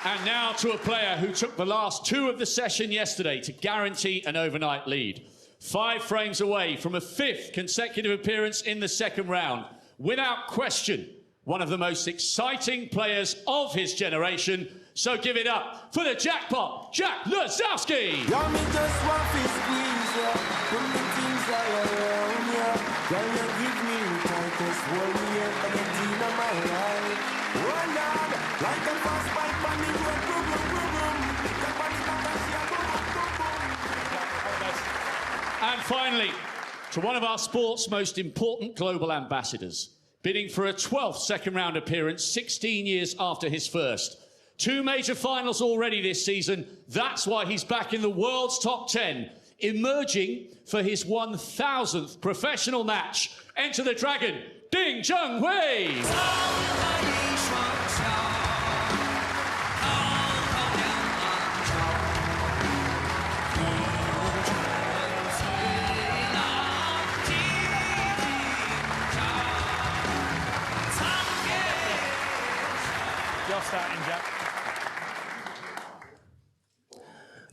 And now to a player who took the last two of the session yesterday to guarantee an overnight lead. 5 frames away from a 5th consecutive appearance in the second round. Without question, one of the most exciting players of his generation. So give it up for the jackpot, Jack Lisowski. And finally, to one of our sport's most important global ambassadors, bidding for a 12th second-round appearance 16 years after his first. 2 major finals already this season. That's why he's back in the world's top 10, emerging for his 1,000th professional match. Enter the Dragon, Junhui.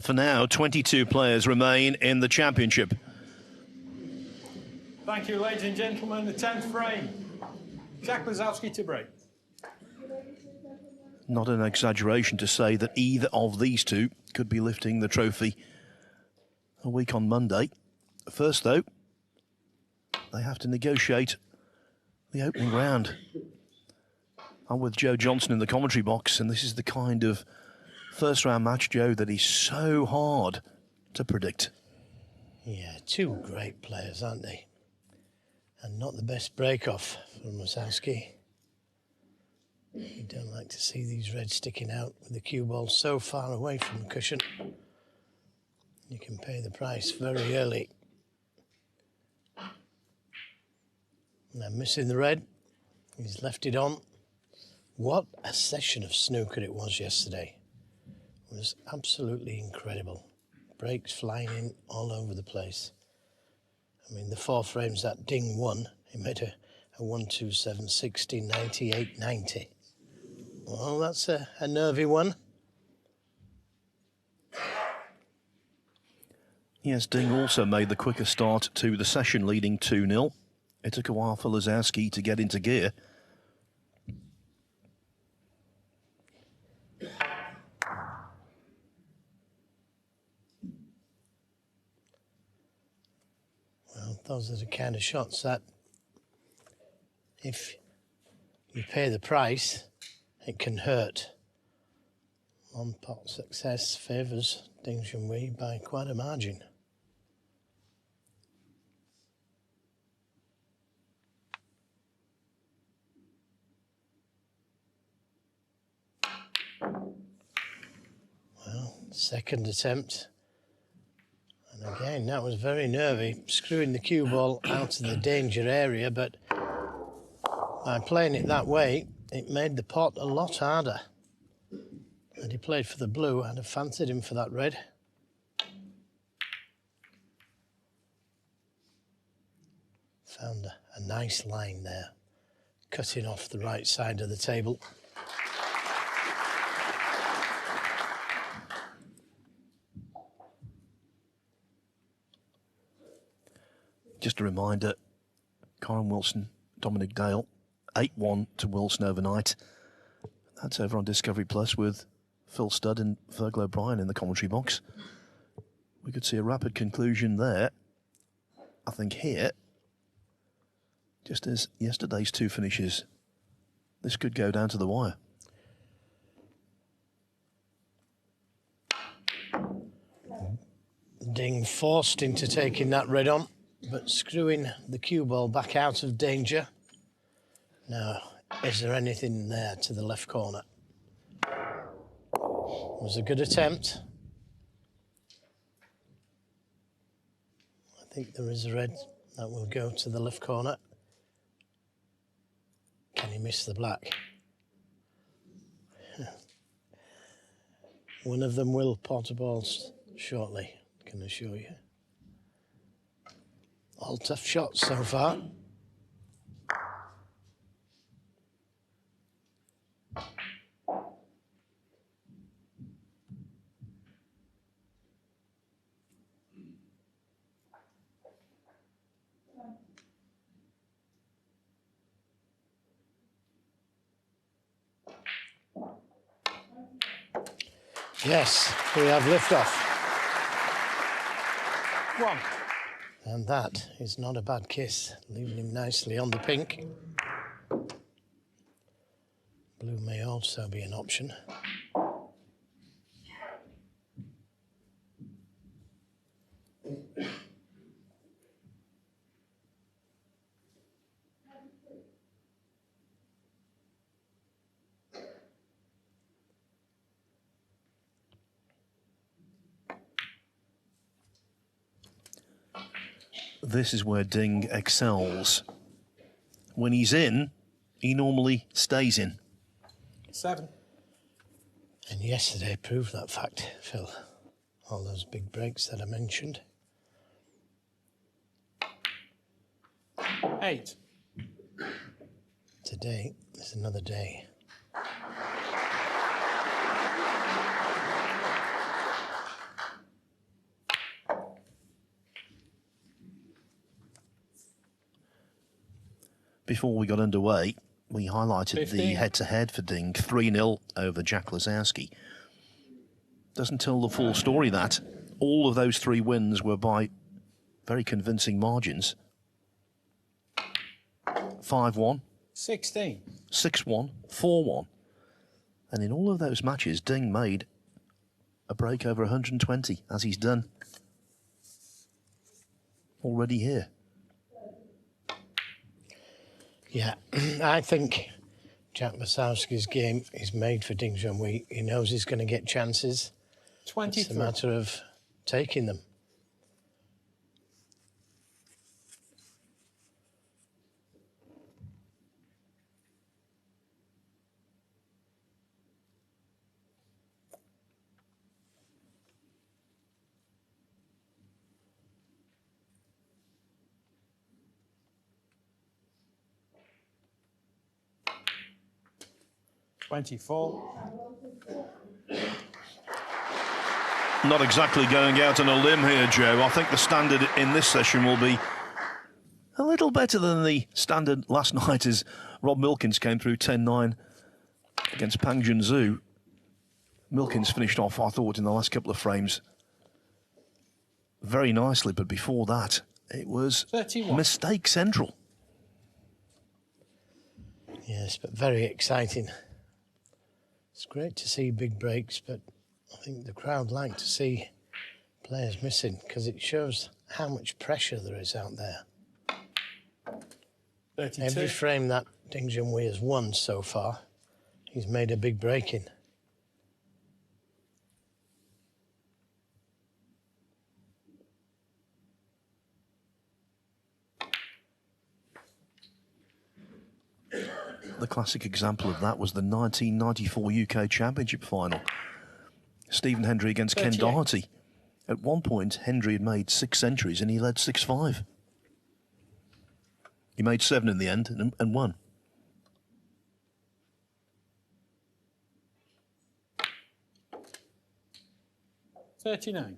For now, 22 players remain in the championship. Thank you, ladies and gentlemen. The 10th frame. Jack Lisowski to break. Not an exaggeration to say that either of these two could be lifting the trophy a week on Monday. First, though, they have to negotiate the opening round. I'm with Joe Johnson in the commentary box, and this is the kind of first-round match, Joe, that is so hard to predict. Yeah, 2 great players, aren't they? And not the best break-off from Lisowski. You don't like to see these reds sticking out with the cue ball so far away from the cushion. You can pay the price very early. Now missing the red. He's left it on. What a session of snooker it was yesterday. It was absolutely incredible. Breaks flying in all over the place. I mean, the 4 frames that Ding won, he made a 127, 60, 98, 90. Well, that's a nervy one. Yes, Ding also made the quicker start to the session, leading 2-0. It took a while for Lisowski to get into gear. Well, those are the kind of shots that, if you pay the price, it can hurt. On-pot success favours Ding Junhui by quite a margin. Well, second attempt. And again, that was very nervy, screwing the cue ball out of the danger area, but by playing it that way, it made the pot a lot harder. And he played for the blue. I'd have fancied him for that red. Found a nice line there, cutting off the right side of the table. Just a reminder, Corin Wilson, Dominic Dale, 8-1 to Wilson overnight. That's over on Discovery Plus with Phil Studd and Fergal O'Brien in the commentary box. We could see a rapid conclusion there. I think here, just as yesterday's 2 finishes, this could go down to the wire. Ding forced into taking that red on, but screwing the cue ball back out of danger. Now, is there anything there to the left corner? It was a good attempt. I think there is a red that will go to the left corner. Can he miss the black? One of them will pot a balls shortly, I can assure you. All tough shots so far. Yes, we have liftoff. 1. And that is not a bad kiss, leaving him nicely on the pink. Blue may also be an option. This is where Ding excels. When he's in, he normally stays in. 7. And yesterday proved that fact, Phil. All those big breaks that I mentioned. 8. Today is another day. Before we got underway, we highlighted 15. the head-to-head for Ding, 3-0 over Jack Lisowski. Doesn't tell the full story that. All of those 3 wins were by very convincing margins. 5-1, 16. 6-1, 4-1. And in all of those matches, Ding made a break over 120, as he's done already here. Yeah, I think Jack Lisowski's game is made for Ding Junhui. He knows he's going to get chances. 23. It's a matter of taking them. Not exactly going out on a limb here, Joe. I think the standard in this session will be a little better than the standard last night as Rob Milkins came through 10-9 against Pang Junzhu. Milkins finished off, I thought, in the last couple of frames very nicely, but before that, it was 31. mistake central. Yes, but very exciting. It's great to see big breaks, but I think the crowd like to see players missing because it shows how much pressure there is out there. 32. Every frame that Ding Junhui has won so far, he's made a big break in. The classic example of that was the 1994 UK Championship final. Stephen Hendry against 38. Ken Doherty. At one point, Hendry had made 6 centuries and he led 6-5. He made 7 in the end and won. $39.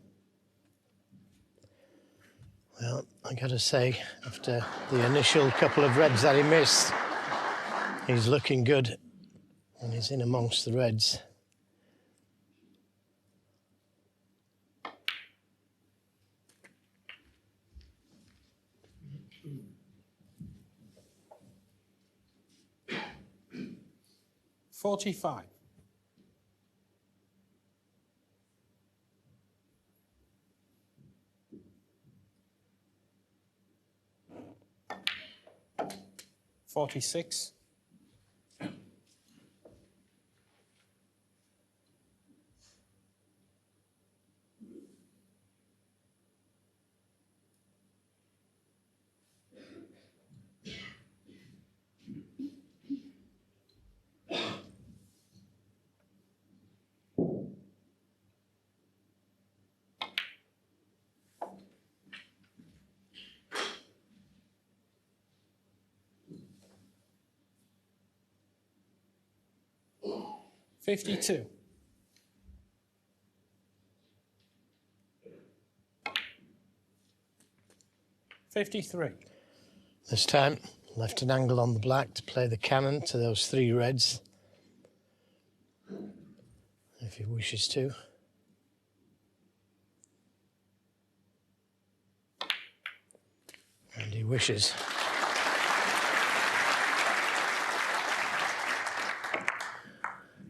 Well, I got to say, after the initial couple of reds that he missed, he's looking good and he's in amongst the reds. $45. $46. $52. $53. This time, left an angle on the black to play the cannon to those 3 reds, if he wishes to. wishes.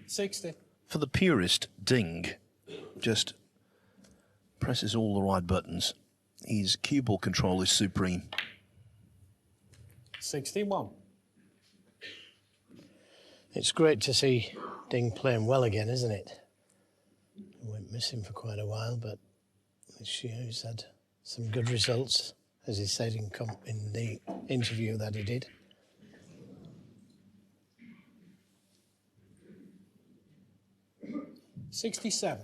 $60. For the purist, Ding just presses all the right buttons. His cue ball control is supreme. 61. It's great to see Ding playing well again, isn't it? We went missing for quite a while, but this year he's had some good results, as he said in the interview that he did. $67.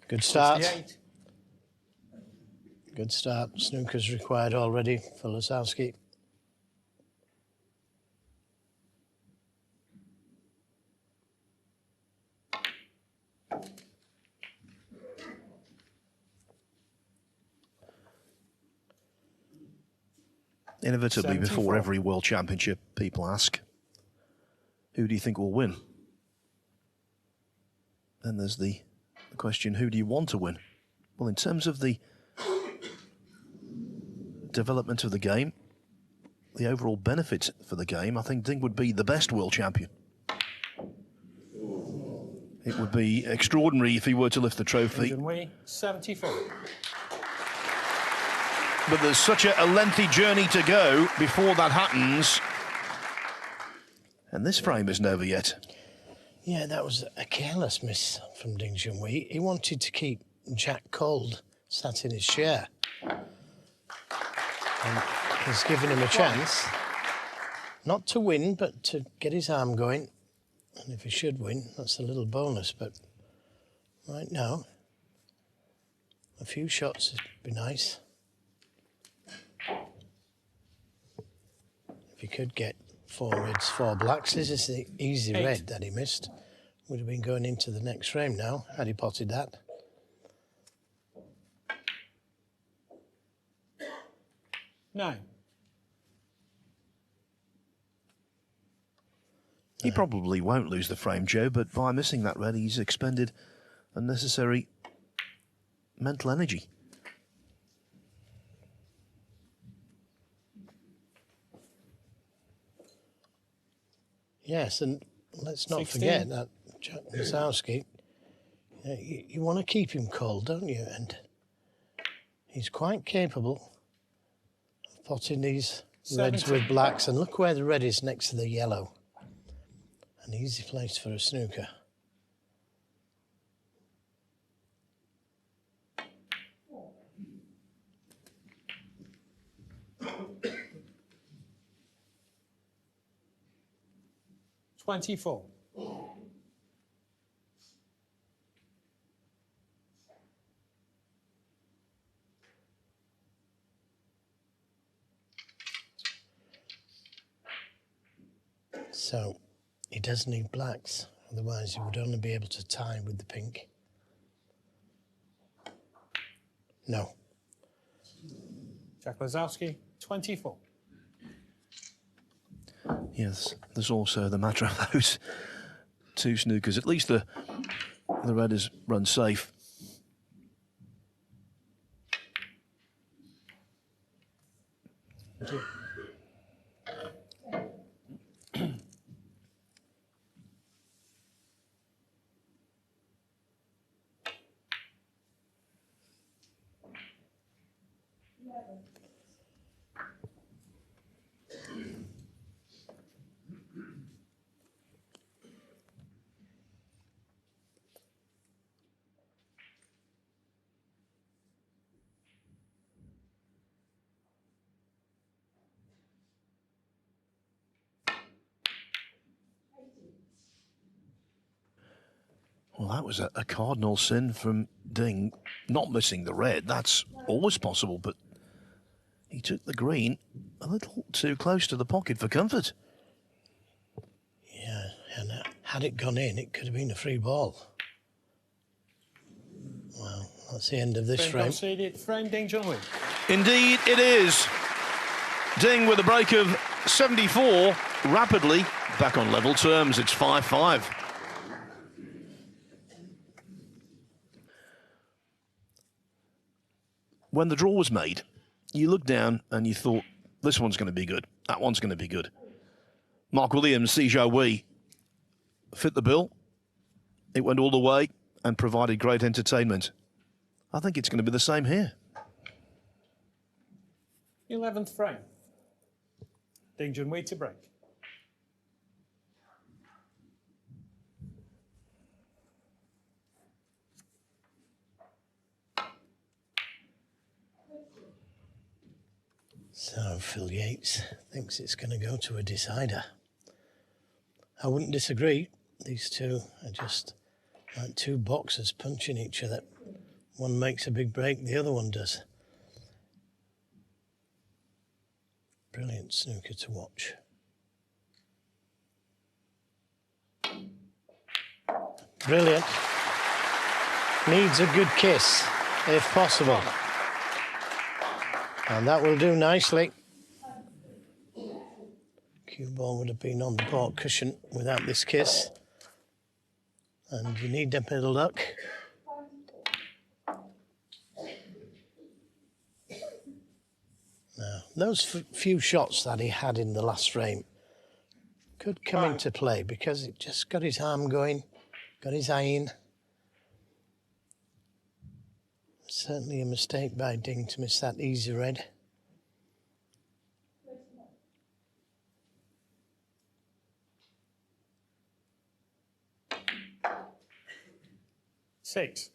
Good start. 68. Good start. Snooker's required already for Lisowski. Inevitably, 74. before every World Championship, people ask, who do you think will win? Then there's the question, who do you want to win? Well, in terms of the development of the game, the overall benefit for the game, I think Ding would be the best world champion. It would be extraordinary if he were to lift the trophy. Junhui, 74. But there's such a lengthy journey to go before that happens. And this frame isn't over yet. Yeah, that was a careless miss from Ding Junhui. He wanted to keep Jack cold, sat in his chair. And he's given him a chance, not to win, but to get his arm going. And if he should win, that's a little bonus. But right now, a few shots would be nice. If he could get 4 reds, 4 blacks, this is the easy 8. red that he missed. Would have been going into the next frame now, had he potted that. $9. He probably won't lose the frame, Joe, but by missing that red, he's expended unnecessary mental energy. Yes, and let's not 16. forget that Jack Lisowski, you want to keep him cold, don't you? And he's quite capable of potting these reds 70. with blacks. And look where the red is next to the yellow. An easy place for a snooker. $24. So he does need blacks, otherwise he would only be able to tie with the pink. No. Jack Lisowski, 24. Yes, there's also the matter of those 2 snookers. At least the red is run safe. Well, that was a cardinal sin from Ding, not missing the red. That's always possible, but he took the green a little too close to the pocket for comfort. Yeah, and had it gone in, it could have been a free ball. Well, that's the end of this frame. Conceded. Frame Ding Junhui. Indeed, it is. Ding with a break of 74, rapidly back on level terms. It's 5-5. When the draw was made, you look down and you thought, this one's going to be good. That one's going to be good. Mark Williams, Junhui fit the bill. It went all the way and provided great entertainment. I think it's going to be the same here. 11th frame. Ding Junhui to break. So Phil Yates thinks it's going to go to a decider. I wouldn't disagree. These two are just like two boxers punching each other. One makes a big break, the other one does. Brilliant snooker to watch. Brilliant. Needs a good kiss, if possible. And that will do nicely. Cue ball would have been on the baulk cushion without this kiss. And you need a bit of luck. Now, those few shots that he had in the last frame could come into play because it just got his arm going, got his eye in. Certainly a mistake by Ding to miss that easy red. Six.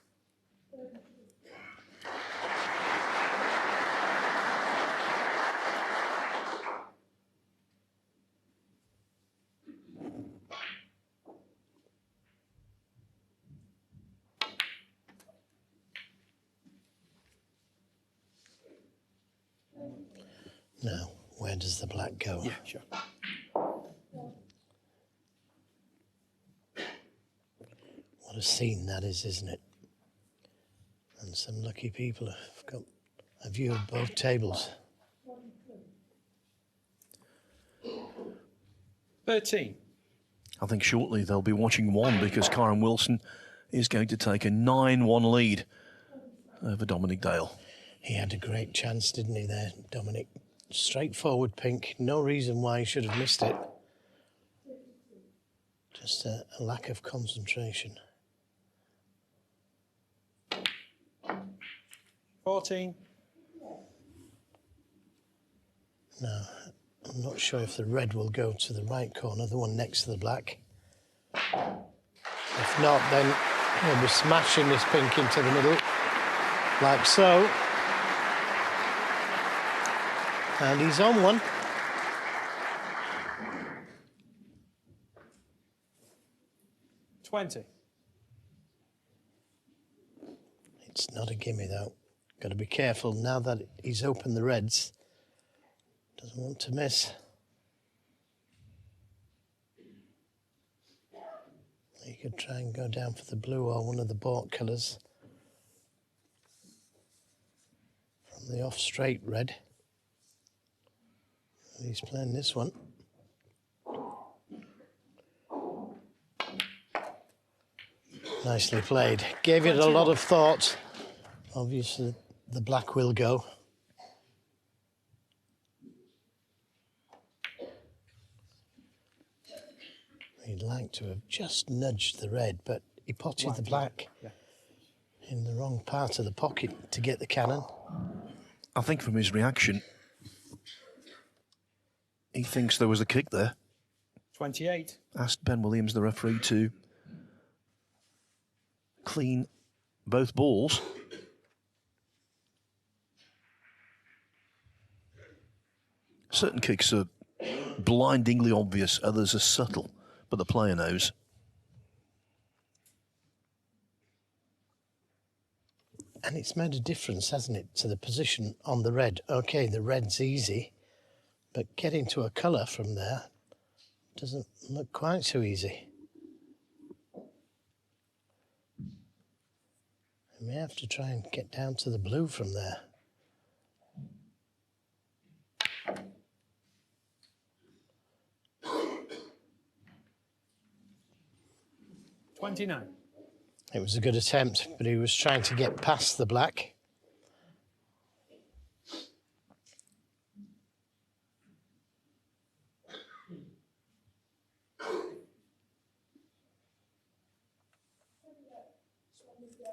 Now, where does the black go? Yeah, sure. What a scene that is, isn't it? And some lucky people have got a view of both tables. 13. I think shortly they'll be watching one because Kyron Wilson is going to take a 9-1 lead over Dominic Dale. He had a great chance, didn't he, there, Dominic? Straightforward pink, no reason why he should have missed it. Just a lack of concentration. 14. Now, I'm not sure if the red will go to the right corner, the one next to the black. If not, then he'll be smashing this pink into the middle, like so. And he's on one. $20. It's not a gimme, though. Got to be careful now that he's opened the reds. Doesn't want to miss. He could try and go down for the blue or one of the baulk colours. From the off-straight red. He's playing this one. Nicely played. Gave it a lot of thought. Obviously, the black will go. He'd like to have just nudged the red, but he potted the black in the wrong part of the pocket to get the cannon. I think from his reaction, he thinks there was a kick there. 28. Asked Ben Williams, the referee, to clean both balls. Certain kicks are blindingly obvious, others are subtle, but the player knows. And it's made a difference, hasn't it, to the position on the red. OK, the red's easy, but getting to a colour from there doesn't look quite so easy. We may have to try and get down to the blue from there. $29. It was a good attempt, but he was trying to get past the black.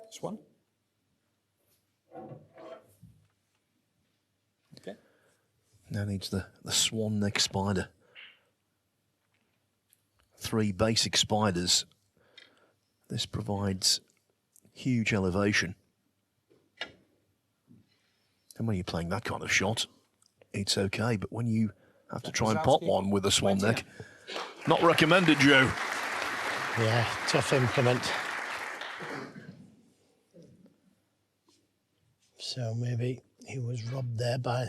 Swan. Okay. Now needs the swan neck spider. 3 basic spiders. This provides huge elevation. And when you're playing that kind of shot, it's okay. But when you have to try and pop one with a swan neck, not recommended, Joe. Yeah, tough implement. So maybe he was robbed there by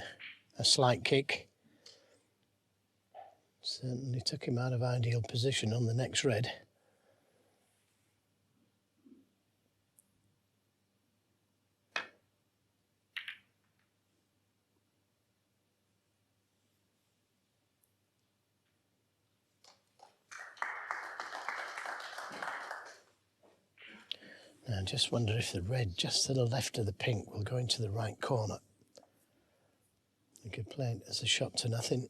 a slight kick. Certainly took him out of ideal position on the next red. Now, I just wonder if the red just to the left of the pink will go into the right corner. You could play it as a shot to nothing.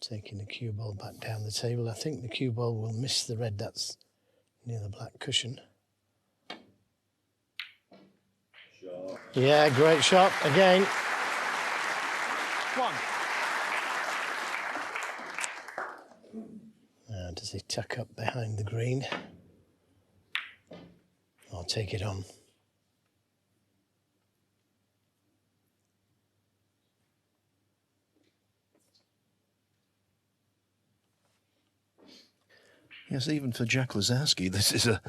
Taking the cue ball back down the table. I think the cue ball will miss the red that's near the black cushion. Shot. Yeah, great shot again. 1. Now, does he tuck up behind the green? Or take it on? Yes, even for Jack Lisowski, this is a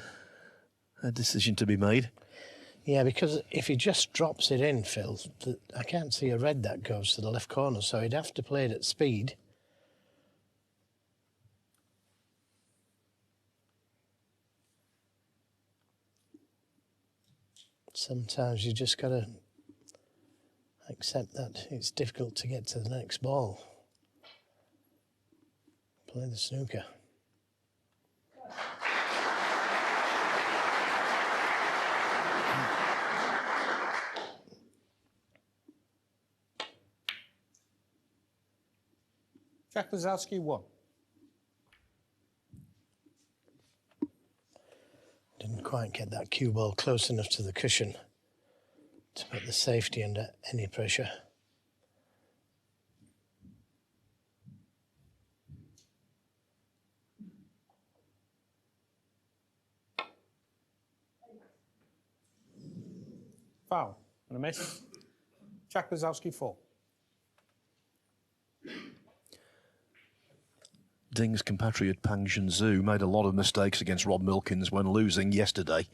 decision to be made. Yeah, because if he just drops it in, Phil, I can't see a red that goes to the left corner, so he'd have to play it at speed. Sometimes you just got to accept that it's difficult to get to the next ball. Play the snooker. Jack Lisowski 1. Didn't quite get that cue ball close enough to the cushion to put the safety under any pressure. Foul and a miss. Jack Lisowski 4. Ding's compatriot Pang Junhui made a lot of mistakes against Rob Milkins when losing yesterday.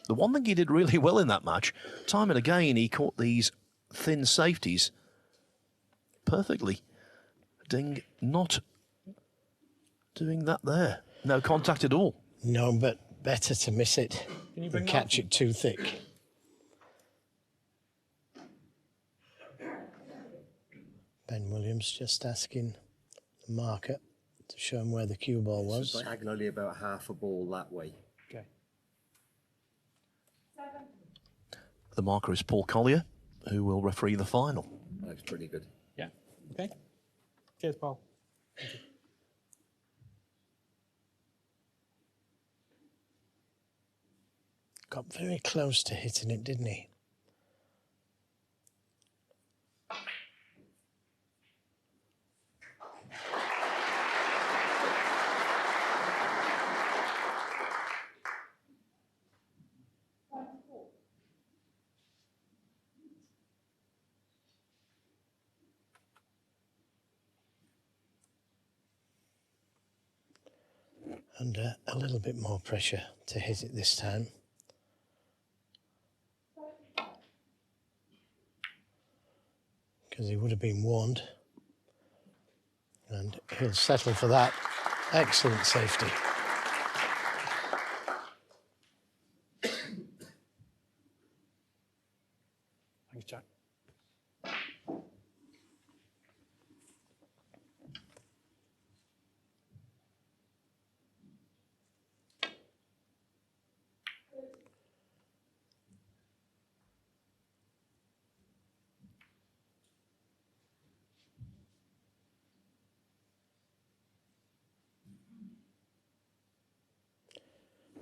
The one thing he did really well in that match, time and again he caught these thin safeties perfectly. Ding not doing that there. No contact at all. No, but better to miss it Can you than bring catch it too thick. Ben Williams just asking the marker to show him where the cue ball was. It's diagonally about half a ball that way. Okay. The marker is Paul Collier, who will referee the final. Looks pretty good. Yeah. Okay. Cheers, Paul. Got very close to hitting it, didn't he? Under a little bit more pressure to hit it this time. Because he would have been warned. And he'll settle for that. Excellent safety. Thanks, Jack.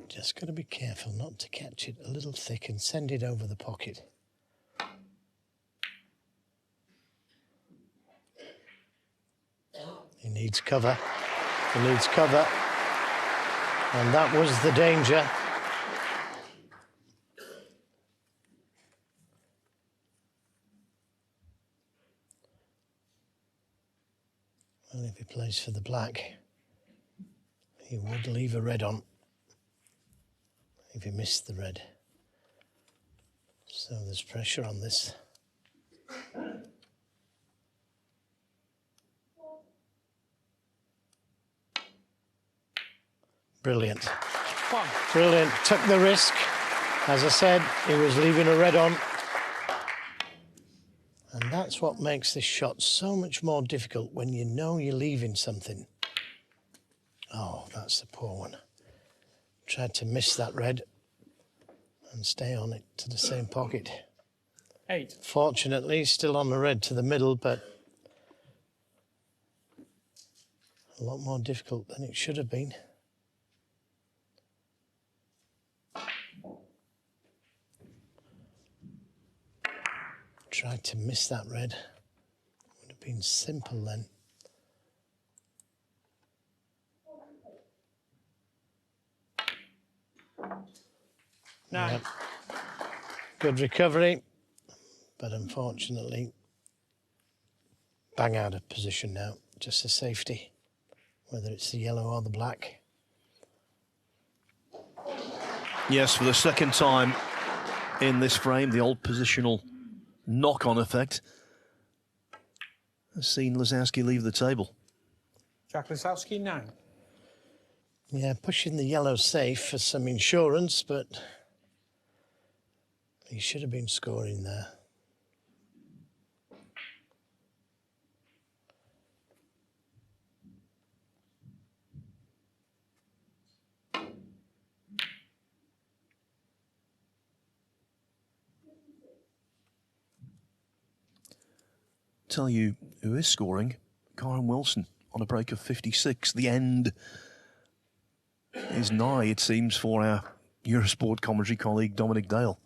Just got to be careful not to catch it a little thick and send it over the pocket. He needs cover. He needs cover. And that was the danger. Well, if he plays for the black, he would leave a red on if he missed the red. So there's pressure on this. Brilliant. Brilliant. Took the risk. As I said, he was leaving a red on. And that's what makes this shot so much more difficult, when you know you're leaving something. Oh, that's the poor one. Tried to miss that red and stay on it to the same pocket. 8. Fortunately, still on the red to the middle, but a lot more difficult than it should have been. Tried to miss that red. Would have been simple then. Nine. Yep. Good recovery, but unfortunately, bang out of position now. Just a safety, whether it's the yellow or the black. Yes, for the second time in this frame, the old positional knock-on effect has seen Lisowski leave the table. Jack Lisowski, 9. Yeah, pushing the yellow safe for some insurance, but he should have been scoring there. Tell you who is scoring, Karen Wilson on a break of 56. The end is nigh, it seems, for our Eurosport commentary colleague Dominic Dale.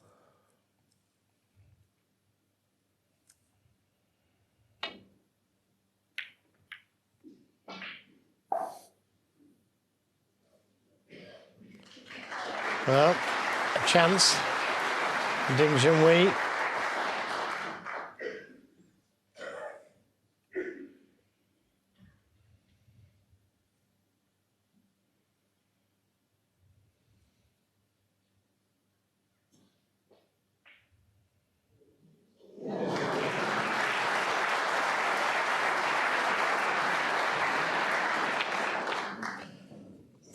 Well, a chance. Ding Junhui.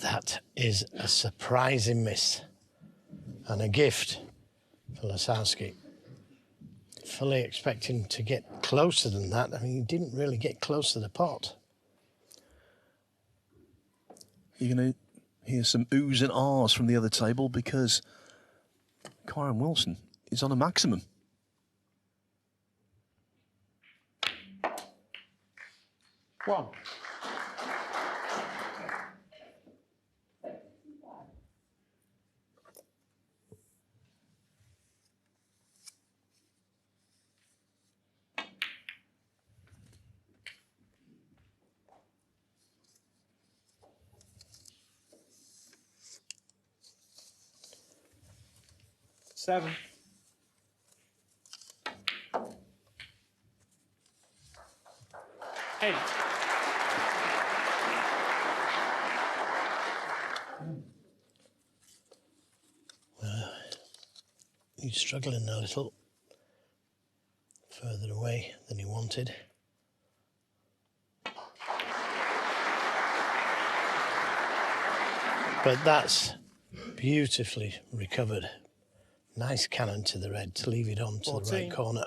That is a surprising miss and a gift for Lisowski. Fully expecting to get closer than that. I mean, he didn't really get close to the pot. You're going to hear some oohs and ahs from the other table because Karen Wilson is on a maximum. One. Seven. Eight. Well, he's struggling a little further away than he wanted. But that's beautifully recovered. Nice cannon to the red to leave it on to 14. the right corner.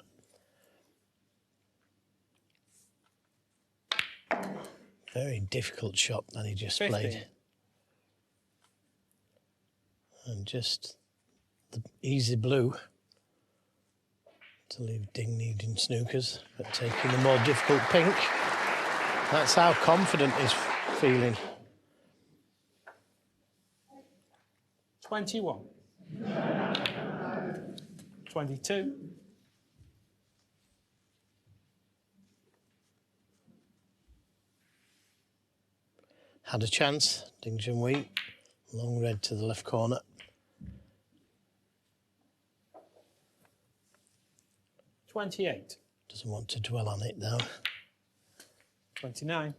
Very difficult shot that he just 15. played. And just the easy blue to leave Ding needing snookers, but taking the more difficult pink. That's how confident he's feeling. 21. 22. 'Had a chance, Ding Junhui. Long red to the left corner. 28. Doesn't want to dwell on it though. 29.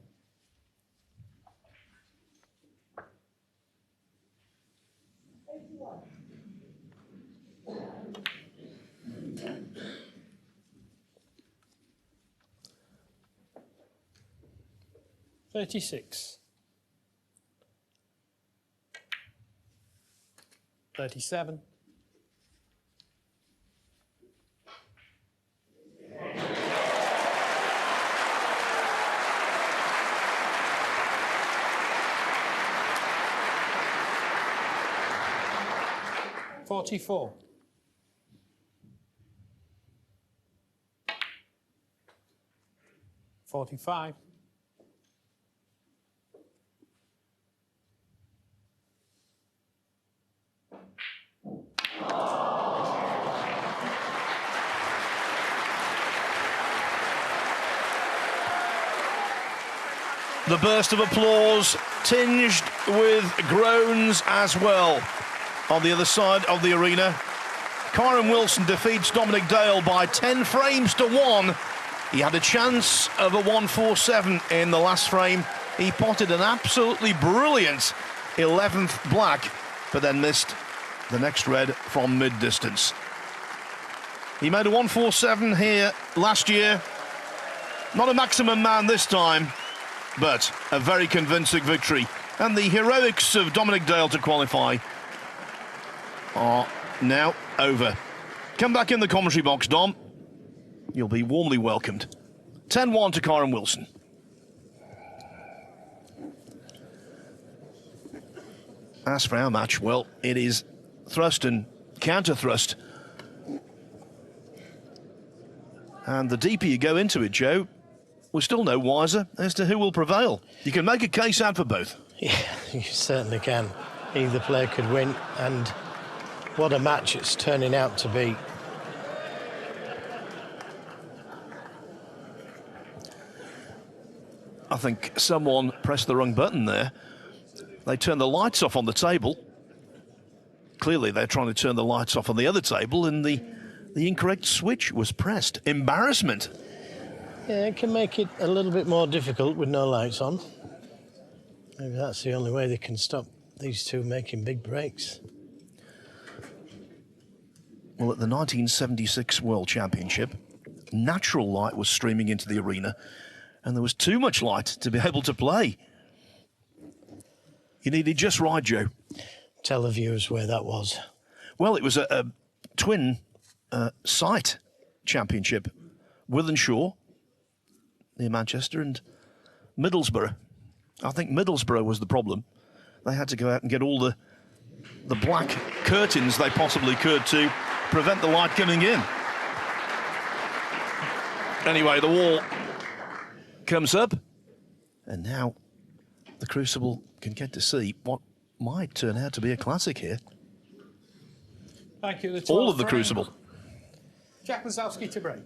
36. 37. 44. 45. 'The burst of applause tinged with groans as well. On the other side of the arena, Kyron Wilson defeats Dominic Dale by 10 frames to 1. He had a chance of a 147 in the last frame. He potted an absolutely brilliant 11th black, but then missed the next red from mid-distance. He made a 147 here last year. Not a maximum man this time, but a very convincing victory. And the heroics of Dominic Dale to qualify are now over. Come back in the commentary box, Dom. You'll be warmly welcomed. 10-1 to Kyron Wilson. As for our match, well, it is thrust and counter-thrust. And the deeper you go into it, Joe, we're still no wiser as to who will prevail. You can make a case out for both. Yeah, you certainly can. Either player could win, and what a match it's turning out to be. I think someone pressed the wrong button there. They turned the lights off on the table. Clearly they're trying to turn the lights off on the other table, and the incorrect switch was pressed. Embarrassment. Yeah, it can make it a little bit more difficult with no lights on. Maybe that's the only way they can stop these two making big breaks. Well, at the 1976 World Championship, natural light was streaming into the arena, and there was too much light to be able to play. You needed just right, Joe. Tell the viewers where that was. Well, it was a twin site championship. Wythenshawe, near Manchester, and Middlesbrough. I think Middlesbrough was the problem. They had to go out and get all the black curtains they possibly could to prevent the light coming in. Anyway, the wall comes up, and now the Crucible can get to see what might turn out to be a classic here. Thank you. All of the Crucible. Jack Lisowski to break.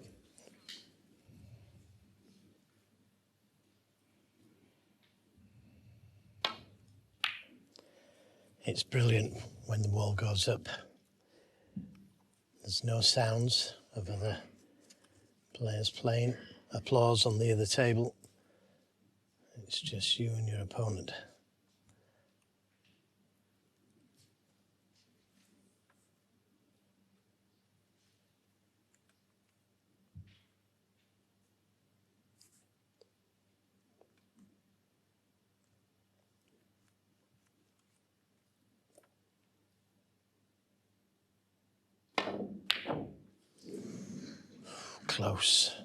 It's brilliant when the wall goes up. There's no sounds of other players playing. Applause on the other table. It's just you and your opponent. Close.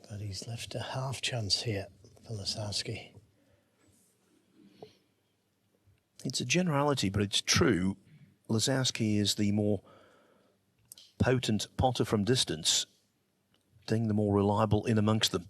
But he's left a half chance here for Lisowski. It's a generality, but it's true. Lisowski is the more potent potter from distance. Ding the more reliable in amongst them.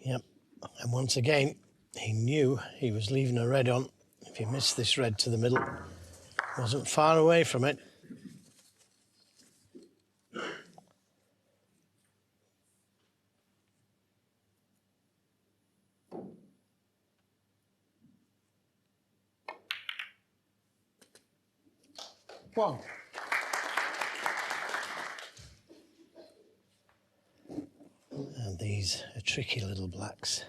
Yep. And once again, he knew he was leaving a red on. If he missed this red to the middle, wasn't far away from it. One. And these are tricky little blacks.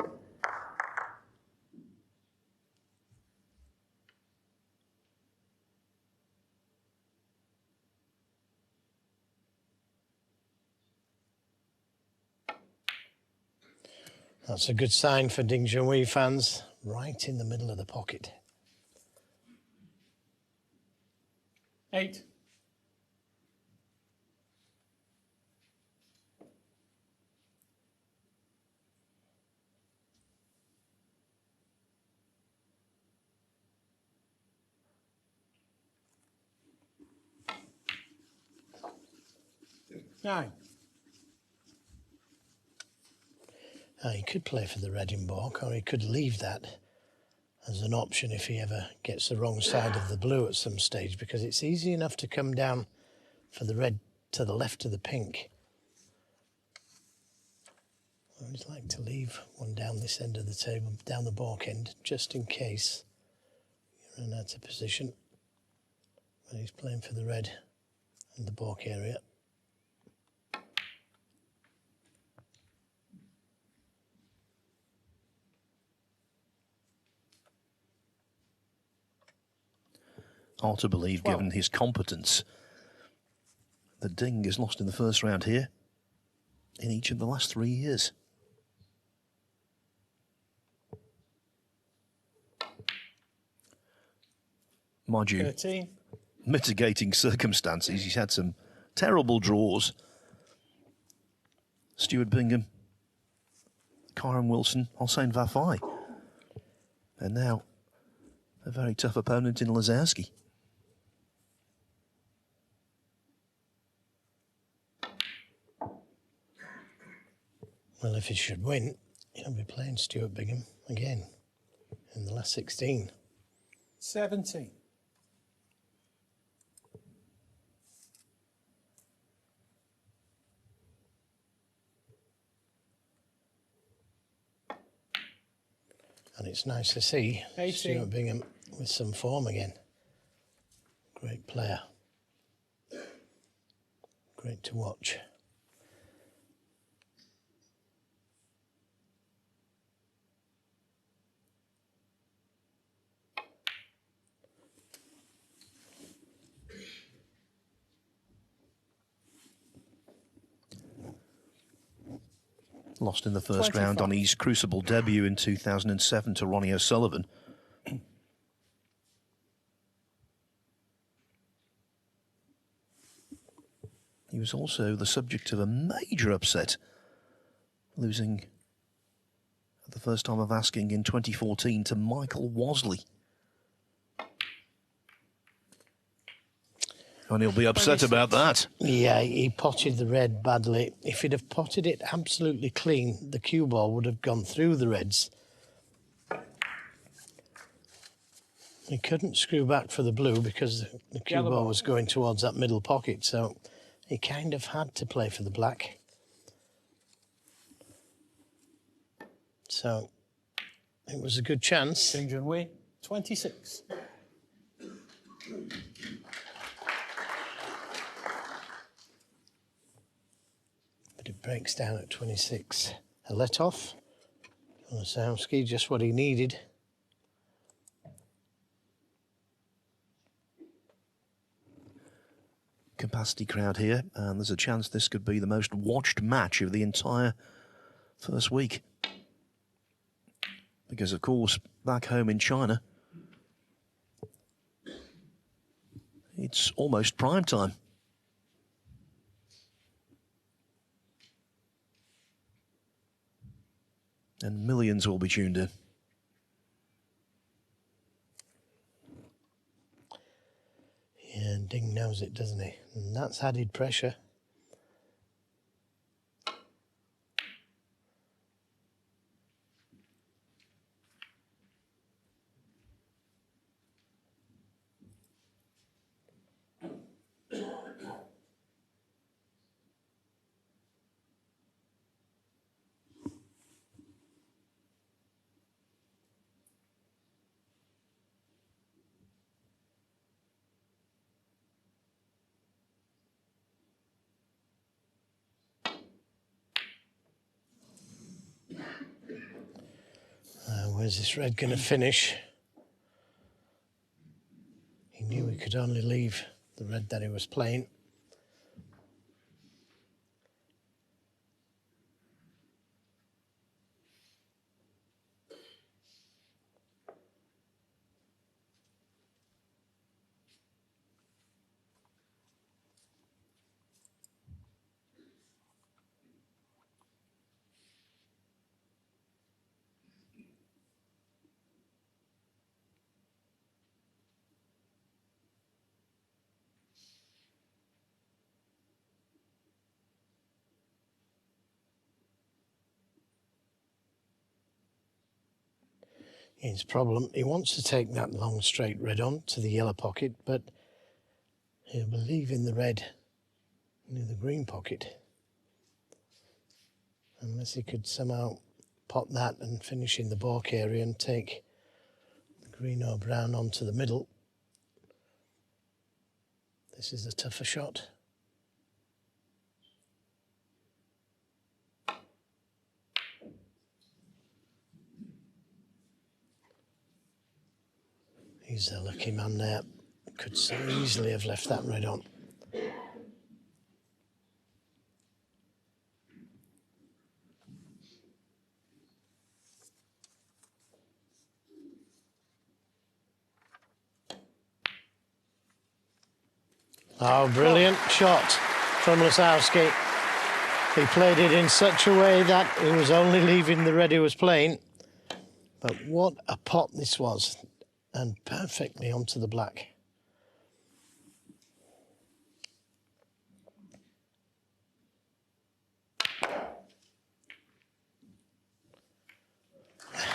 That's a good sign for Junhui fans, right in the middle of the pocket. 8. Nine. He could play for the red in baulk, or he could leave that as an option if he ever gets the wrong side of the blue at some stage, because it's easy enough to come down for the red to the left of the pink. I always like to leave one down this end of the table, down the baulk end, just in case you run out of position. But he's playing for the red in the baulk area. Hard to believe, given his competence, that Ding has lost in the first round here in each of the last 3 years. Mind you, 13. mitigating circumstances. He's had some terrible draws. Stuart Bingham, Kyron Wilson, Hossein Vafai. And now a very tough opponent in Lisowski. Well, if he should win, he'll be playing Stuart Bingham again in the last 16. 17. And it's nice to see 18. Stuart Bingham with some form again. Great player. Great to watch. Lost in the first 25. round on his Crucible debut in 2007 to Ronnie O'Sullivan. He was also the subject of a major upset, losing at the first time of asking in 2014 to Michael Wasley. And he'll be upset about that. Yeah, he potted the red badly. If he'd have potted it absolutely clean, the cue ball would have gone through the reds. He couldn't screw back for the blue because the cue Yellow ball ball. was going towards that middle pocket, so he kind of had to play for the black. So it was a good chance. Junhui. 26. But it breaks down at 26. A let off on Lisowski, just what he needed. Capacity crowd here, and there's a chance this could be the most watched match of the entire first week. Because, of course, back home in China, it's almost prime time. And millions will be tuned in. Yeah, and Ding knows it, doesn't he? And that's added pressure. where's this red going to finish? He knew he could only leave the red that he was playing. His problem, he wants to take that long straight red on to the yellow pocket, but he'll be leaving the red near the green pocket. Unless he could somehow pot that and finish in the balk area and take the green or brown onto the middle. This is a tougher shot. He's a lucky man there. Could so easily have left that red on. Oh, brilliant shot from Lisowski. He played it in such a way that he was only leaving the red he was playing. But what a pot this was. And perfectly onto the black.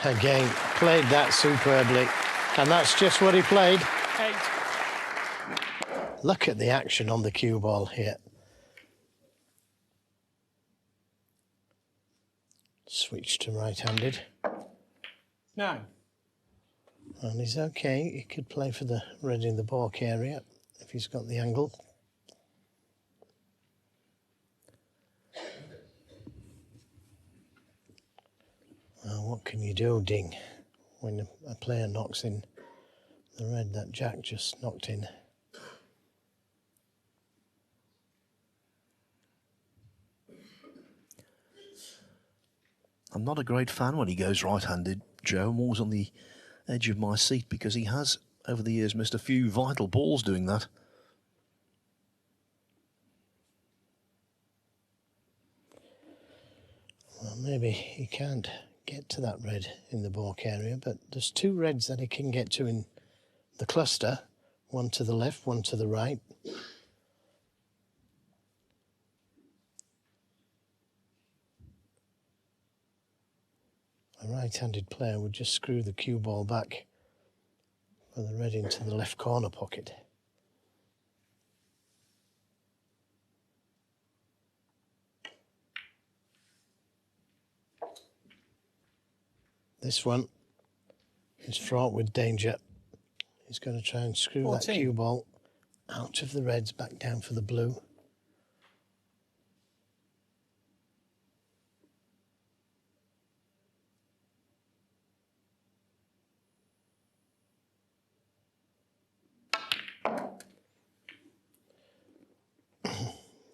Again, played that superbly. And that's just what he played. 8. Look at the action on the cue ball here. Switch to right-handed. 9. And he's okay. He could play for the red in the balk area if he's got the angle. Well, what can you do, Ding, when a player knocks in the red that Jack just knocked in? I'm not a great fan when he goes right-handed, Joe. I'm always on the edge of my seat because he has, over the years, missed a few vital balls doing that. Well, maybe he can't get to that red in the balk area, but there's 2 reds that he can get to in the cluster. One to the left, one to the right. A right-handed player would just screw the cue ball back for the red into the left corner pocket. This one is fraught with danger. He's going to try and screw 14. that cue ball out of the reds, back down for the blue.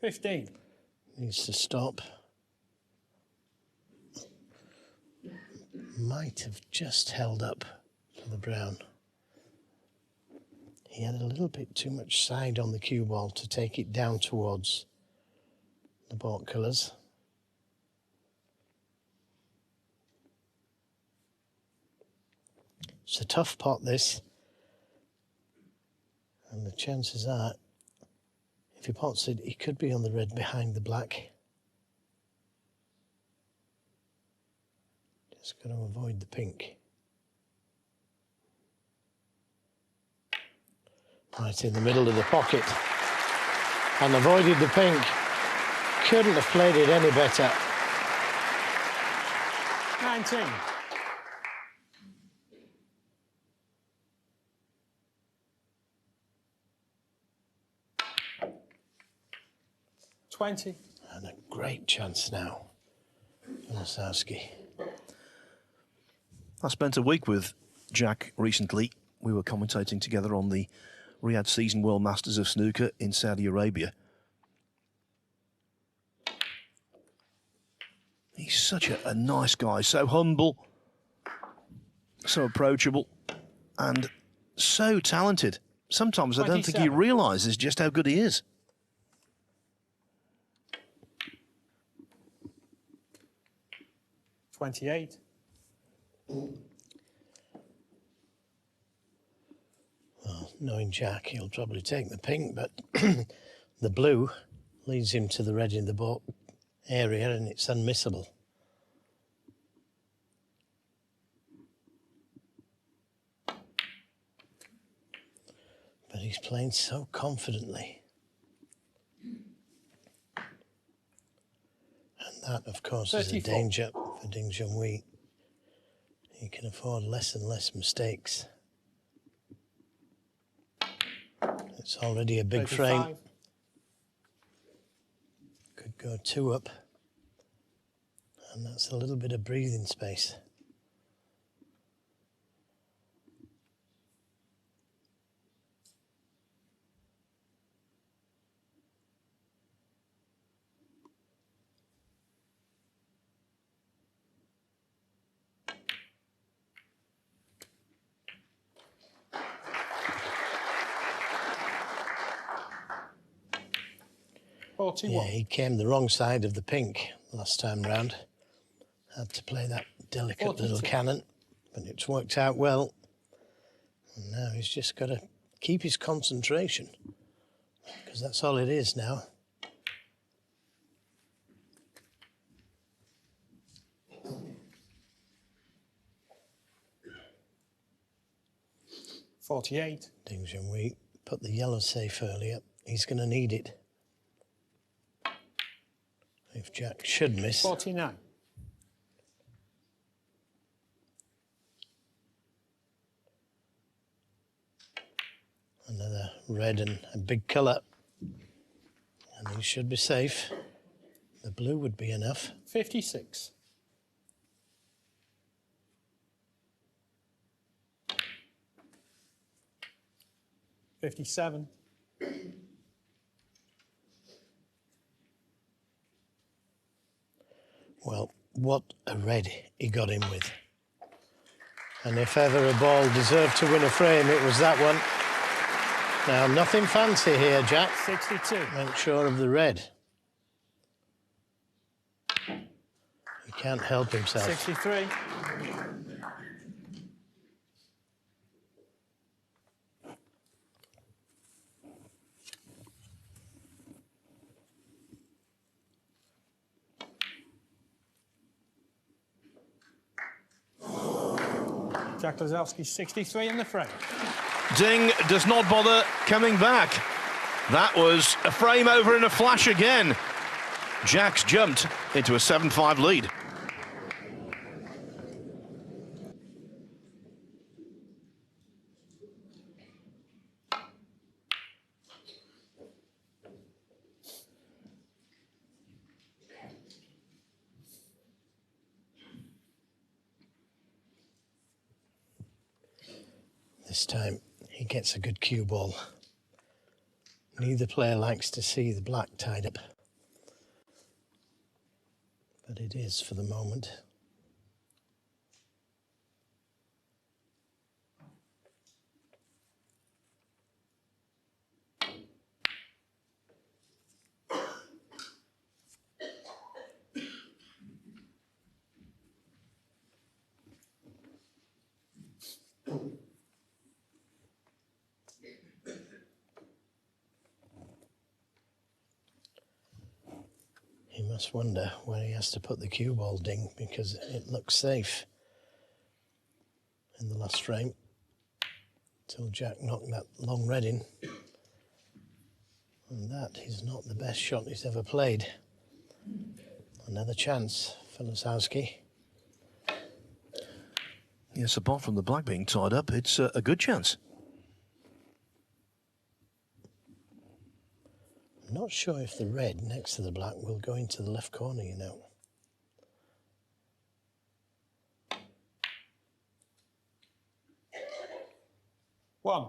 $15. Needs to stop. Might have just held up for the brown. He had a little bit too much side on the cue ball to take it down towards the balk colours. It's a tough pot, this. And the chances are, if he pots it, he could be on the red behind the black. Just got to avoid the pink. Right in the middle of the pocket. And avoided the pink. Couldn't have played it any better. 19. $20. And a great chance now for Lisowski. I spent a week with Jack recently. We were commentating together on the Riyadh Season World Masters of Snooker in Saudi Arabia. He's such a nice guy, so humble, so approachable, and so talented. Sometimes I don't think he 27. realises just how good he is. $28. Well, knowing Jack, he'll probably take the pink, but the blue leads him to the red in the ball area, and it's unmissable. But he's playing so confidently. And that, of course, is a 34. danger for Ding Junhui. He can afford less and less mistakes. It's already a big 35. frame. Could go 2 up. And that's a little bit of breathing space. Yeah, he came the wrong side of the pink last time round. Had to play that delicate 42. little cannon, but it's worked out well. And now he's just got to keep his concentration, because that's all it is now. $48. Ding Junhui put the yellow safe earlier. He's going to need it. If Jack should miss. 49. Another red and a big colour. And he should be safe. The blue would be enough. 56. $57. Well, what a red he got in with. And if ever a ball deserved to win a frame, it was that one. Now, nothing fancy here, Jack. 62. Make sure of the red. He can't help himself. 63. Jack Lisowski, 63 in the frame. Ding does not bother coming back. That was a frame over in a flash again. Jack's jumped into a 7-5 lead. This time he gets a good cue ball. Neither player likes to see the black tied up, but it is for the moment. He must wonder where he has to put the cue ball, Ding, because it looks safe in the last frame till Jack knocked that long red in. And that is not the best shot he's ever played. Another chance for Lisowski. Yes, apart from the black being tied up, it's a good chance. I'm not sure if the red next to the black will go into the left corner, you know. 1.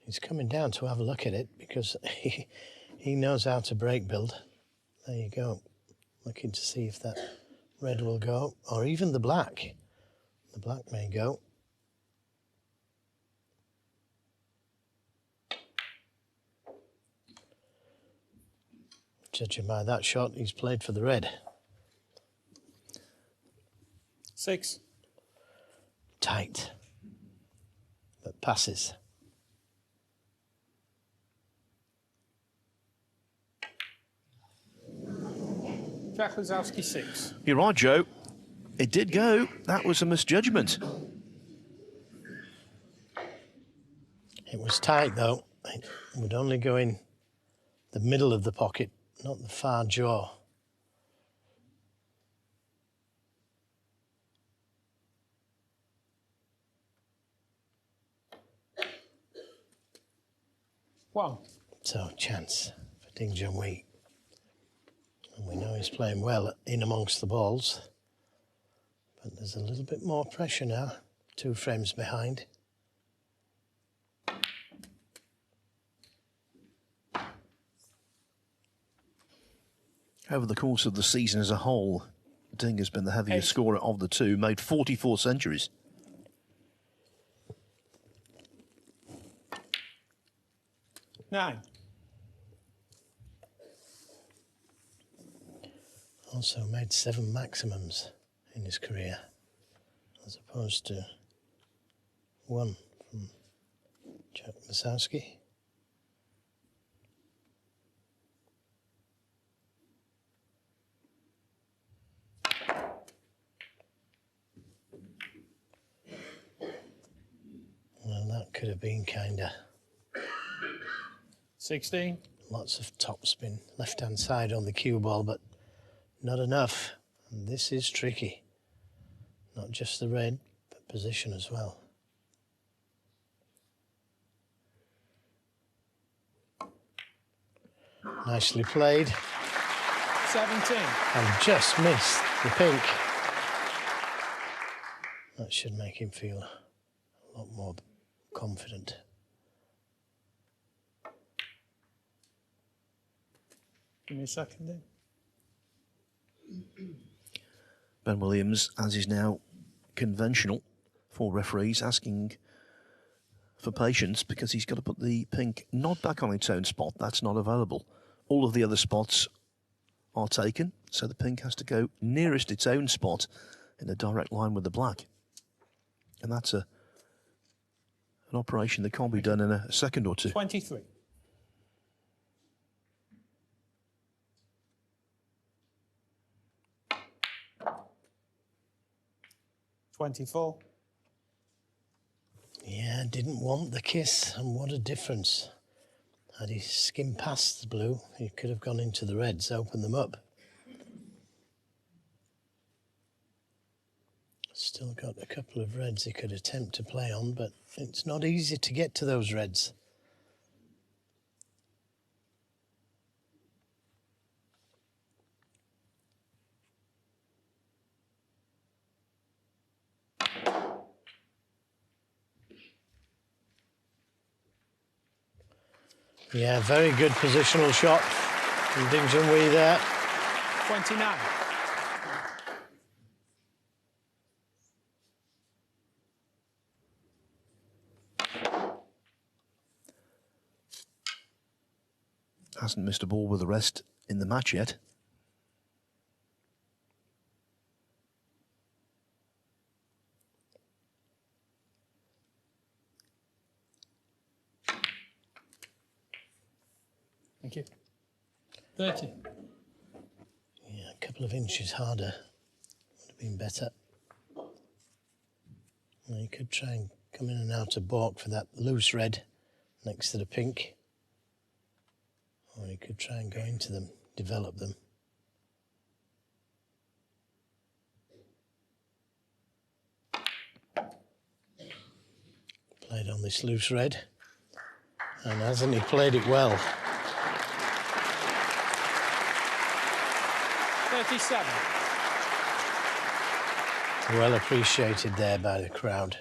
He's coming down to have a look at it because he knows how to break build. There you go. Looking to see if that red will go, or even the black. The black may go. Judging by that shot, he's played for the red. 6. Tight, but passes. Jack Lisowski 6. You're right, Joe. It did go. That was a misjudgment. It was tight though. It would only go in the middle of the pocket, not the far jaw. One. So chance for Ding Junhui. And we know he's playing well in amongst the balls. But there's a little bit more pressure now, 2 frames behind. Over the course of the season as a whole, Ding has been the heaviest scorer of the two, made 44 centuries. Nine. Also made 7 maximums in his career, as opposed to 1 from Jack Lisowski. Well, that could have been kinda 16. lots of topspin left-hand side on the cue ball, but not enough. And this is tricky. Not just the red, but position as well. Nicely played. 17. And just missed the pink. That should make him feel a lot more confident. Give me a second then. Ben Williams, as is now conventional for referees, asking for patience because he's got to put the pink not back on its own spot. That's not available. All of the other spots are taken, so the pink has to go nearest its own spot in a direct line with the black. And that's an operation that can't be done in a second or two. 23. $24. Yeah, didn't want the kiss, and what a difference. Had he skimmed past the blue, he could have gone into the reds, opened them up. Still got a couple of reds he could attempt to play on, but it's not easy to get to those reds. Yeah, very good positional shot from Ding Junhui there. 29. Hasn't missed a ball with the rest in the match yet. Thank you. 30. Yeah, a couple of inches harder would have been better. Well, you could try and come in and out of balk for that loose red next to the pink. Or you could try and go into them, develop them. Played on this loose red. And hasn't he played it well? 37. Well appreciated there by the crowd.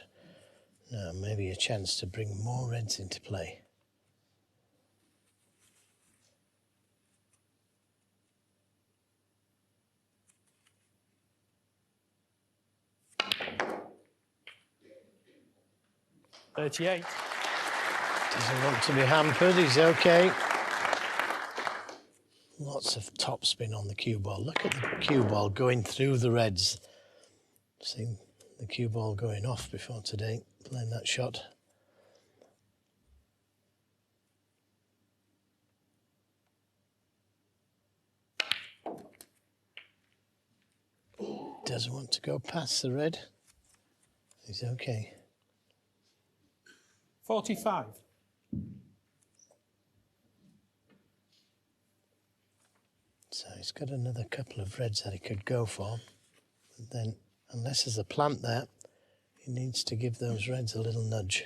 Now, maybe a chance to bring more reds into play. $38. Doesn't want to be hampered, he's okay. Lots of topspin on the cue ball. Look at the cue ball going through the reds. Seen the cue ball going off before today, playing that shot. Doesn't want to go past the red. He's okay. 45. So he's got another couple of reds that he could go for. But then, unless there's a plant there, he needs to give those reds a little nudge.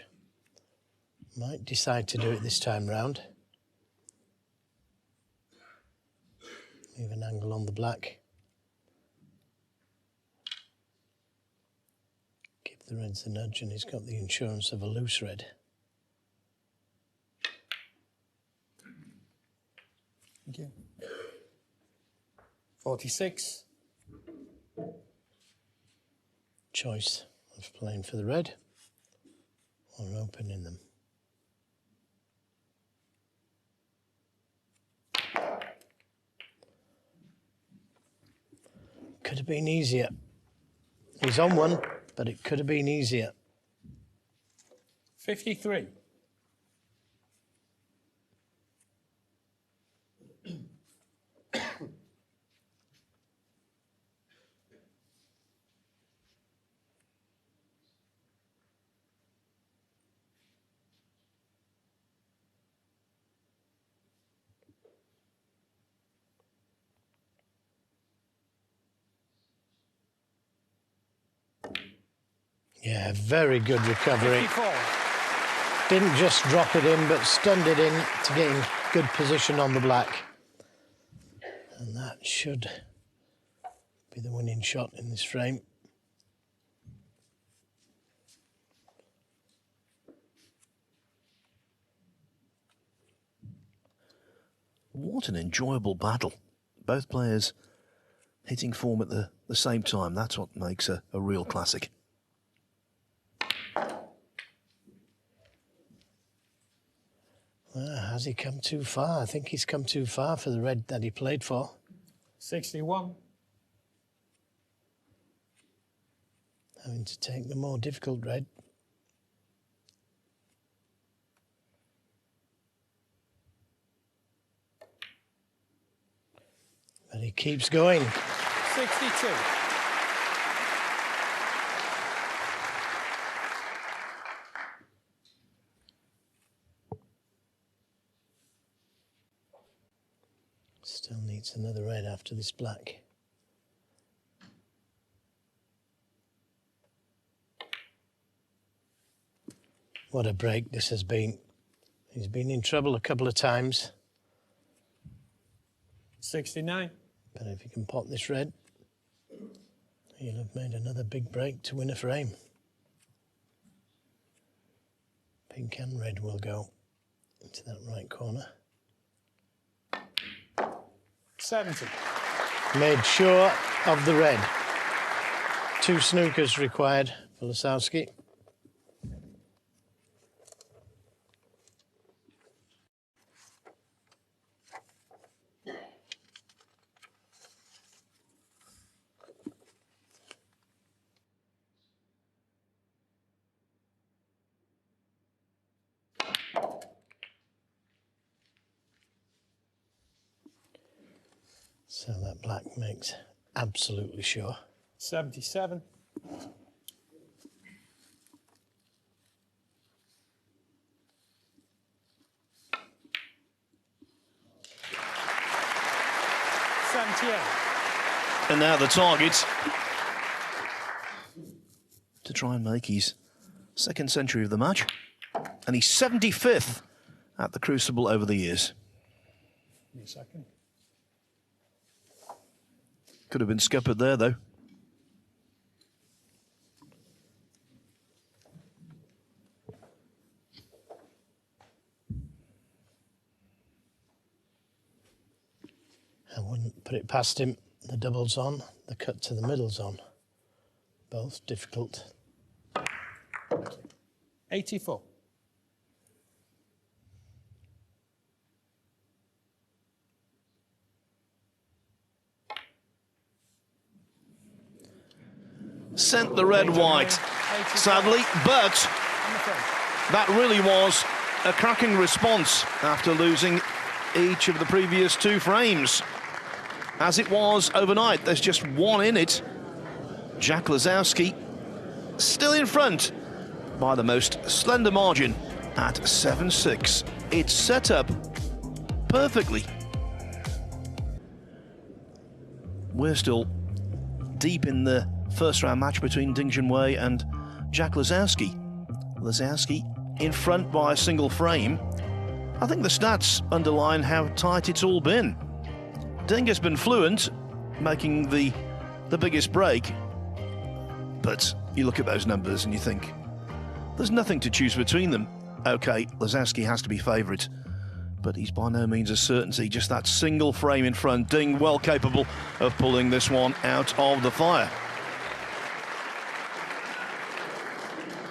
Might decide to do it this time round. Leave an angle on the black. Give the reds a nudge, and he's got the insurance of a loose red. Thank you. 46. Choice of playing for the red or opening them. Could have been easier. He's on one, but it could have been easier. 53. Yeah, very good recovery. 54. Didn't just drop it in, but stunned it in to get in good position on the black. And that should be the winning shot in this frame. What an enjoyable battle. Both players hitting form at the same time. That's what makes a real classic. Has he come too far? I think he's come too far for the red that he played for. 61. Having to take the more difficult red. But he keeps going. 62. Still needs another red after this black. What a break this has been. He's been in trouble a couple of times. 69. But if he can pot this red, he'll have made another big break to win a frame. Pink and red will go into that right corner. 70. Made sure of the red. 2 snookers required for Lisowski. So that black makes absolutely sure. 77. And now the target to try and make his second century of the match. And he's 75th at the Crucible over the years. Give me a second. Could have been scuppered there, though. I wouldn't put it past him. The double's on, the cut to the middle's on. Both difficult. 84. Sent the red white, sadly, but that really was a cracking response after losing each of the previous 2 frames. As it was overnight, there's just one in it. Jack Lisowski still in front by the most slender margin at 7-6. It's set up perfectly. We're still deep in the first round match between Ding Junhui and Jack Lisowski. Lisowski in front by a single frame. I think the stats underline how tight it's all been. Ding has been fluent, making the biggest break. But you look at those numbers and you think, there's nothing to choose between them. OK, Lisowski has to be favourite, but he's by no means a certainty. Just that single frame in front. Ding well capable of pulling this one out of the fire.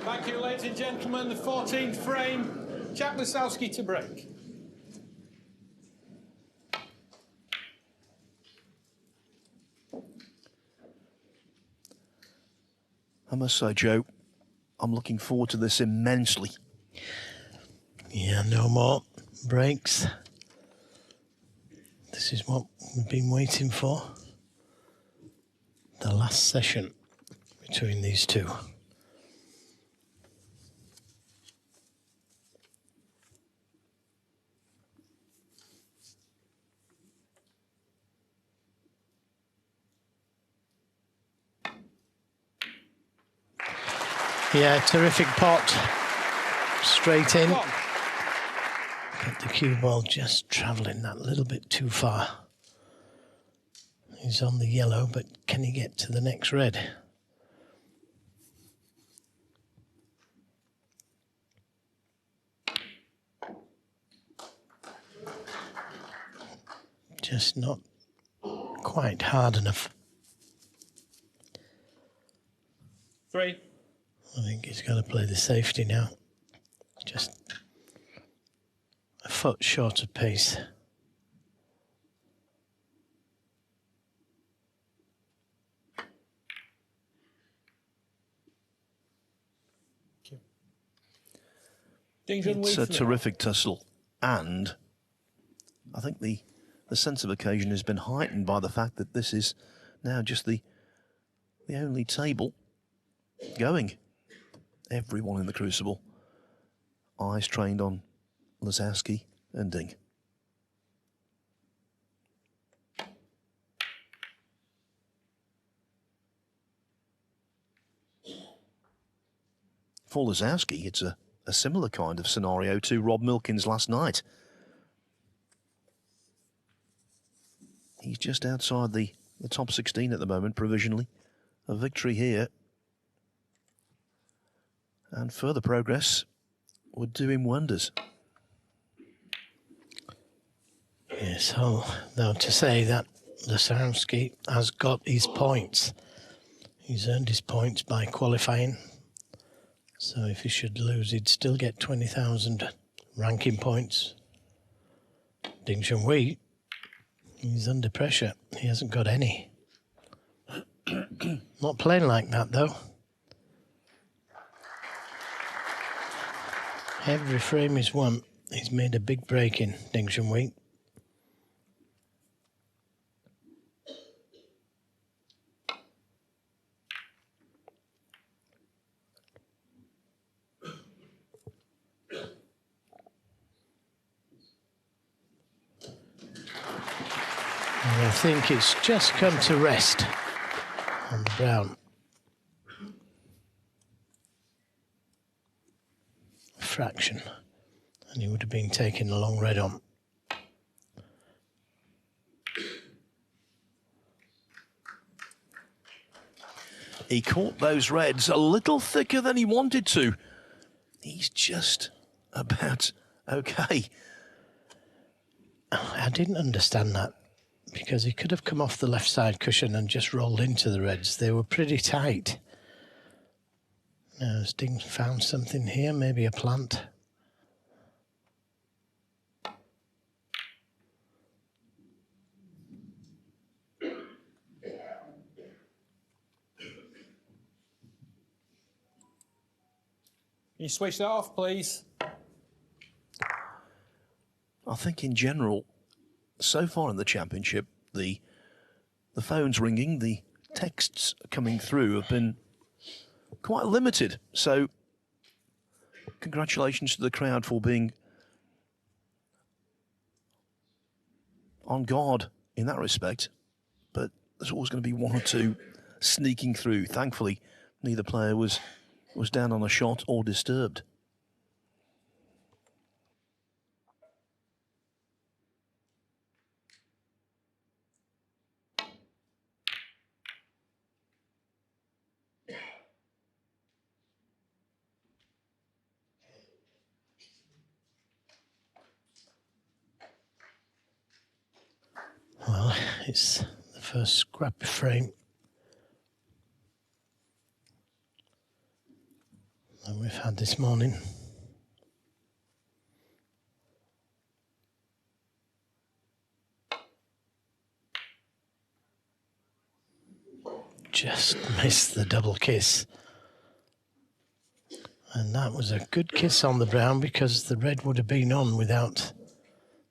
Thank you, ladies and gentlemen. The 14th frame, Jack Lisowski to break. I must say, Joe, I'm looking forward to this immensely. Yeah, no more breaks. This is what we've been waiting for. The last session between these two. Yeah, terrific pot. Straight in. But the cue ball just travelling that little bit too far. He's on the yellow, but can he get to the next red? Just not quite hard enough. 3. I think he's got to play the safety now. Just a foot short of pace. It's a terrific tussle, and I think the sense of occasion has been heightened by the fact that this is now just the only table going. Everyone in the Crucible, eyes trained on Lisowski and Ding. For Lisowski, it's a similar kind of scenario to Rob Milkins last night. He's just outside the top 16 at the moment, provisionally. A victory here and further progress would do him wonders. Yes, so though to say that Lisowski has got his points. He's earned his points by qualifying. So if he should lose, he'd still get 20,000 ranking points. Ding Junhui, he's under pressure. He hasn't got any. Not playing like that, though. Every frame is won. He's made a big break in Ding Junhui. And I think it's just come to rest on the brown. Fraction, and he would have been taking a long red on. He caught those reds a little thicker than he wanted to. He's just about okay. I didn't understand that because he could have come off the left side cushion and just rolled into the reds. They were pretty tight. Now, has Ding found something here? Maybe a plant? Can you switch that off, please? I think in general, so far in the championship, the phones ringing, the texts coming through have been quite limited. So congratulations to the crowd for being on guard in that respect. But there's always going to be one or two sneaking through. Thankfully, neither player was down on a shot or disturbed. Well, it's the first scrappy frame that we've had this morning. Just missed the double kiss. And that was a good kiss on the brown because the red would have been on without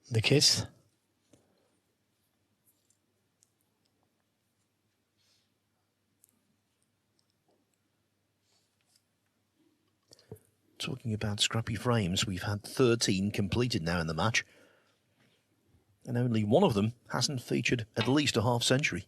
the kiss. Talking about scrappy frames, we've had 13 completed now in the match. And only one of them hasn't featured at least a half century.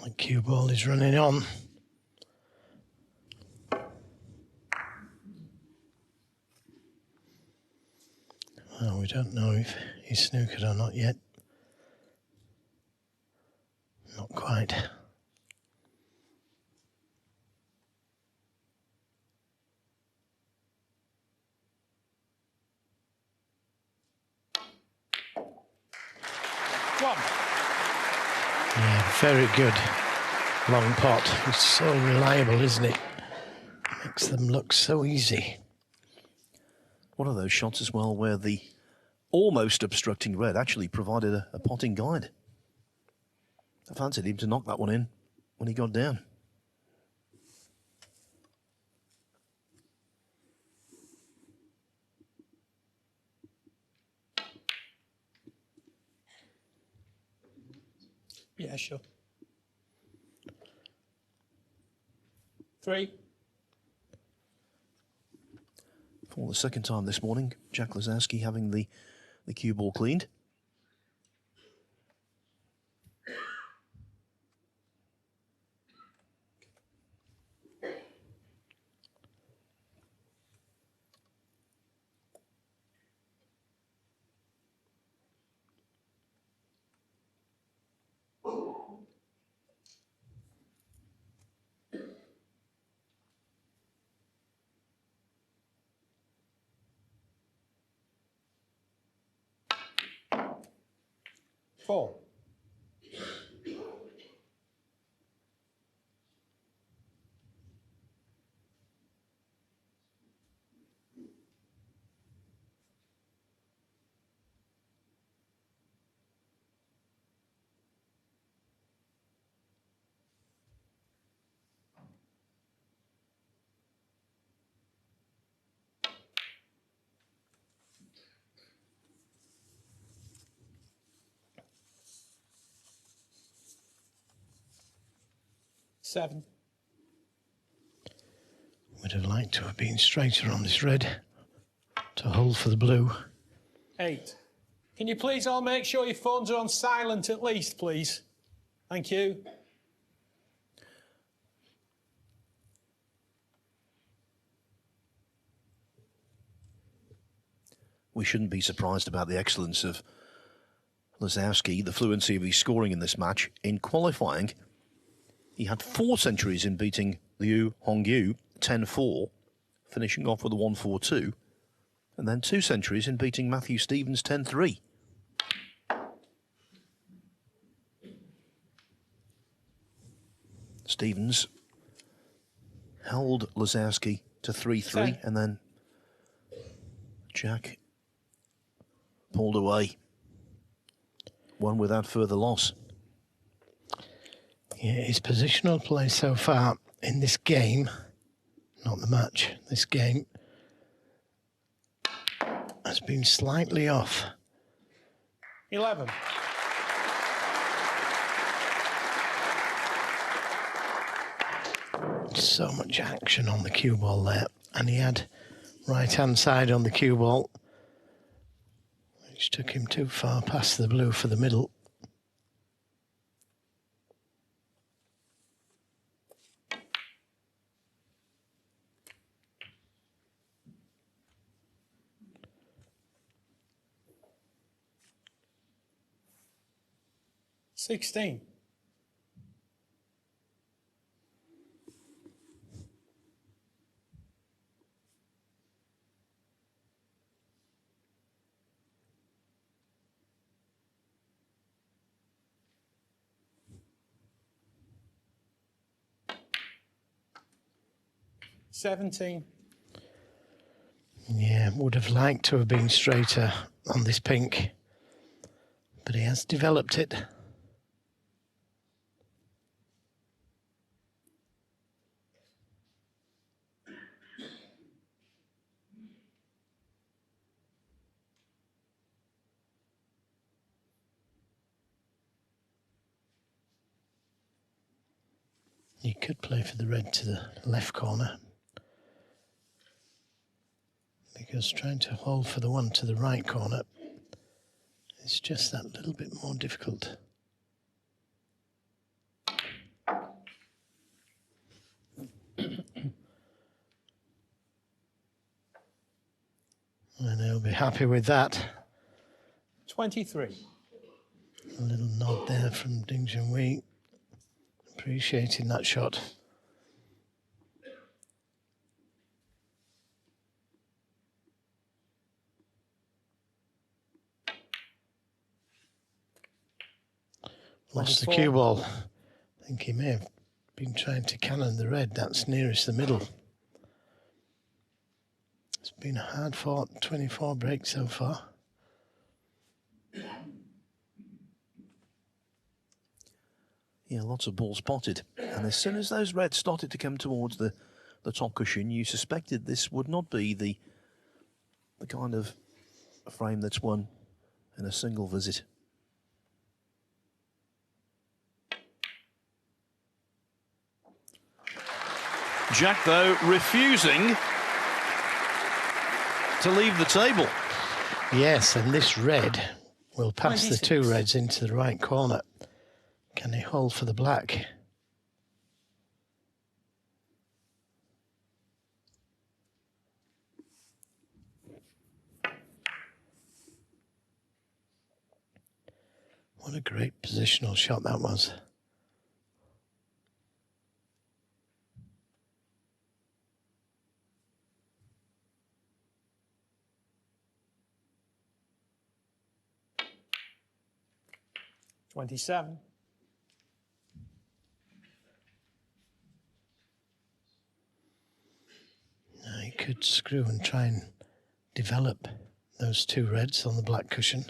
The cue ball is running on. Well, we don't know if he's snookered or not yet. Not quite. One. Yeah, very good long pot. It's so reliable, isn't it? Makes them look so easy. One of those shots as well where the almost obstructing red actually provided a potting guide. I fancied him to knock that one in when he got down. Yeah, sure. 3. For the second time this morning, Jack Lisowski having the cue ball cleaned. Four. 7. Would have liked to have been straighter on this red to hold for the blue. 8. Can you please all make sure your phones are on silent at least, please? Thank you. We shouldn't be surprised about the excellence of Lisowski, the fluency of his scoring in this match. In qualifying, he had 4 centuries in beating Liu Hongyu 10-4, finishing off with a 1-4-2, and then 2 centuries in beating Matthew Stevens 10-3. Stevens held Lisowski to 3-3, and then Jack pulled away. Won without further loss. Yeah, his positional play so far in this game, not the match, this game, has been slightly off. 11. So much action on the cue ball there, and he had right-hand side on the cue ball, which took him too far past the blue for the middle. $16. $17. Yeah, would have liked to have been straighter on this pink, but he has developed it. You could play for the red to the left corner, because trying to hold for the one to the right corner is just that little bit more difficult. And he'll be happy with that. 23. A little nod there from Junhui. Appreciating that shot. Lost the cue ball. I think he may have been trying to cannon the red. That's nearest the middle. It's been a hard-fought 24 break so far. Yeah, lots of balls spotted. And as soon as those reds started to come towards the top cushion, you suspected this would not be the kind of frame that's won in a single visit. Jack, though, refusing to leave the table. Yes, and this red will pass 26. the 2 reds into the right corner. Can he hold for the black? What a great positional shot that was. $27. Now he could screw and try and develop those 2 reds on the black cushion.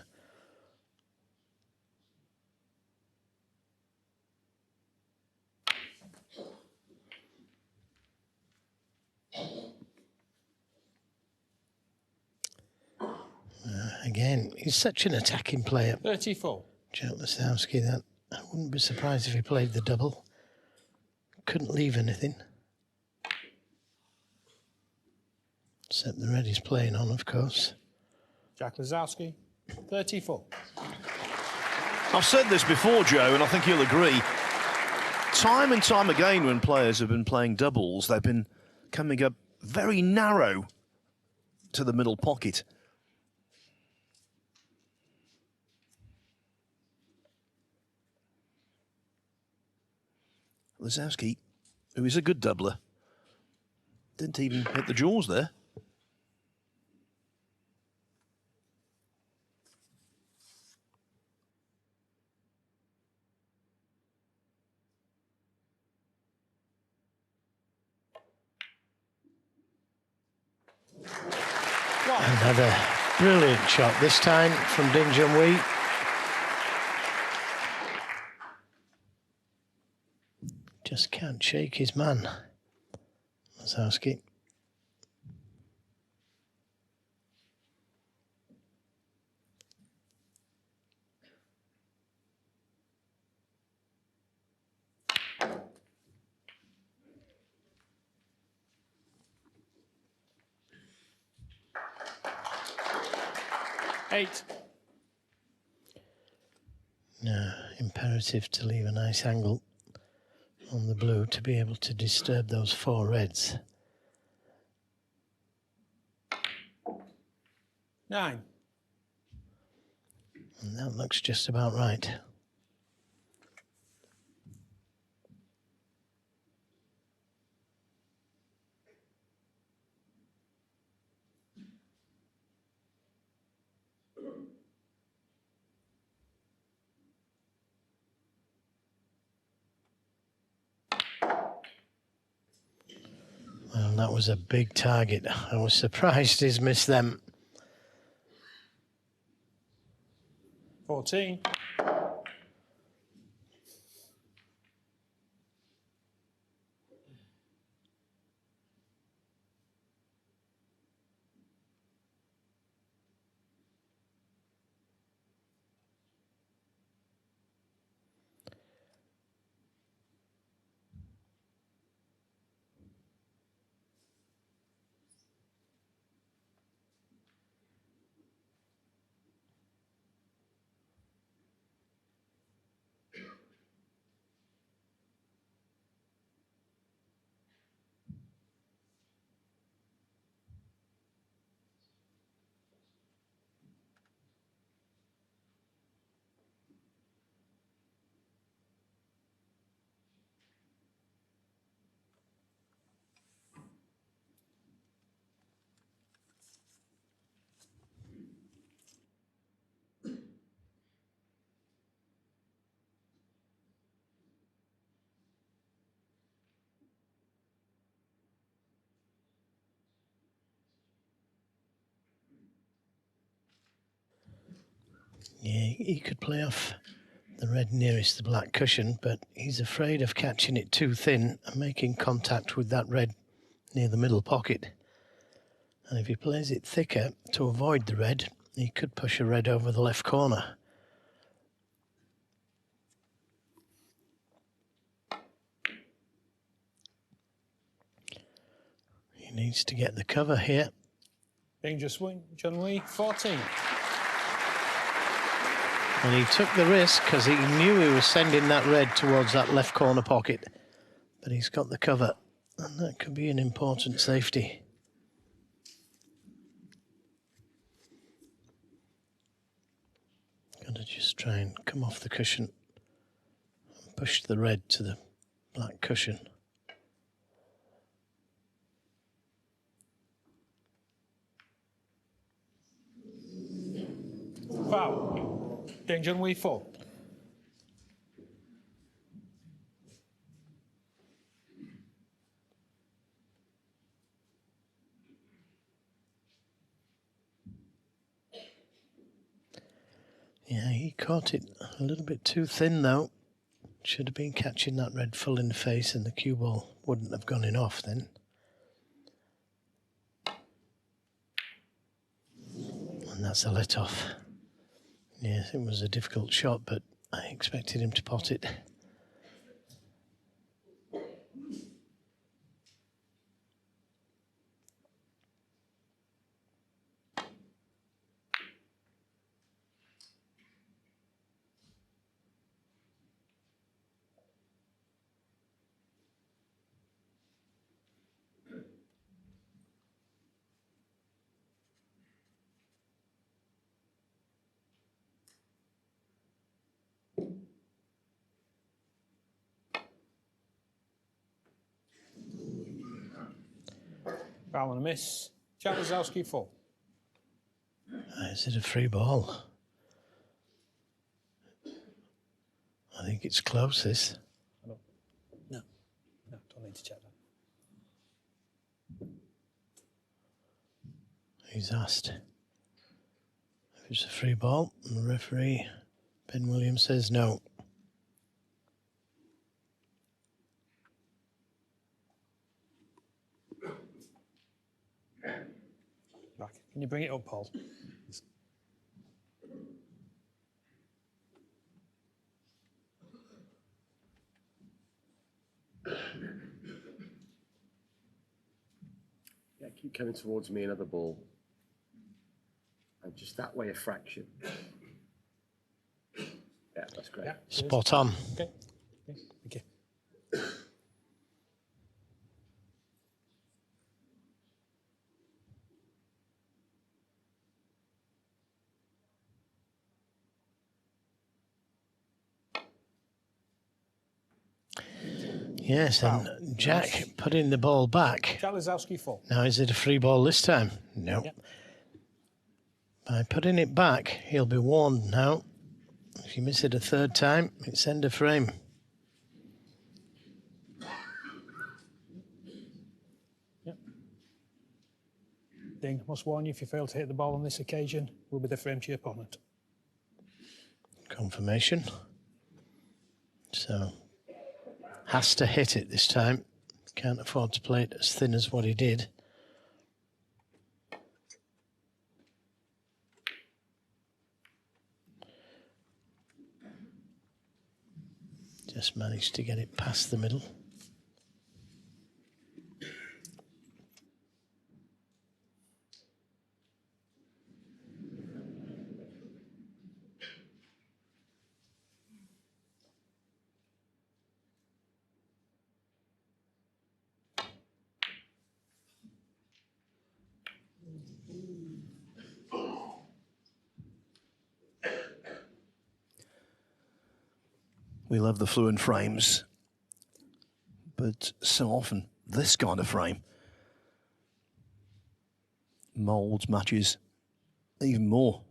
Again, he's such an attacking player. 34. Jack Lisowski, that I wouldn't be surprised if he played the double. Could couldn't leave anything. Except the red he's playing on, of course. Jack Lisowski, 34. I've said this before, Joe, and I think you'll agree. Time and time again when players have been playing doubles, they've been coming up very narrow to the middle pocket. Lisowski, who is a good doubler, didn't even hit the jaws there. Another brilliant shot, this time from Junhui. Just can't shake his man, Lisowski. Eight. No, imperative to leave a nice angle on the blue to be able to disturb those 4 reds. 9. And that looks just about right. Well, that was a big target. I was surprised he's missed them. 14. Yeah, he could play off the red nearest the black cushion, but he's afraid of catching it too thin and making contact with that red near the middle pocket. And if he plays it thicker to avoid the red, he could push a red over the left corner. He needs to get the cover here. Dangerous swing, Junhui, 14. And he took the risk because he knew he was sending that red towards that left corner pocket. But he's got the cover, and that could be an important safety. Got to just try and come off the cushion and push the red to the black cushion. Foul. Junhui, 4. Yeah, he caught it a little bit too thin though. Should have been catching that red full in the face and the cue ball wouldn't have gone in off then. And that's a let off. Yes, it was a difficult shot, but I expected him to pot it. Foul and a miss. Jack Lisowski, 4. Is it a free ball? I think it's close, this. No, don't need to check that. He's asked if it's a free ball, and the referee, Ben Williams, says no. Back. Can you bring it up, Paul? Yeah, keep coming towards me, another ball. And just that way a fraction. Yeah, that's great. Yeah, Spot on. Okay. Thank you. Yes, and Jack putting the ball back. Jack Lisowski, 4. Now, is it a free ball this time? No. Yep. By putting it back, he'll be warned now. If you miss it a third time, it's end of frame. Yep. Ding, must warn you, if you fail to hit the ball on this occasion, will be the frame to your opponent. Confirmation. So, has to hit it this time. Can't afford to play it as thin as what he did. Just managed to get it past the middle. We love the fluent frames, but so often this kind of frame molds matches even more.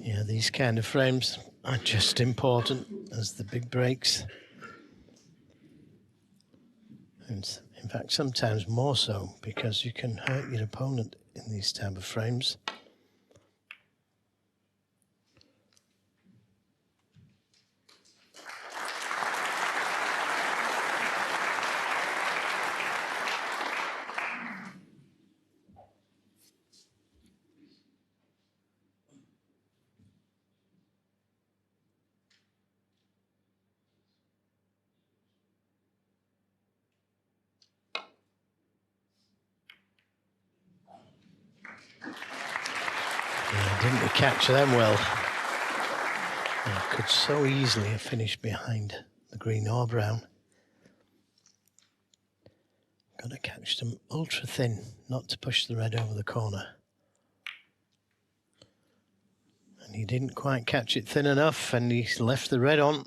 Yeah, these kind of frames are just important as the big breaks. And in fact, sometimes more so, because you can hurt your opponent in these type of frames. Didn't he catch them well? Could so easily have finished behind the green or brown. Got to catch them ultra thin, not to push the red over the corner. And he didn't quite catch it thin enough, and he left the red on.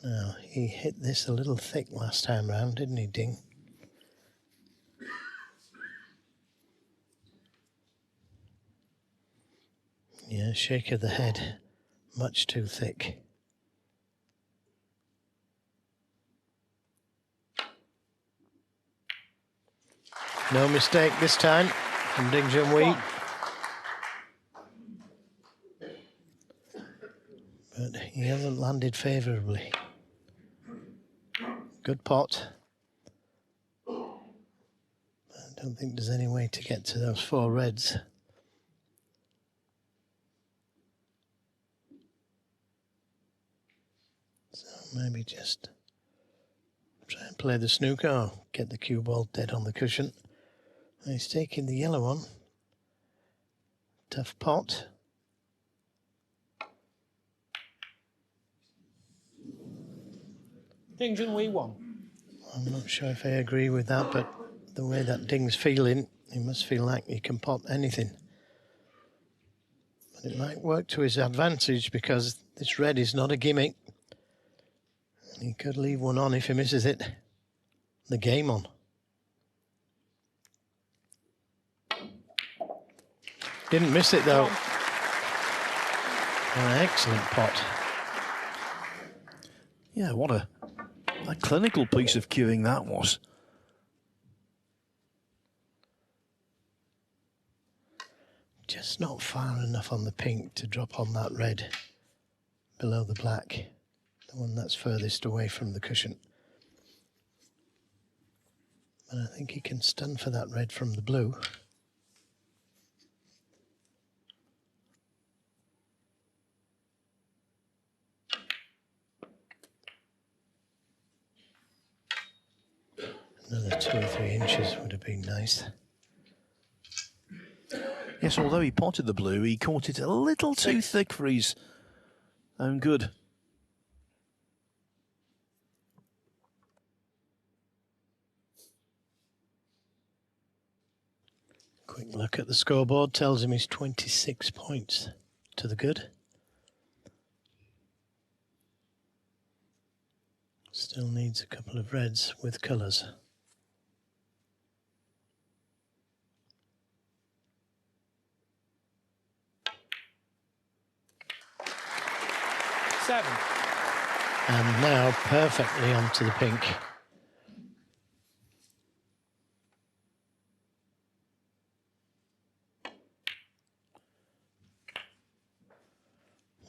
Now, he hit this a little thick last time round, didn't he, Ding? Yeah, shake of the head, much too thick. No mistake this time from Ding Junhui. But he hasn't landed favourably. Good pot. I don't think there's any way to get to those 4 reds. Maybe just try and play the snooker or get the cue ball dead on the cushion. And he's taking the yellow one. Tough pot. Ding Junhui, 1. I'm not sure if I agree with that, but the way that Ding's feeling, he must feel like he can pot anything. But it might work to his advantage because this red is not a gimmick. And he could leave one on if he misses it. The game on. Didn't miss it though. An excellent pot. Yeah, what a clinical piece of cueing that was. Just not far enough on the pink to drop on that red below the black, the one that's furthest away from the cushion. But I think he can stun for that red from the blue. Another 2 or 3 inches would have been nice. Yes, although he potted the blue, he caught it a little too thick for his own good. Quick look at the scoreboard tells him he's 26 points to the good. Still needs a couple of reds with colours. Seven. And now perfectly onto the pink.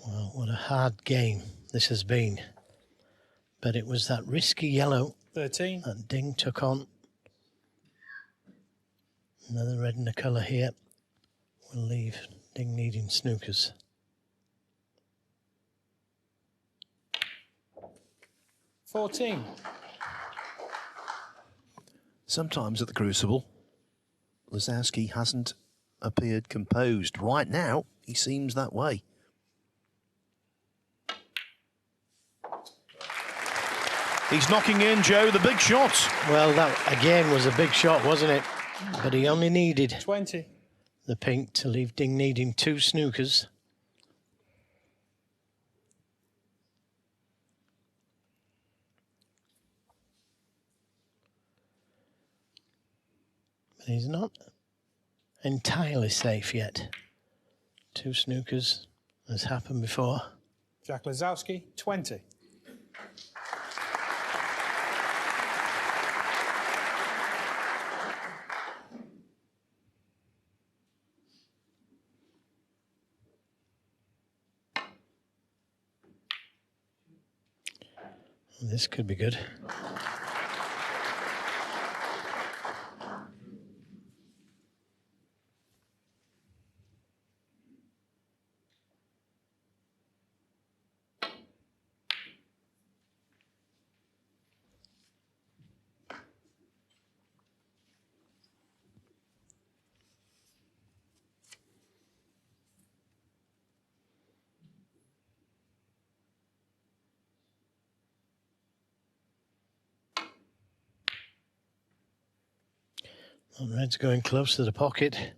Well, what a hard game this has been. But it was that risky yellow 13. that Ding took on. Another red in the colour here will leave Ding needing snookers. $14. Sometimes at the Crucible, Lisowski hasn't appeared composed. Right now, he seems that way. He's knocking in, Joe, the big shot. Well, that again was a big shot, wasn't it? But he only needed 20. the pink to leave Ding needing 2 snookers. But he's not entirely safe yet. 2 snookers has happened before. Jack Lisowski, 20. This could be good. And red's going close to the pocket.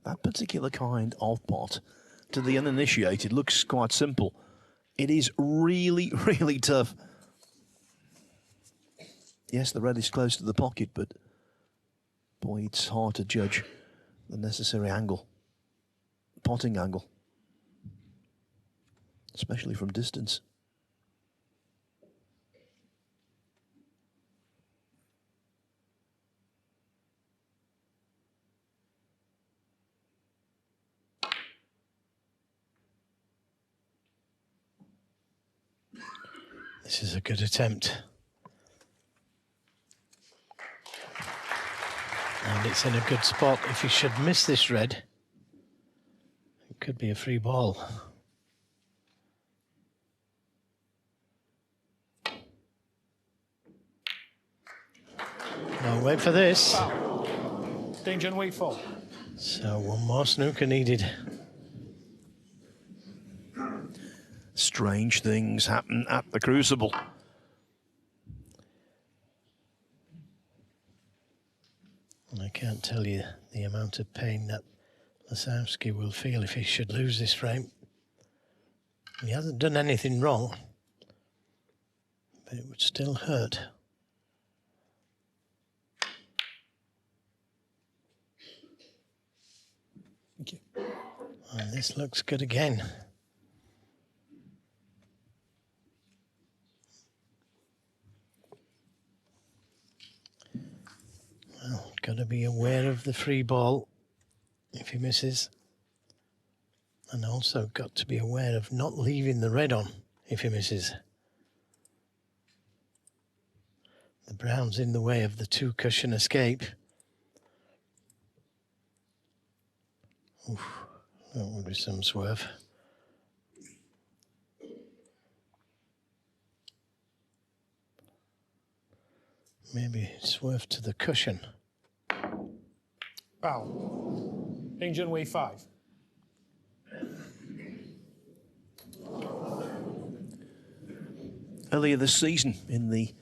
That particular kind of pot, to the uninitiated, looks quite simple. It is really, really tough. Yes, the red is close to the pocket, but boy, it's hard to judge the necessary angle, potting angle, especially from distance. This is a good attempt. And it's in a good spot. If he should miss this red, it could be a free ball. Now wait for this. Ding Junhui 4. So one more snooker needed. Strange things happen at the Crucible. I can't tell you the amount of pain that Lisowski will feel if he should lose this frame. He hasn't done anything wrong, but it would still hurt. Thank you. And this looks good again. Well, got to be aware of the free ball if he misses. And also got to be aware of not leaving the red on if he misses. The brown's in the way of the two cushion escape. Oof, that would be some swerve. Maybe swerve to the cushion. Foul. Ding Junhui 5. Earlier this season, in the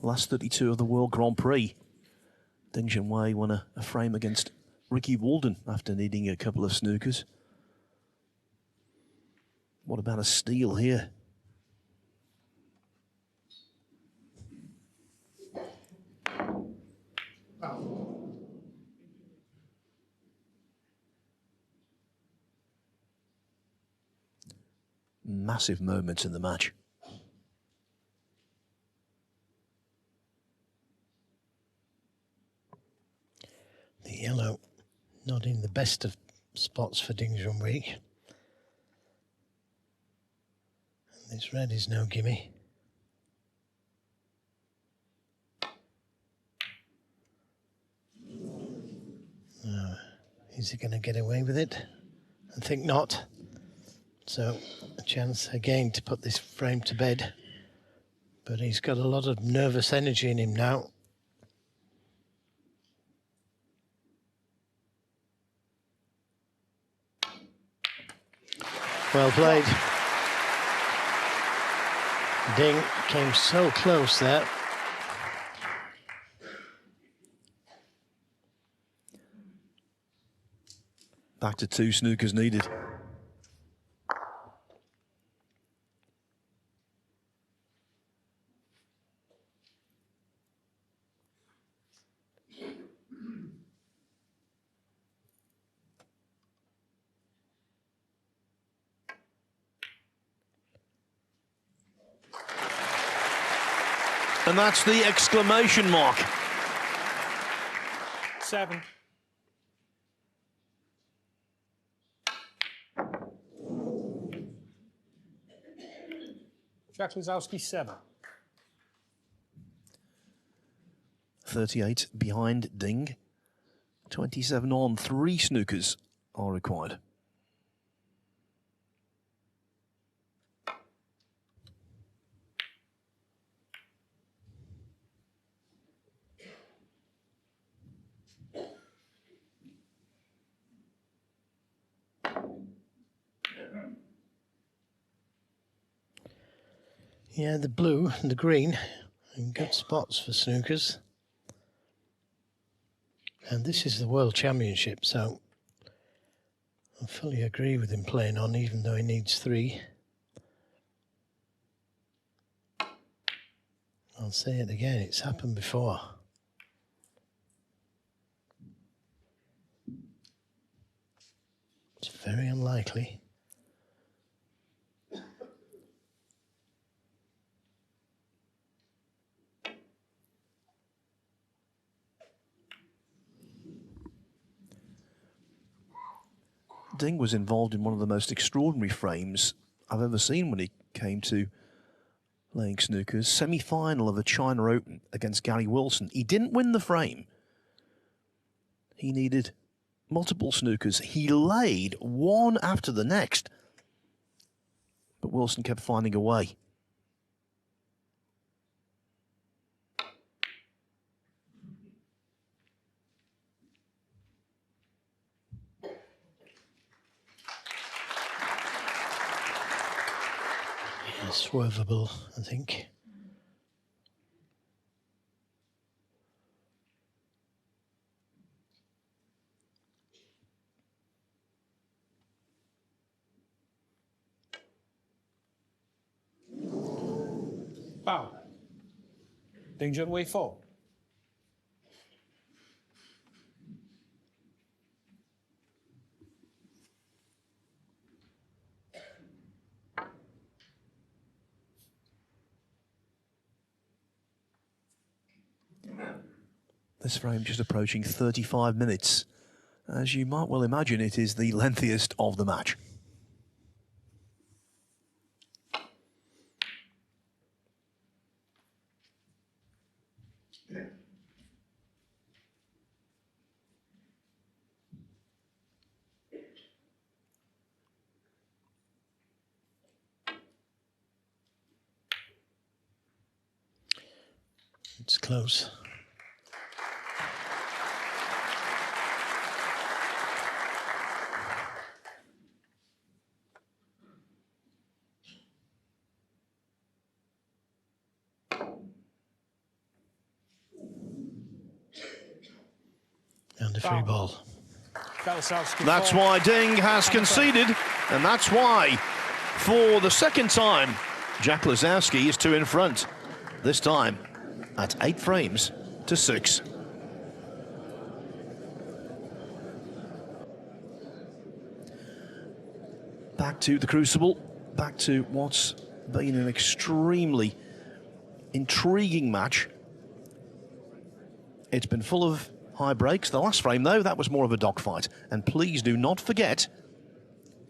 last 32 of the World Grand Prix, Ding Junhui won a frame against Ricky Walden after needing a couple of snookers. What about a steal here? Massive moments in the match. The yellow not in the best of spots for Ding Junhui. And this red is no gimme. Is he going to get away with it? I think not. So a chance again to put this frame to bed. But he's got a lot of nervous energy in him now. Well played. Ding came so close there. Back to two snookers needed. And that's the exclamation mark. 7. Jack Lisowski 7. 38 behind Ding. 27 on. 3 snookers are required. Yeah, the blue and the green in good spots for snookers. And this is the World Championship, so I fully agree with him playing on, even though he needs 3. I'll say it again, it's happened before. It's very unlikely. Ding was involved in one of the most extraordinary frames I've ever seen when he came to playing snookers. Semi-final of a China Open against Gary Wilson. He didn't win the frame. He needed multiple snookers. He laid one after the next. But Wilson kept finding a way. swervable, I think. Bow. Ding Junhui 4. This frame just approaching 35 minutes. As you might well imagine, it is the lengthiest of the match. It's close. And a free ball. Lisowski That's 4. why Ding has conceded, and that's why, for the second time, Jack Lisowski is 2 in front. This time at 8 frames to 6. Back to the Crucible, back to what's been an extremely intriguing match. It's been full of high breaks. The last frame, though, that was more of a dogfight. And please do not forget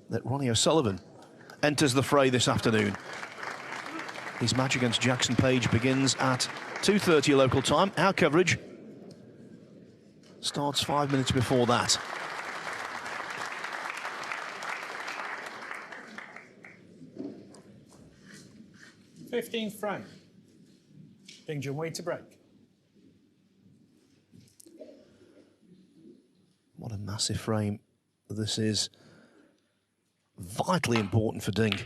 that Ronnie O'Sullivan enters the fray this afternoon. His match against Jackson Page begins at 2:30 local time. Our coverage starts 5 minutes before that. '15th frame. Ding Junhui to break. What a massive frame this is. Vitally important for Ding.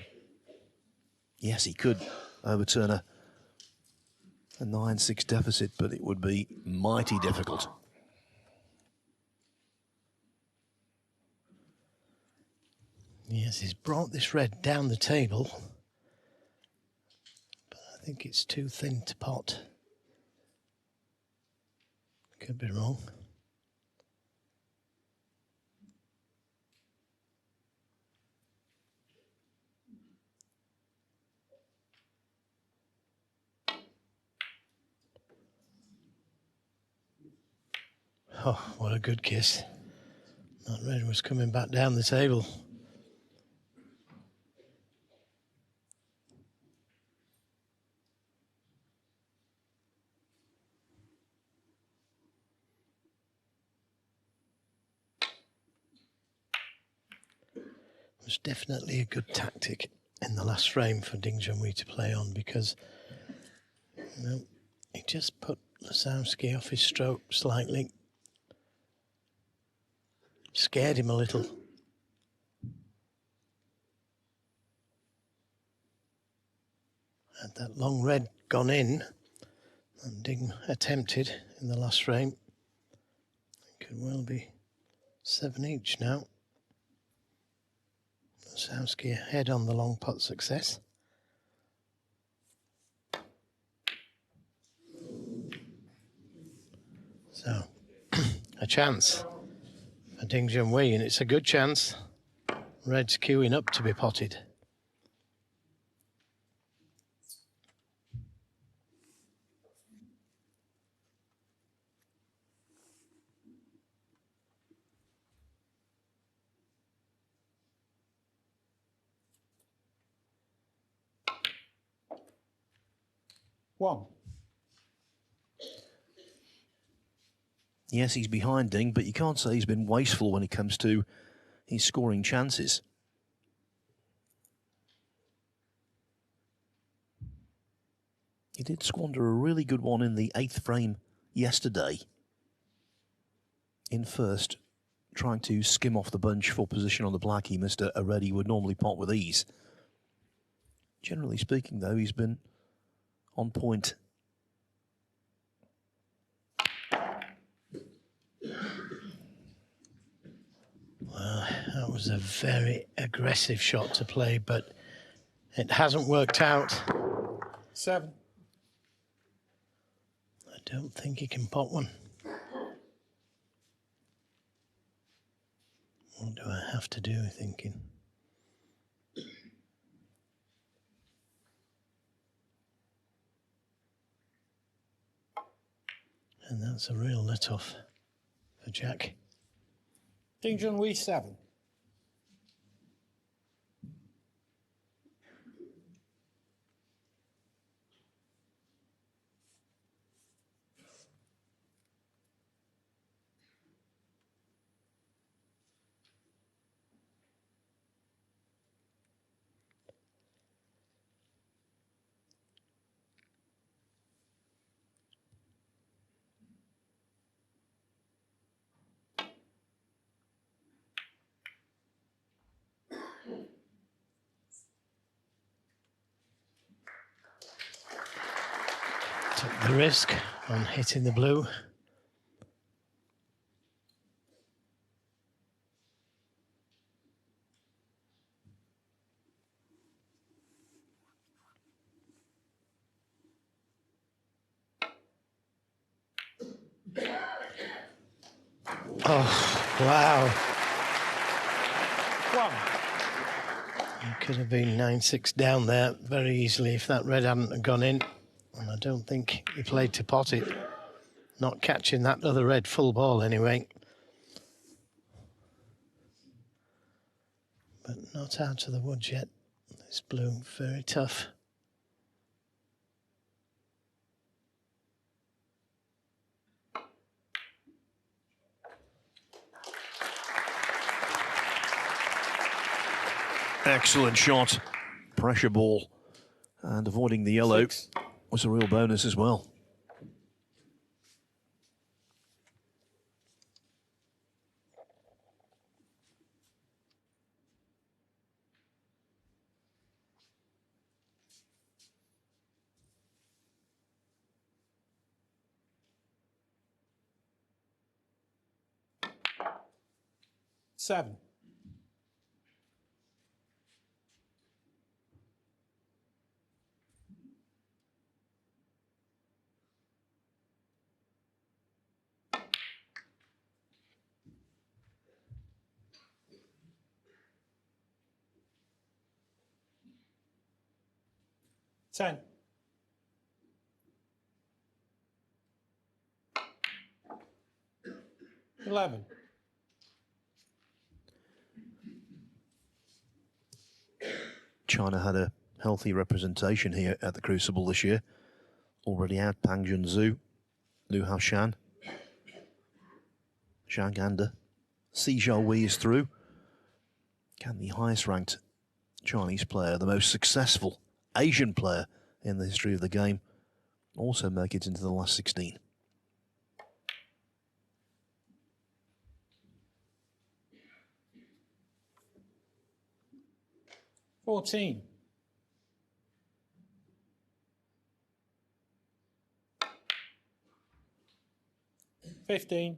Yes, he could overturn a 9-6 deficit, but it would be mighty difficult. Yes, he's brought this red down the table, but I think it's too thin to pot. Could be wrong. Oh, what a good kiss. That red was coming back down the table. It was definitely a good tactic in the last frame for Ding Junhui to play on, because he just put Lisowski off his stroke slightly. Scared him a little. Had that long red gone in, and Ding attempted in the last frame, it could well be 7 each now. Lisowski ahead on the long pot success. So, a chance for Ding Junhui, and it's a good chance. Red's queuing up to be potted. One. Yes, he's behind Ding, but you can't say he's been wasteful when it comes to his scoring chances. He did squander a really good one in the 8th frame yesterday. In first, trying to skim off the bunch for position on the black, he missed a red he would normally pot with ease. Generally speaking, though, he's been on point. Well, that was a very aggressive shot to play, but it hasn't worked out. 7. I don't think he can pot one. What do I have to do, thinking? And that's a real let-off for Jack. King Junhui 7. Took the risk on hitting the blue. Oh, wow. 1. It could have been 9-6 down there very easily if that red hadn't gone in. And I don't think he played to pot it. Not catching that other red full ball anyway. But not out of the woods yet. This blue, very tough. Excellent shot. Pressure ball. And avoiding the yellow 6. was a real bonus as well. Seven. Ten. $11. China had a healthy representation here at the Crucible this year. Already had Pang Junzhu, Liu Haoshan, Zhang Anda, Si Xiaowei is through. Can the highest ranked Chinese player, the most successful Asian player in the history of the game, also make it into the last 16? $14. 15.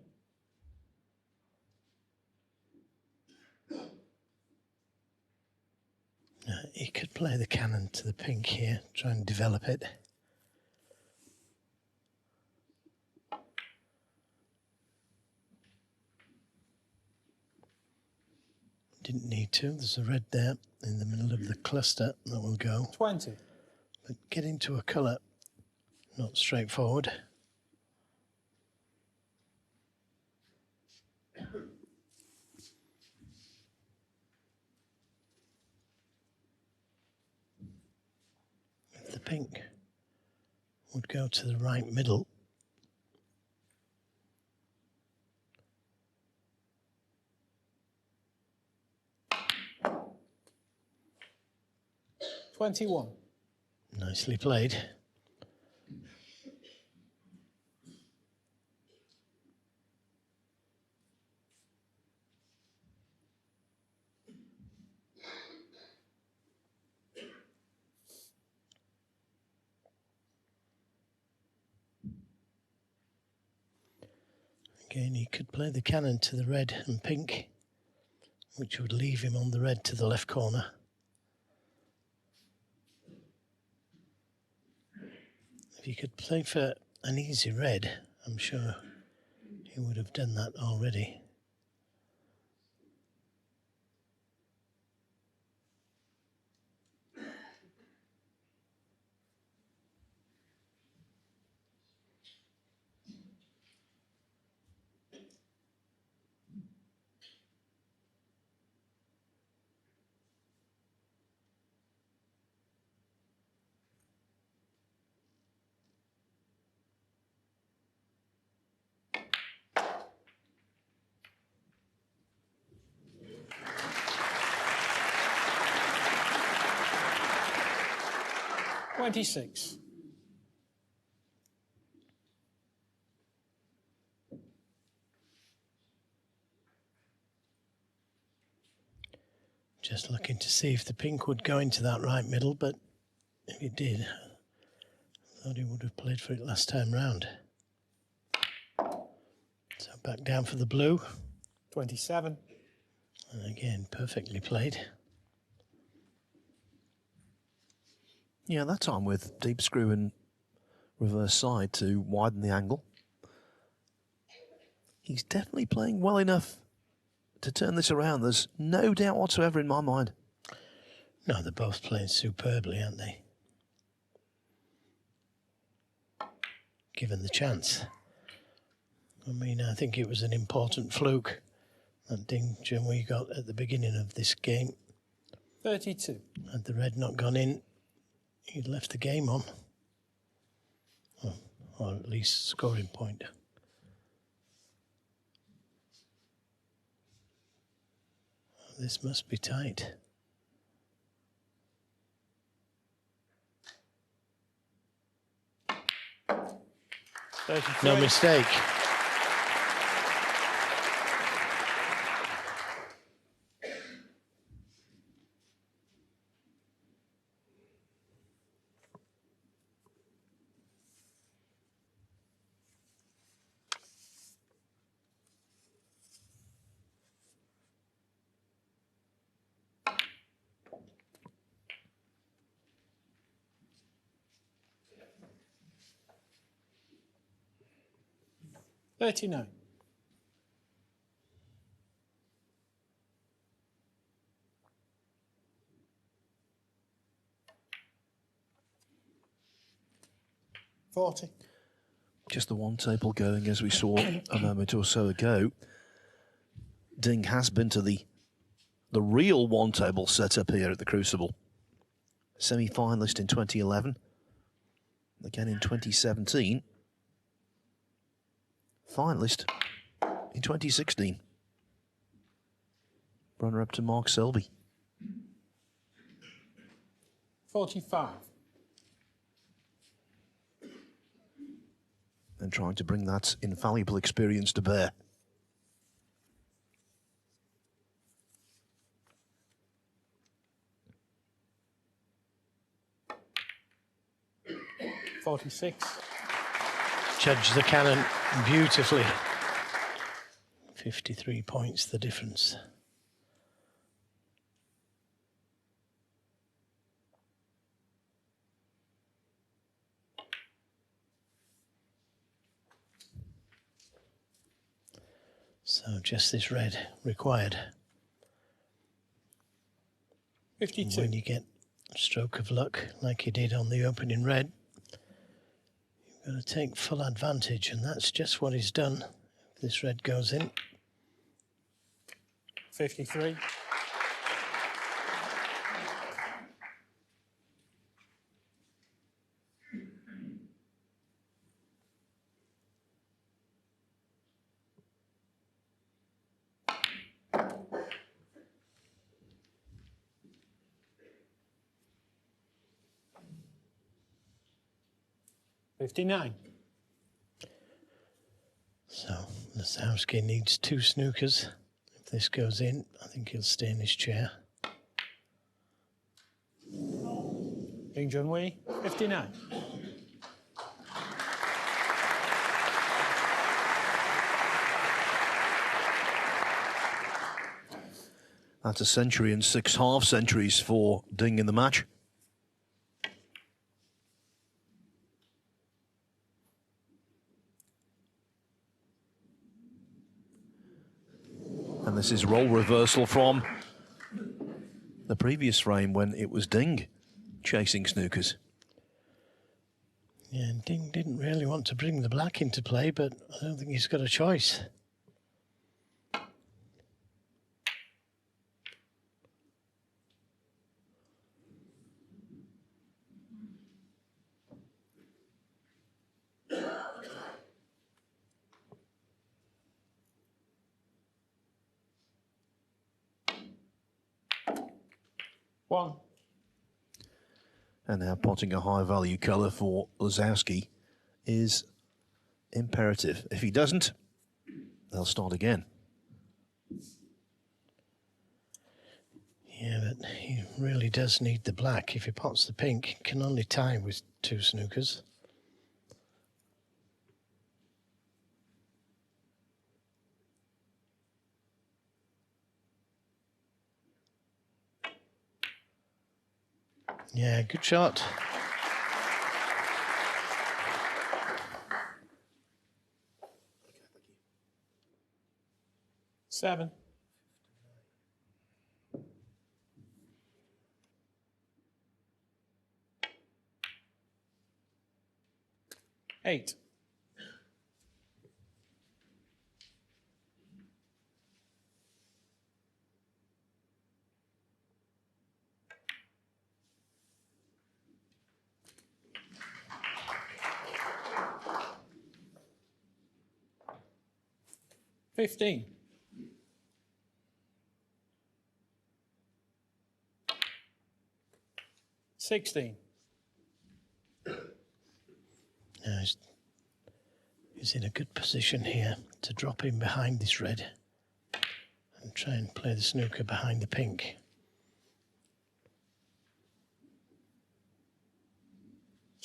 He could play the cannon to the pink here, try and develop it. Didn't need to. There's a red there in the middle of the cluster that will go. 20. But getting to a colour, not straightforward. If the pink would go to the right middle, $21. nicely played. Again, he could play the cannon to the red and pink, which would leave him on the red to the left corner. If he could play for an easy red, I'm sure he would have done that already. $26. Just looking to see if the pink would go into that right middle, but if it did, I thought he would have played for it last time round. So back down for the blue. 27. And again, perfectly played. Yeah, that time with deep screw and reverse side to widen the angle. He's definitely playing well enough to turn this around. There's no doubt whatsoever in my mind. No, they're both playing superbly, aren't they? Given the chance. I mean, I think it was an important fluke that ding Junhui got at the beginning of this game. 32. Had the red not gone in, he'd left the game on. Or at least scoring point. This must be tight. No mistake. $39. $40. Just the one table going as we saw a moment or so ago. Ding has been to the real one table setup here at the Crucible. Semi-finalist in 2011. Again in 2017. Finalist in 2016. Runner-up to Mark Selby. 45. And trying to bring that invaluable experience to bear. $46. Judged the cannon beautifully. 53 points the difference. So just this red required. 52. When you get a stroke of luck like you did on the opening red, you've got to take full advantage, and that's just what he's done. If this red goes in. 53. $59. So Lisowski needs 2 snookers. If this goes in, I think he'll stay in his chair. Ding Junhui, 59. And That's a century and 6 half centuries for Ding in the match. And this is role reversal from the previous frame when it was Ding chasing Snookers. Yeah, and Ding didn't really want to bring the black into play, but I don't think he's got a choice. One. And now potting a high value colour for Lisowski is imperative. If he doesn't, they'll start again. Yeah, but he really does need the black. If he pots the pink, he can only tie with 2 snookers. Yeah, good shot. Seven. Eight. $15. 16. Now he's in a good position here to drop in behind this red and try and play the snooker behind the pink.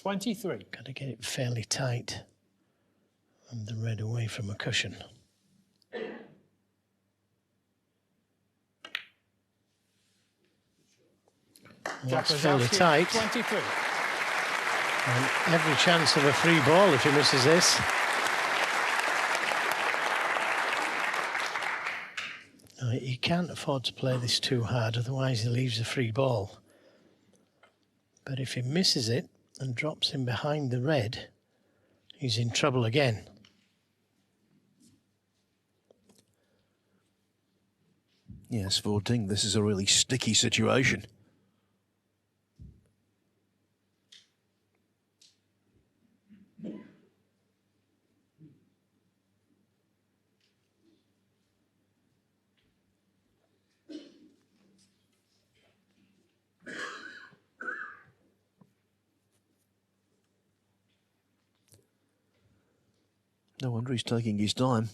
23. Got to get it fairly tight and the red away from a cushion. That's fairly tight. 23. And every chance of a free ball if he misses this. No, he can't afford to play this too hard, otherwise he leaves a free ball. But if he misses it and drops him behind the red, he's in trouble again. Yes, for Ding, this is a really sticky situation. No wonder he's taking his time.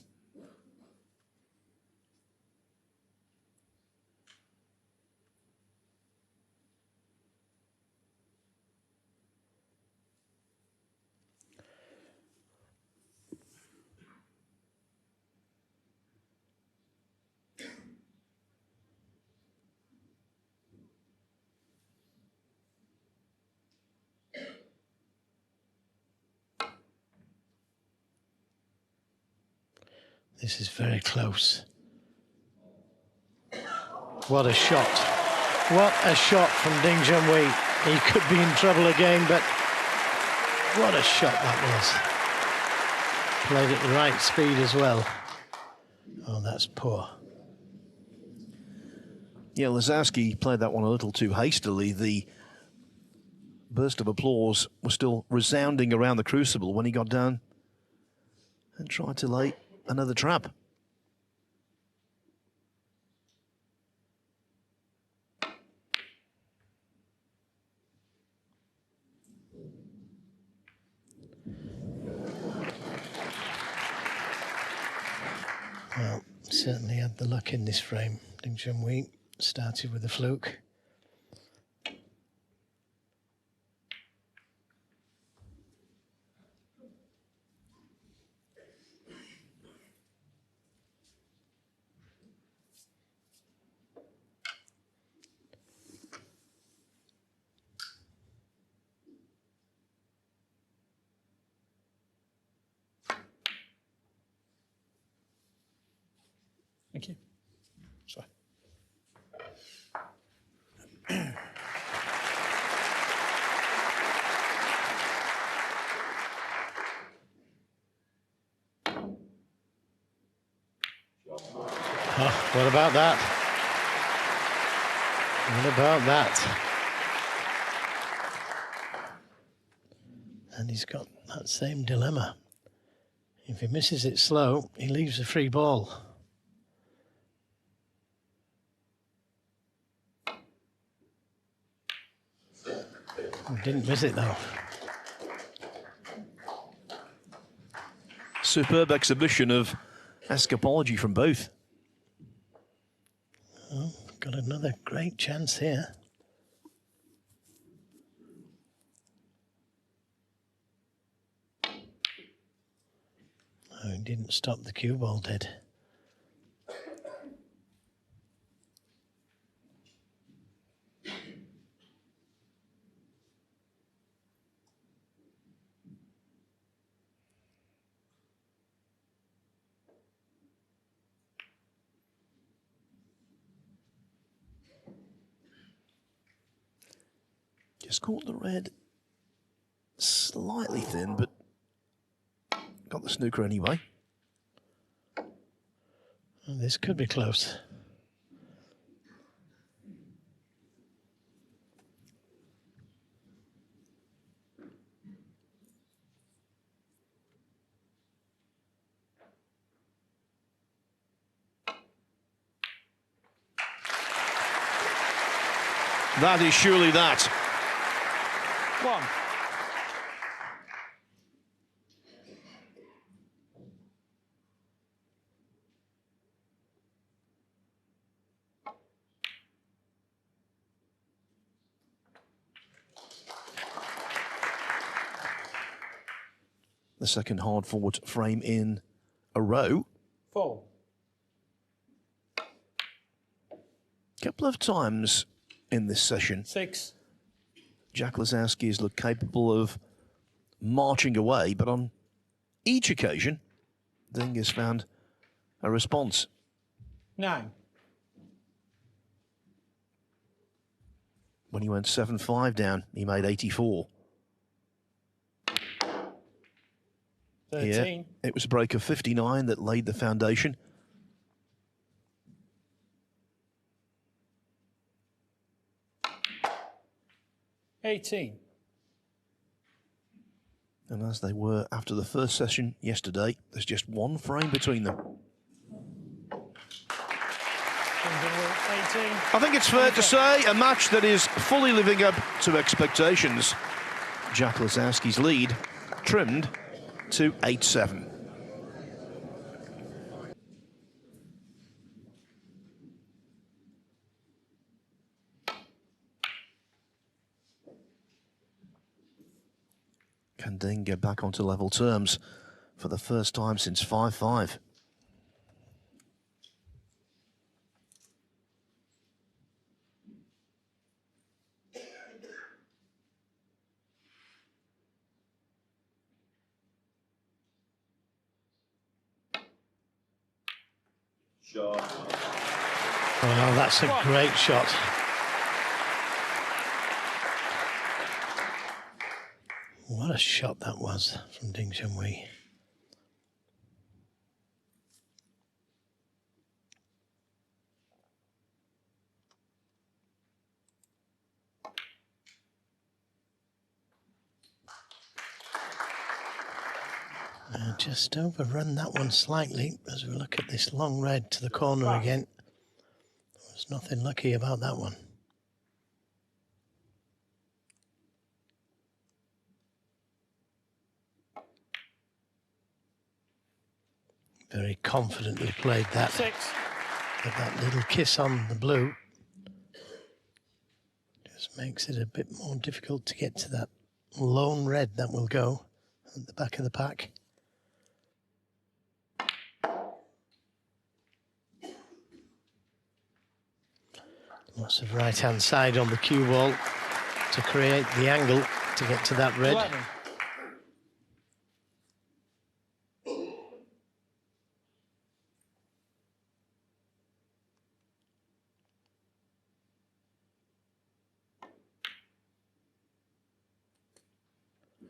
This is very close. What a shot. What a shot from Ding Junhui. He could be in trouble again, but what a shot that was. Played at the right speed as well. Oh, that's poor. Yeah, Lisowski played that one a little too hastily. The burst of applause was still resounding around the Crucible when he got down and tried to lay another trap. Well, certainly had the luck in this frame. Ding Junhui started with a fluke. Thank you. Sorry. Oh, what about that? What about that? And he's got that same dilemma. If he misses it slow, he leaves a free ball. He didn't miss it though. Superb exhibition of escapology from both. Oh, got another great chance here. Oh, he didn't stop the cue ball, did. Just caught the red slightly thin, but got the snooker anyway. Oh, this could be close. That is surely that. One. The second hard fought frame in a row. 4. Couple of times in this session, 6. Jack Lisowski has looked capable of marching away, but on each occasion, Ding has found a response. 9. When he went 7-5 down, he made 84. 13. Here, it was a break of 59 that laid the foundation. $18. And as they were after the first session yesterday, there's just one frame between them. 18. I think it's fair to say a match that is fully living up to expectations. Jack Lisowski's lead trimmed to 8-7. Can Ding get back onto level terms for the first time since 5-5? Oh, that's a great shot. What a shot that was from Ding Junhui. Just overrun that one slightly as we look at this long red to the corner again. There's nothing lucky about that one. Very confidently played that. 6. But that little kiss on the blue just makes it a bit more difficult to get to that lone red that will go at the back of the pack. Lots of right-hand side on the cue ball to create the angle to get to that red. 11.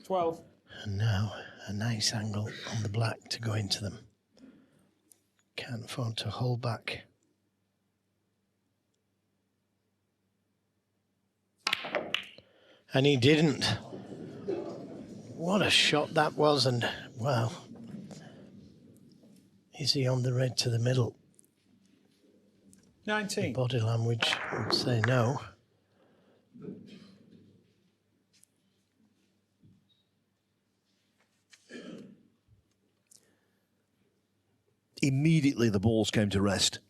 12. And now a nice angle on the black to go into them. Can't afford to hold back. And he didn't. What a shot that was, and wow. Is he on the red to the middle? 19. Body language would say no. Immediately the balls came to rest.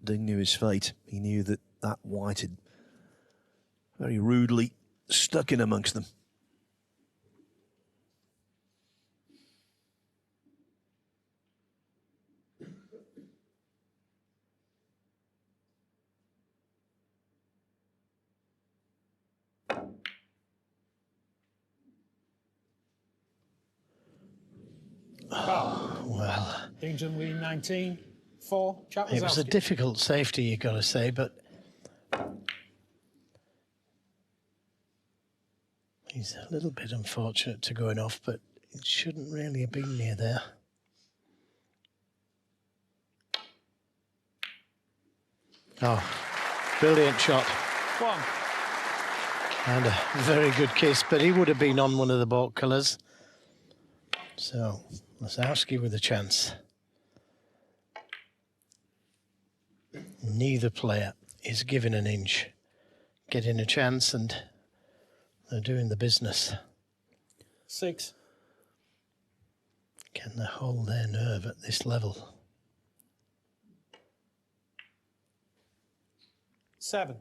Ding knew his fate. He knew that that white had very rudely stuck in amongst them. Well, Junhui 19. 4. it was a Lisowski. difficult safety, you got to say, but he's a little bit unfortunate to going off, but it shouldn't really have been near there. Oh, brilliant shot. 1. And a very good kiss, but he would have been on one of the baulk colours. So, Lisowski with a chance. Neither player is given an inch, getting a chance, and they're doing the business. 6. Can they hold their nerve at this level? 7.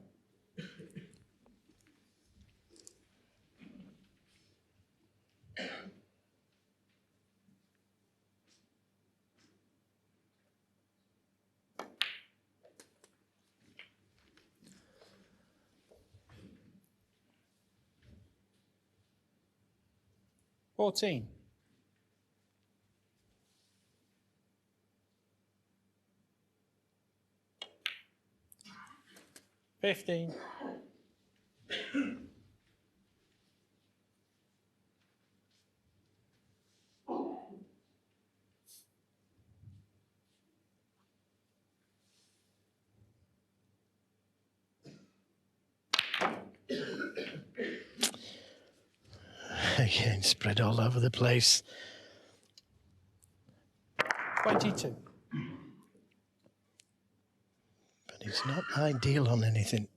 $14. 15. Again, spread all over the place. 22. But it's not ideal on anything.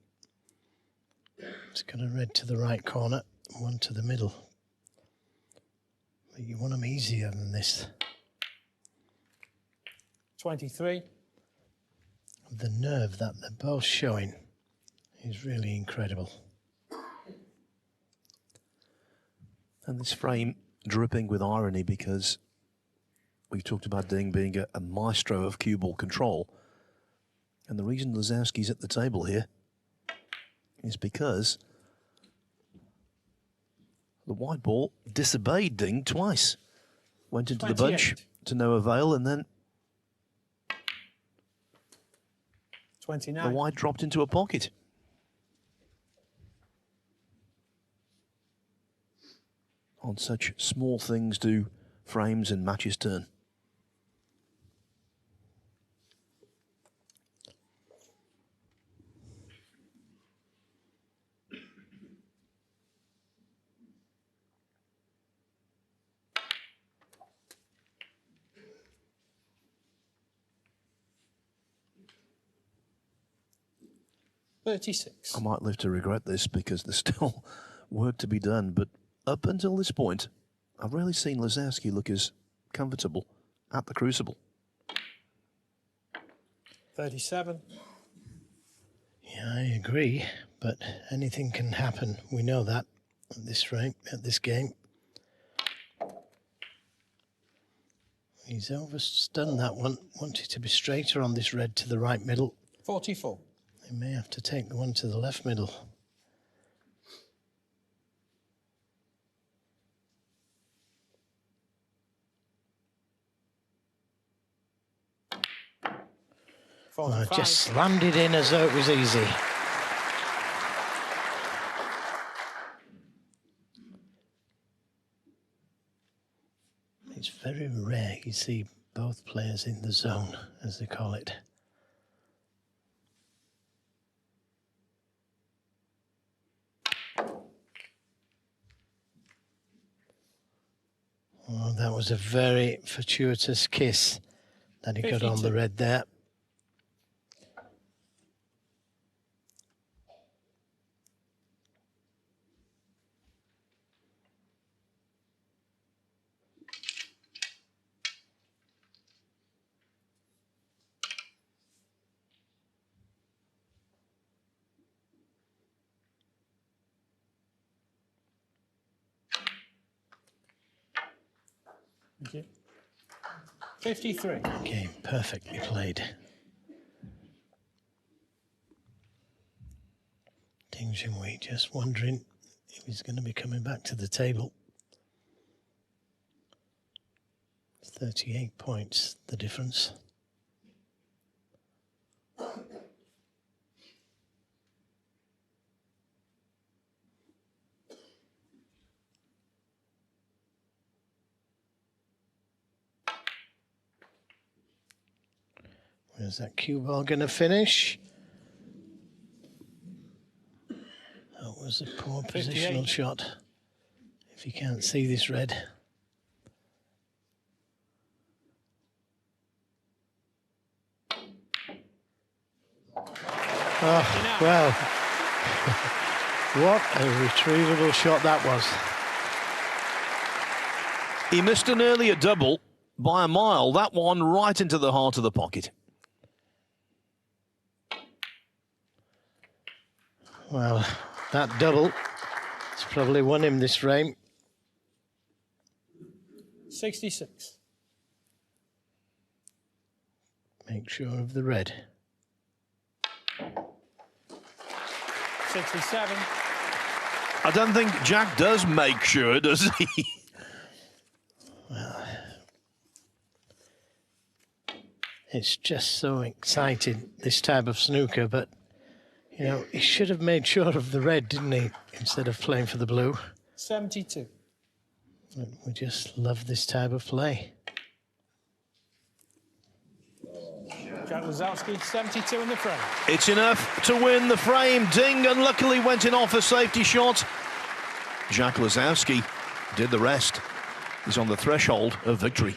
It's got a red to the right corner, one to the middle. But you want them easier than this. 23. The nerve that they're both showing is really incredible. And this frame dripping with irony, because we talked about Ding being a maestro of cue ball control. And the reason Lisowski's at the table here is because the white ball disobeyed Ding twice. Went into the bunch 28. to no avail, and then 29. the white dropped into a pocket. On such small things do frames and matches turn. $36. I might live to regret this because there's still work to be done, but up until this point, I've really seen Lisowski look as comfortable at the Crucible. 37. Yeah, I agree, but anything can happen. We know that at this frame, at this game. He's overstunned that one. Wanted to be straighter on this red to the right middle. 44. He may have to take the one to the left middle. Oh, 45. just slammed it in as though it was easy. very rare you see both players in the zone, as they call it. Oh, that was a very fortuitous kiss that he got on the red there. Thank you. 53. Game perfectly played. Ding Junhui just wondering if he's going to be coming back to the table. 38 points, the difference. Where's that cue ball going to finish? That was a poor 58. positional shot. If you can't see this red. Oh, well. What a retrievable shot that was. He missed an earlier double by a mile. That one right into the heart of the pocket. Well, that double has probably won him this frame. 66. Make sure of the red. 67. I don't think Jack does make sure, does he? Well, it's just so exciting, this type of snooker, but you know, he should have made sure of the red, didn't he, instead of playing for the blue. 72. But we just love this type of play. Jack Lisowski, 72 in the frame. It's enough to win the frame. Ding unluckily went in off a safety shot. Jack Lisowski did the rest. He's on the threshold of victory.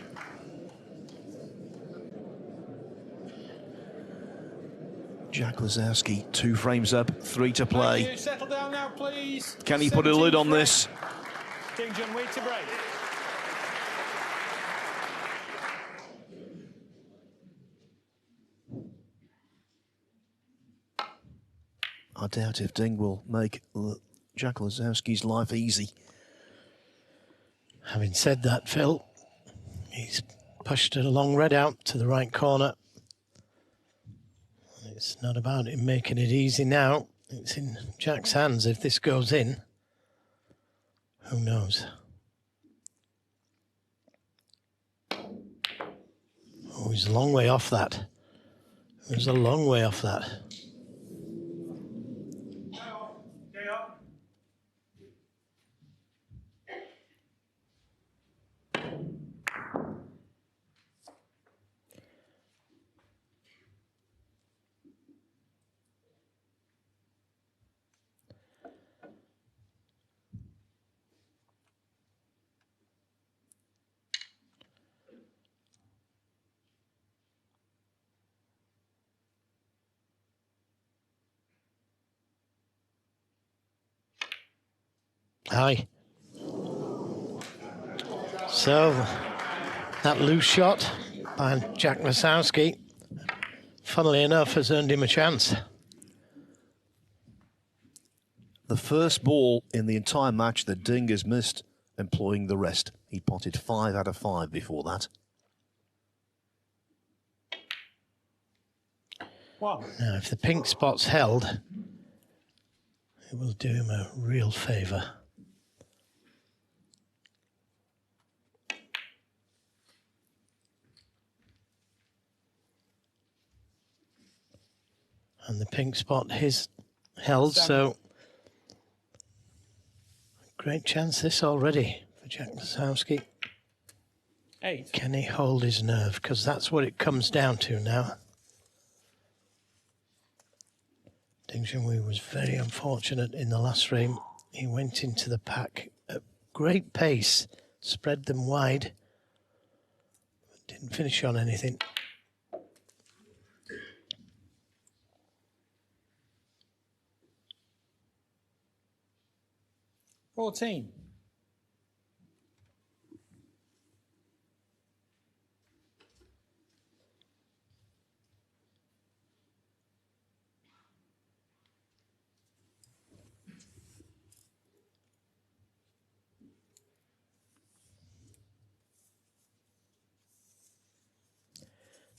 Jack Lisowski, 2 frames up, 3 to play. Thank you. Settle down now, please. Can he put a lid on 17 this? King Junhui to break. I doubt if Ding will make Jack Lisowski's life easy. Having said that, Phil, he's pushed a long red out to the right corner. It's not about him making it easy now. It's in Jack's hands if this goes in. Who knows? Oh, he's a long way off that. He's a long way off that. Aye. So, that loose shot by Jack Lisowski, funnily enough, has earned him a chance. The first ball in the entire match that Ding has missed, employing the rest. He potted 5 out of 5 before that. Wow. Now, if the pink spot's held, it will do him a real favour. And the pink spot is held, so great chance this already for Jack Lisowski. 8. Can he hold his nerve? Because that's what it comes down to now. Junhui was very unfortunate in the last frame. He went into the pack at great pace, spread them wide, but didn't finish on anything. $14.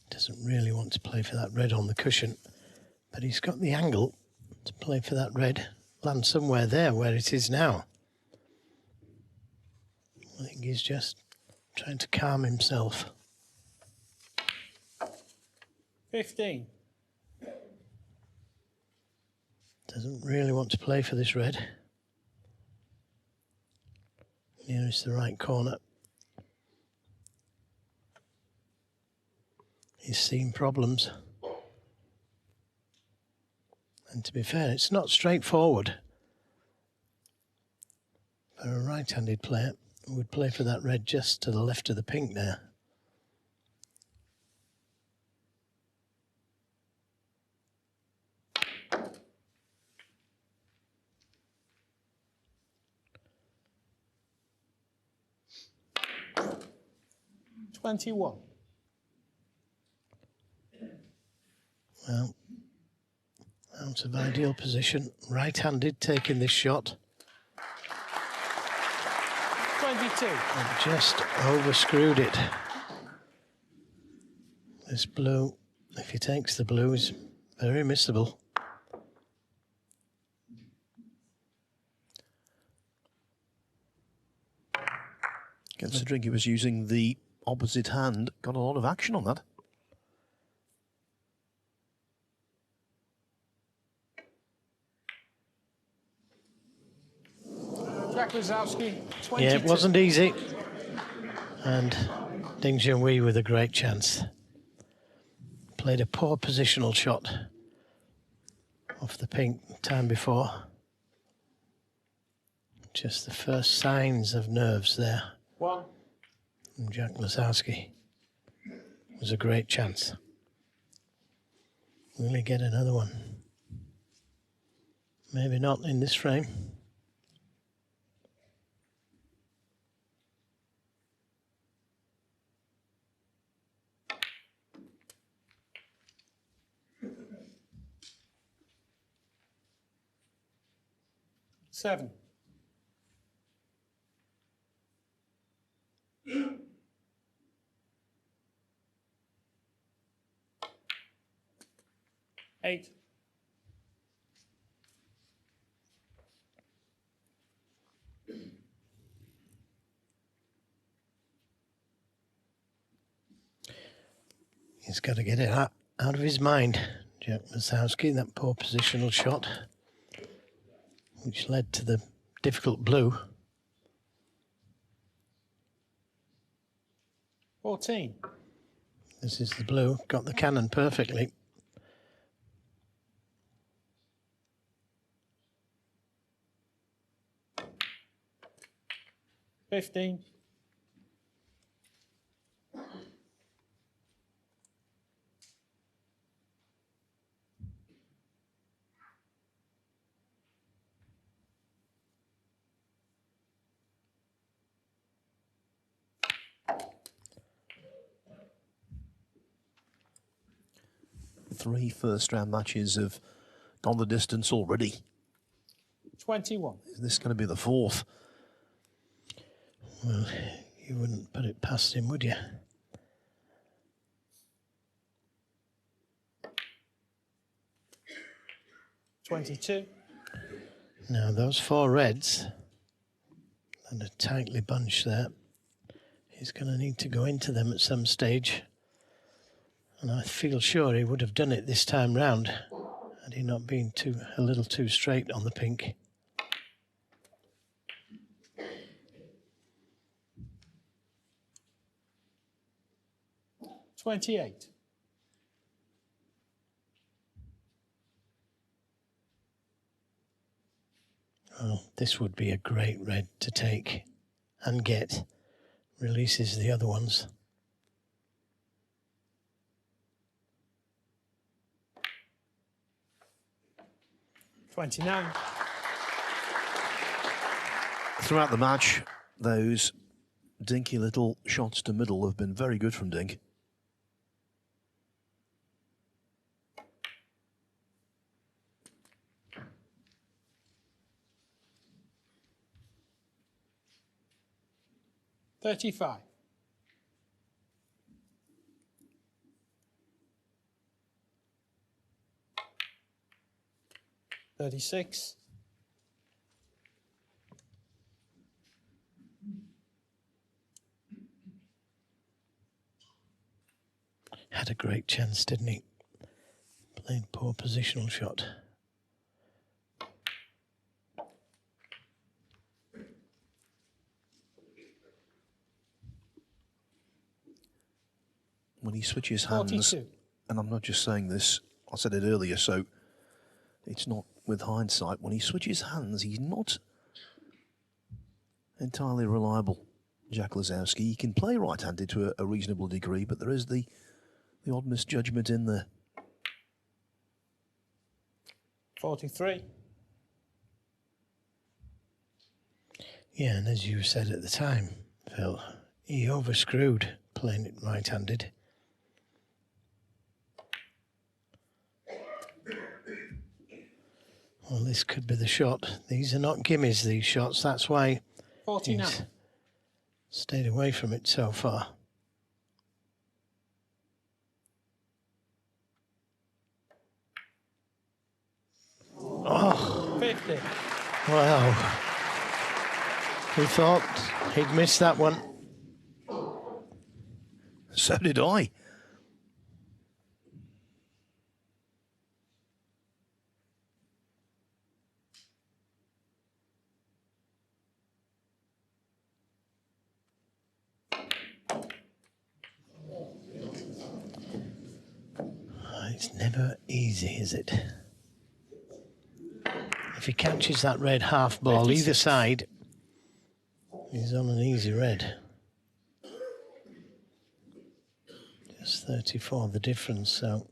Doesn't really want to play for that red on the cushion, but he's got the angle to play for that red, land somewhere there where it is now. I think he's just trying to calm himself. 15. Doesn't really want to play for this red. Nearest the right corner. He's seen problems. And to be fair, it's not straightforward. For a right-handed player who would play for that red just to the left of the pink there. $21. Well, out of ideal position, right-handed taking this shot. 22. And just overscrewed it. This blue, if he takes the blue, is very missable. Considering he was using the opposite hand, got a lot of action on that. Lisowski, 22. Yeah, it wasn't easy. And Junhui with a great chance. Played a poor positional shot off the pink the time before. Just the first signs of nerves there. 1. And Jack Lisowski was a great chance. Will he get another one? Maybe not in this frame. $7. $8. He's got to get it out of his mind, Jack Lisowski, that poor positional shot, which led to the difficult blue. 14. This is the blue, got the cannon perfectly. $15. Three first-round matches have gone the distance already. 21. Is this going to be the fourth? Well, you wouldn't put it past him, would you? $22. Now, those four reds, and a tightly bunched there, he's going to need to go into them at some stage. And I feel sure he would have done it this time round had he not been a little too straight on the pink. 28. Well, this would be a great red to take and get. Releases the other ones. $29. Throughout the match, those dinky little shots to middle have been very good from Dink. $35. 36. Had a great chance, didn't he? Played poor positional shot. When he switches hands, 42. and I'm not just saying this, I said it earlier, so it's not with hindsight. When he switches hands, he's not entirely reliable, Jack Lisowski. He can play right-handed to a reasonable degree, but there is the odd misjudgment in there. 43. Yeah, and as you said at the time, Phil, he overscrewed playing it right-handed. Well, this could be the shot. These are not gimmies, these shots. That's why 49. he's stayed away from it so far. Oh, 50. wow. He thought he'd missed that one. So did I. It's never easy, is it? If he catches that red half ball 56. either side, he's on an easy red. Just 34, the difference, so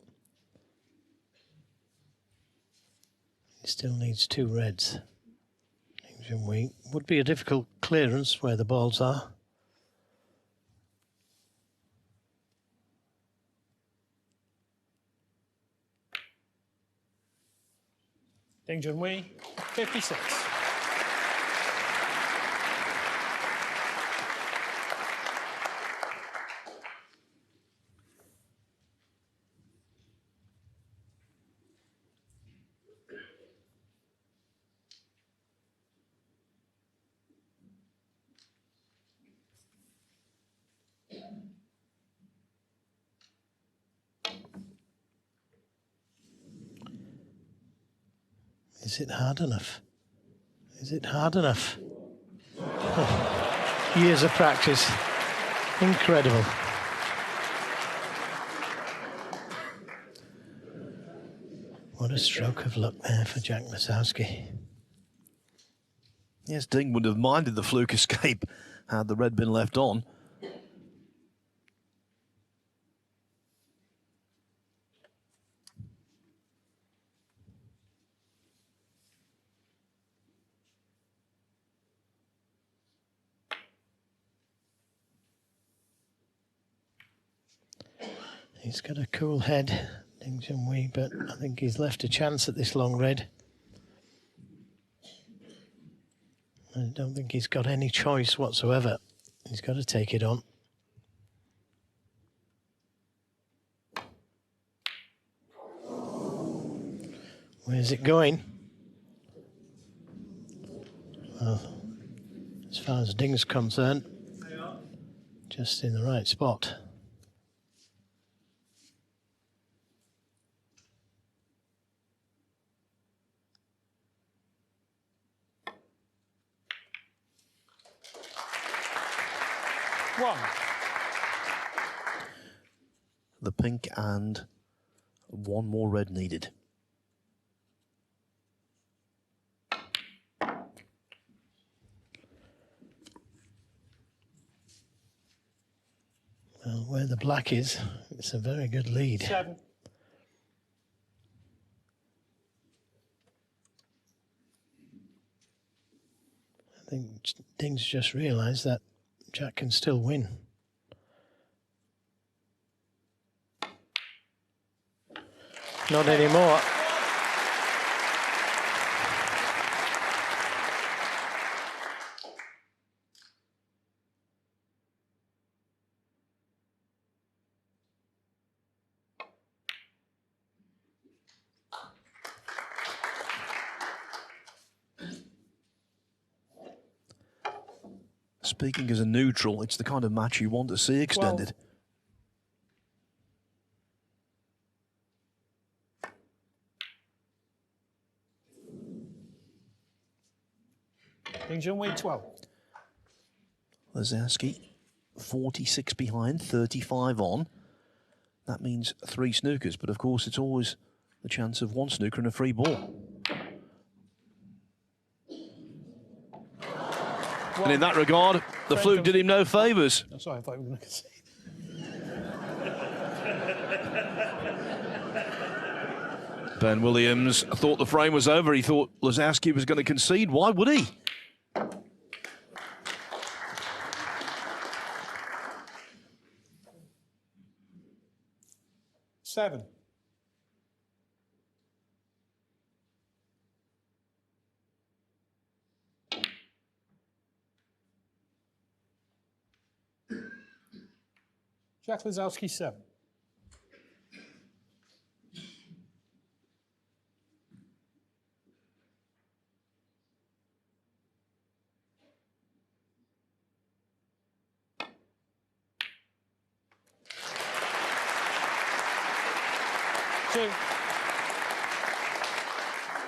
he still needs two reds. Junhui would be a difficult clearance where the balls are. Junhui, 56. Is it hard enough? Is it hard enough? Oh, years of practice. Incredible. What a stroke of luck there for Jack Lisowski. Yes, Ding would have minded the fluke escape had the red been left on. He's got a cool head, Junhui, but I think he's left a chance at this long red. I don't think he's got any choice whatsoever. He's got to take it on. Where's it going? Well, as far as Ding's concerned, just in the right spot. the pink and one more red needed. Well, where the black is, it's a very good lead. 7. I think Ding's just realised that Jack can still win. Not anymore. Speaking as a neutral, it's the kind of match you want to see extended. 12. Junhui 12. Lisowski, 46 behind, 35 on. That means 3 snookers, but of course it's always the chance of 1 snooker and a free ball. And in that regard, the fluke did him no favours. Oh, sorry, I thought you were going to say. Ben Williams thought the frame was over. He thought Lisowski was going to concede. Why would he? Seven. Jack Lisowski 7.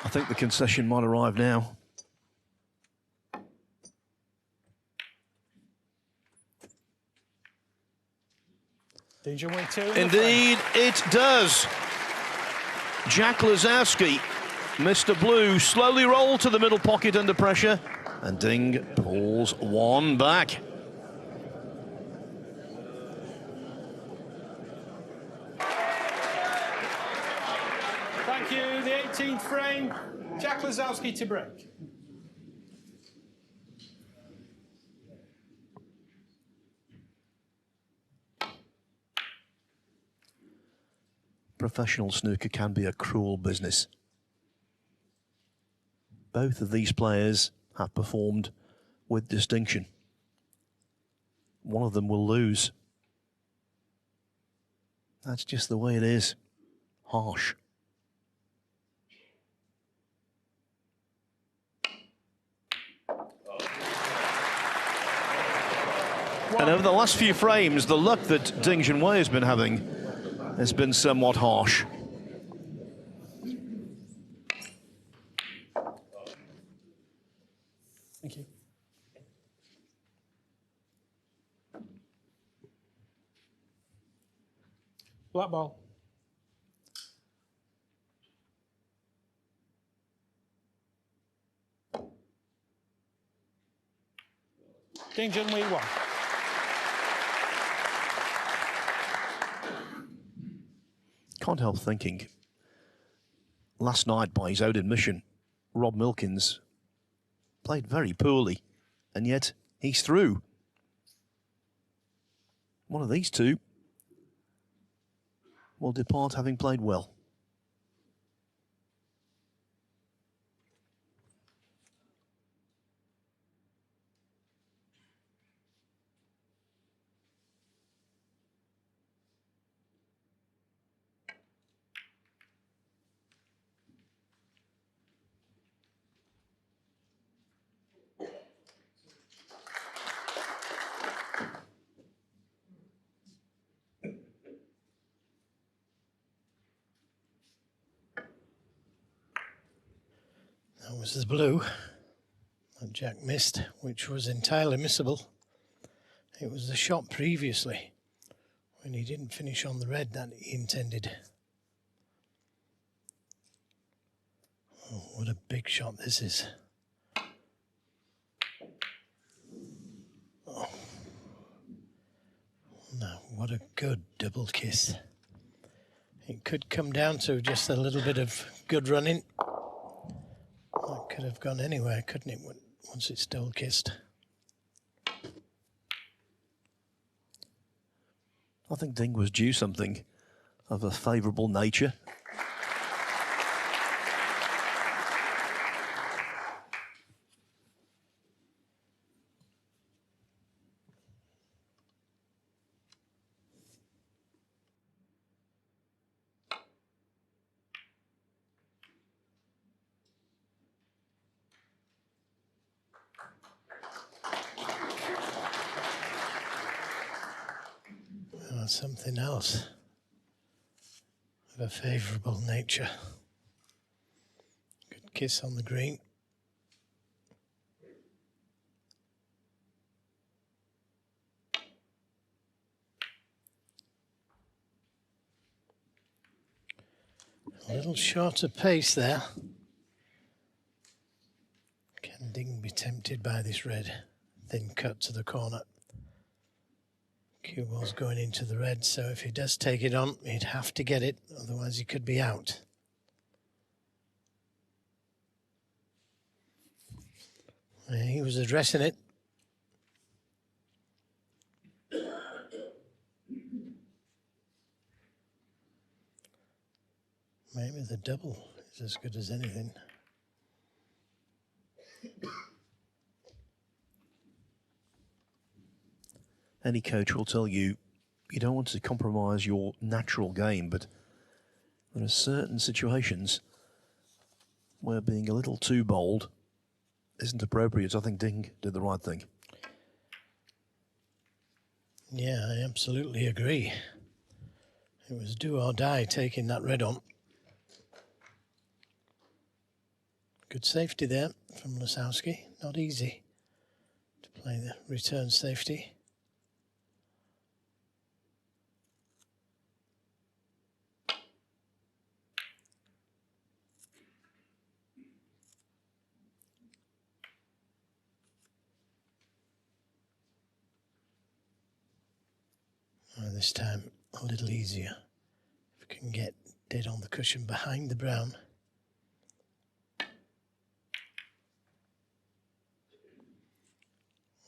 I think the concession might arrive now. Junhui 2. Indeed, it does. Jack Lisowski, Mr. Blue, slowly rolled to the middle pocket under pressure, and Ding pulls 1 back. Thank you. The 18th frame, Jack Lisowski to break. Professional snooker can be a cruel business. Both of these players have performed with distinction. One of them will lose. That's just the way it is. Harsh. And over the last few frames, the luck that Ding Junhui has been having has been somewhat harsh. Thank you. Black ball. Ding Junhui 1. Can't help thinking, last night, by his own admission, Rob Milkins played very poorly, and yet he's through. One of these two will depart having played well. That was the blue that Jack missed, which was entirely missable. It was the shot previously when he didn't finish on the red that he intended. Oh, what a big shot this is. Oh. Now, what a good double kiss. It could come down to just a little bit of good running. That could have gone anywhere, couldn't it, once it's double kissed? I think Ding was due something of a favourable nature. Something else of a favourable nature. Good kiss on the green. A little shorter pace there. Can Ding be tempted by this red thin cut to the corner? Cue ball's going into the red, so if he does take it on, he'd have to get it, otherwise he could be out. He was addressing it. Maybe the double is as good as anything. Any coach will tell you, you don't want to compromise your natural game, but there are certain situations where being a little too bold isn't appropriate. I think Ding did the right thing. Yeah, I absolutely agree. It was do or die taking that red on. Good safety there from Lisowski. Not easy to play the return safety. This time a little easier. If we can get dead on the cushion behind the brown.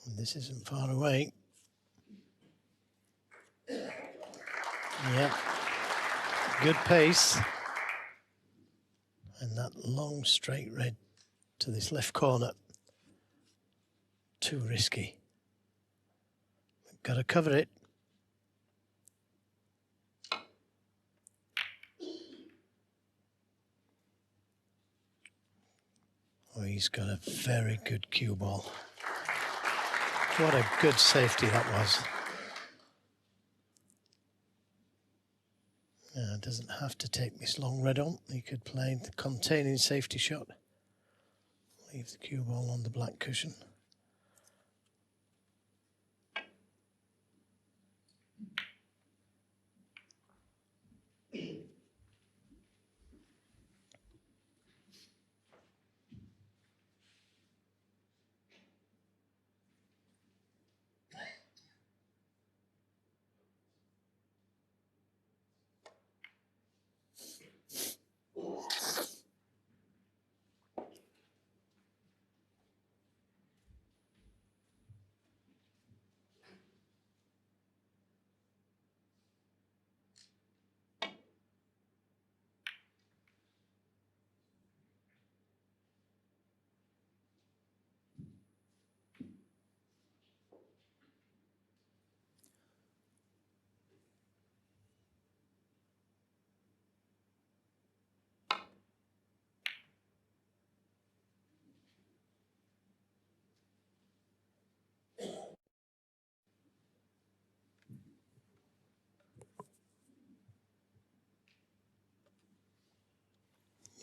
And this isn't far away. Yeah, good pace. And that long straight red to this left corner. Too risky. We've got to cover it. Oh, he's got a very good cue ball. What a good safety that was. Now, doesn't have to take this long red on. He could play the containing safety shot. Leave the cue ball on the black cushion.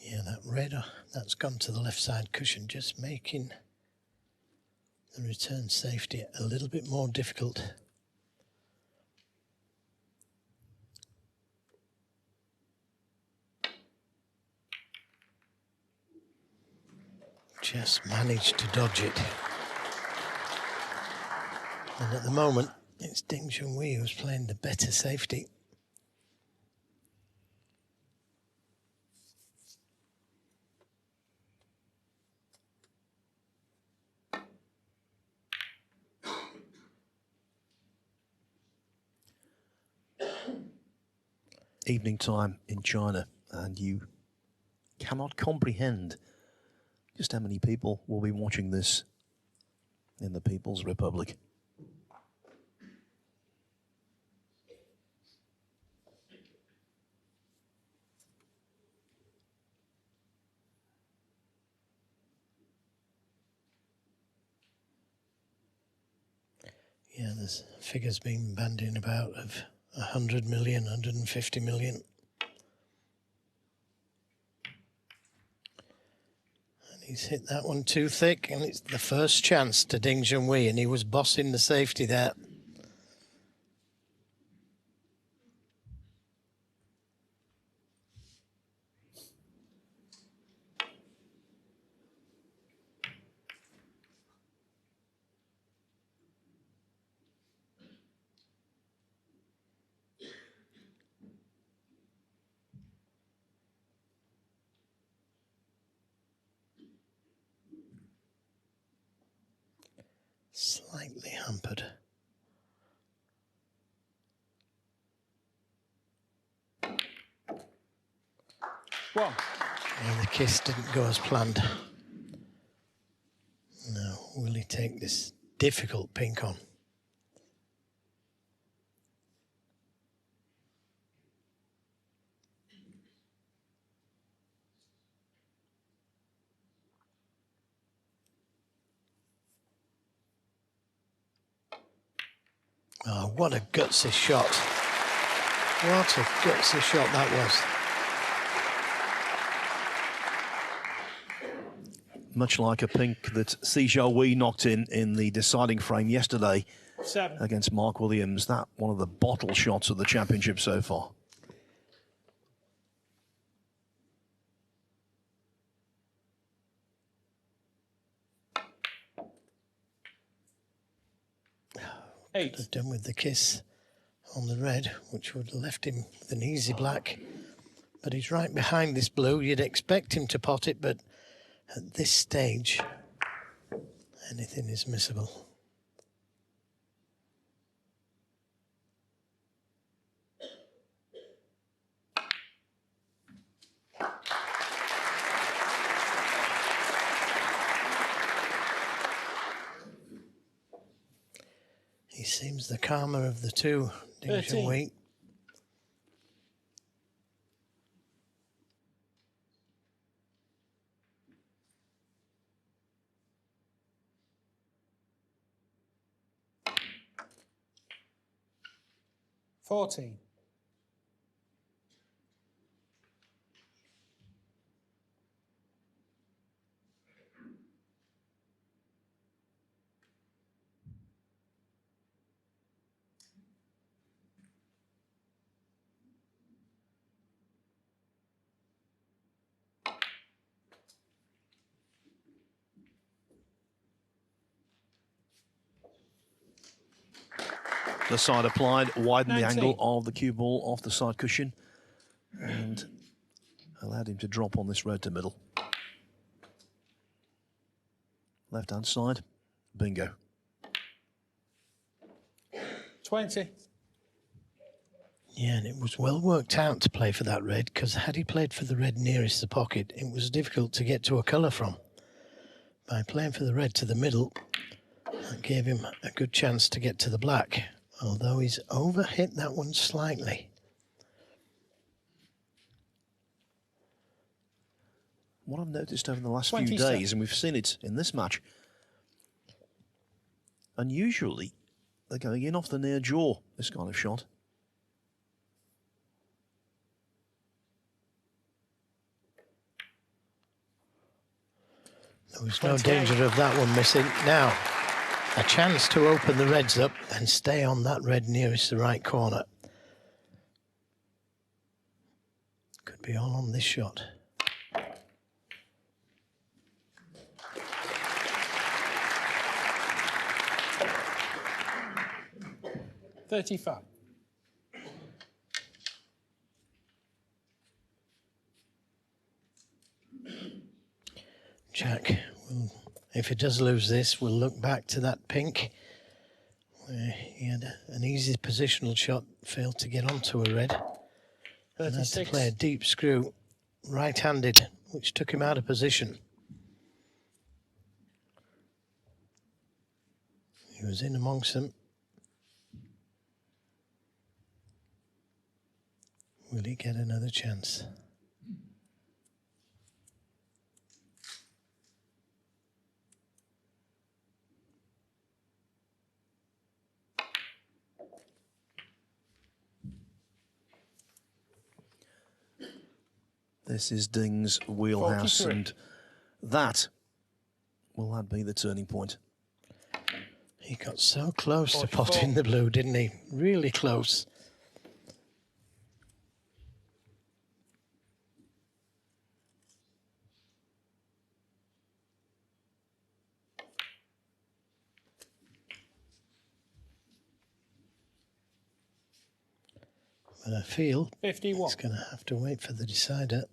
Yeah, that red, that's gone to the left side cushion, just making the return safety a little bit more difficult. Just managed to dodge it. And at the moment, it's Ding Junhui who's playing the better safety. Evening time in China, and you cannot comprehend just how many people will be watching this in the People's Republic. Yeah, there's figures being bandied about of 100 million, 150 million. And he's hit that one too thick, and it's the first chance to Ding Junhui, and he was bossing the safety there. Slightly hampered. One. Yeah, the kiss didn't go as planned. Now, will he take this difficult pink on? Oh, what a gutsy shot. What a gutsy shot that was. Much like a pink that Si Xiaowei knocked in the deciding frame yesterday 7. against Mark Williams. That one of the bottle shots of the championship so far. Eight. Have done with the kiss on the red, which would have left him with an easy black. But he's right behind this blue. You'd expect him to pot it, but at this stage, anything is missable. He seems the calmer of the two, Ding 13. Junhui. $14. The side applied, widened the 19. angle of the cue ball off the side cushion and allowed him to drop on this red to middle. Left hand side, bingo. 20. Yeah, and it was well worked out to play for that red, because had he played for the red nearest the pocket, it was difficult to get to a colour from. By playing for the red to the middle, that gave him a good chance to get to the black, although he's overhit that one slightly. What I've noticed over the last few 27. days, and we've seen it in this match, unusually, they're going in off the near jaw, this kind of shot. There was no danger of that one missing. Now, a chance to open the reds up and stay on that red nearest the right corner. Could be all on this shot. 35. Jack, if he does lose this, we'll look back to that pink where he had an easy positional shot, failed to get onto a red. And had to 36. play a deep screw, right-handed, which took him out of position. He was in amongst them. Will he get another chance? This is Ding's wheelhouse, 43. and that be the turning point. He got so close to 44. potting the blue, didn't he? Really close. But I feel 51. he's going to have to wait for the decider.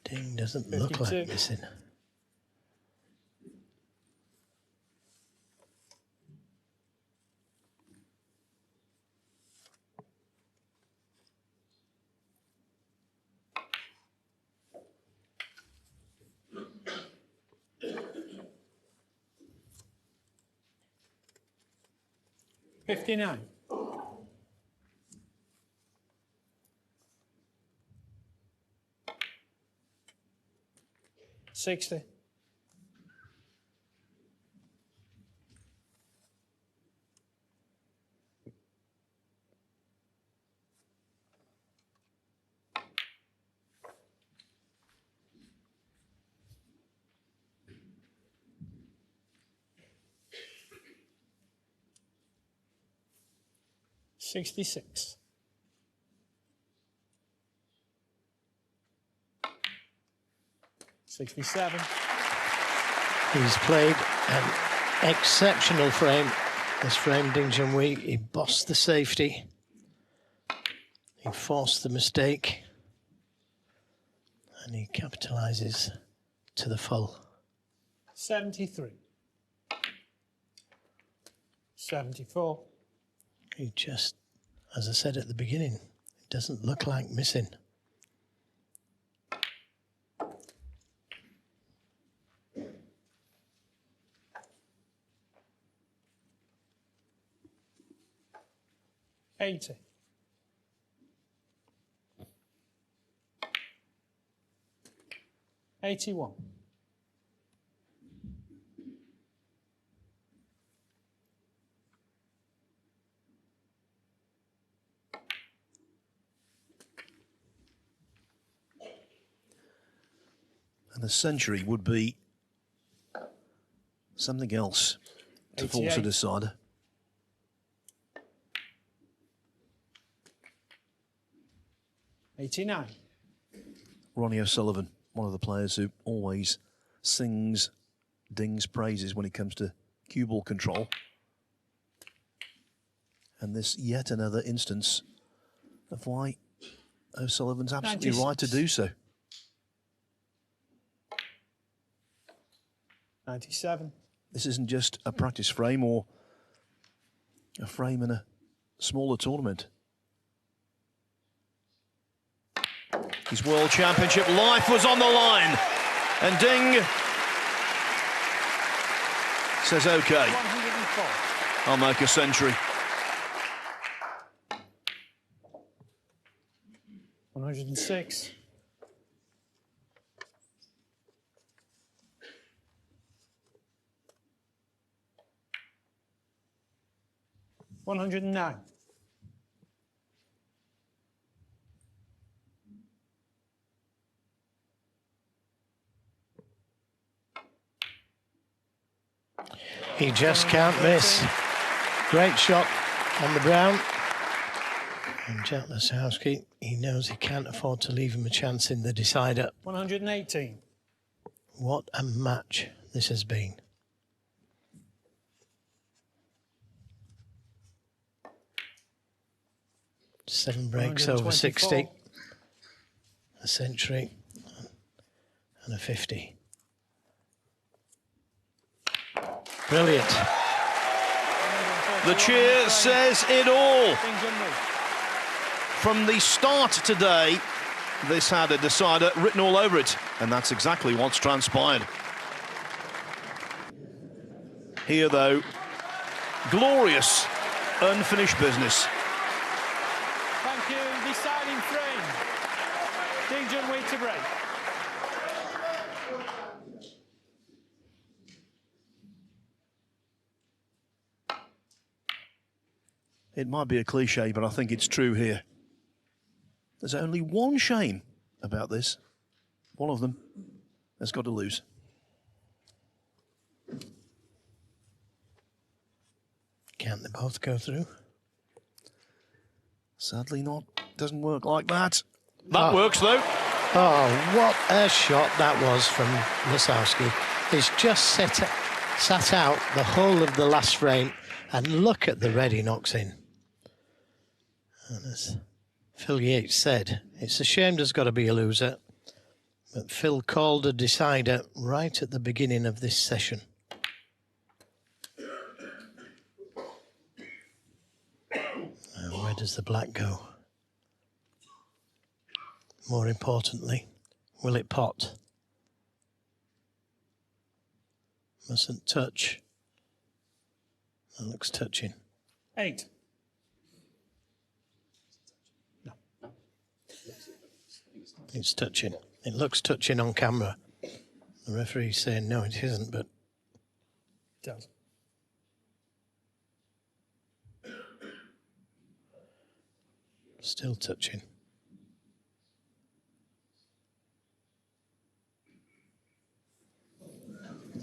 Ding doesn't look like 52. missing. $59. 60. 66. 67. He's played an exceptional frame. This frame, Ding Junhui, he bossed the safety. He forced the mistake. And he capitalises to the full. 73. 74. He just, as I said at the beginning, it doesn't look like missing. $80. 81. 'And a century would be something else to force a 88. decider. $89. Ronnie O'Sullivan, one of the players who always sings Ding's praises when it comes to cue ball control. And this yet another instance of why O'Sullivan's absolutely 96. right to do so. 97. This isn't just a practice frame or a frame in a smaller tournament. His World Championship life was on the line. And Ding says, OK, 104. I'll make a century. 106. 109. 110. He just can't miss. Great shot on the brown. And Jack Lisowski, he knows he can't afford to leave him a chance in the decider. 118. What a match this has been. 7 breaks over 60. A century and a 50. Brilliant. The cheer says it all. From the start today, this had a decider written all over it, and that's exactly what's transpired. Here, though, glorious, unfinished business. Thank you. Deciding frame. Junhui to break. It might be a cliche, but I think it's true here. There's only one shame about this. One of them has got to lose. Can't they both go through? Sadly not. Doesn't work like that. That works, though. Oh, what a shot that was from Lisowski. He's just sat out the whole of the last frame, and look at the red he knocks in. And as Phil Yates said, it's a shame there's got to be a loser, but Phil called a decider right at the beginning of this session. Now, where does the black go? More importantly, will it pot? Mustn't touch. That looks touching. 8. It's touching. It looks touching on camera. The referee's saying no, it isn't, but It does. still touching.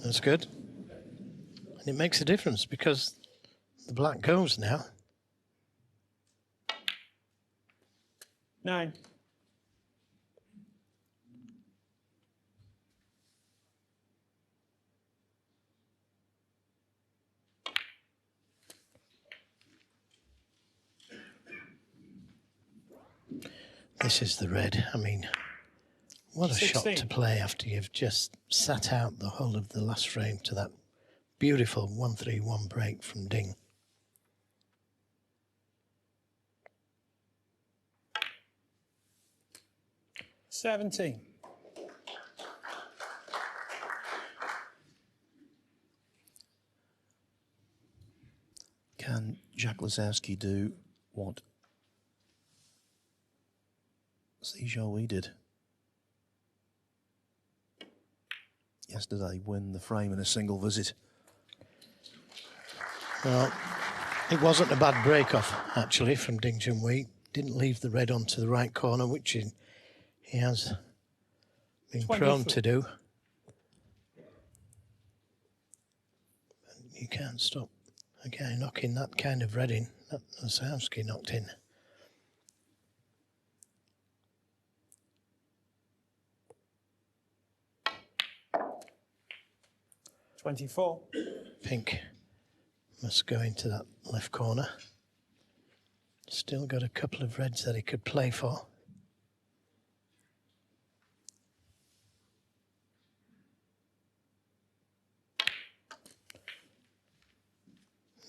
That's good. And it makes a difference because the black goes now. 9. This is the red. I mean, what a 16. shot to play after you've just sat out the whole of the last frame to that beautiful 1-3-1 break from Ding. $17. Can Jack Lisowski do what Junhui did yesterday, win the frame in a single visit? Well, it wasn't a bad break-off, actually, from Ding Junhui. Didn't leave the red onto the right corner, which he has been prone to do. But you can't stop a guy knocking that kind of red in. That Lisowski knocked in. $24. Pink must go into that left corner. Still got a couple of reds that he could play for.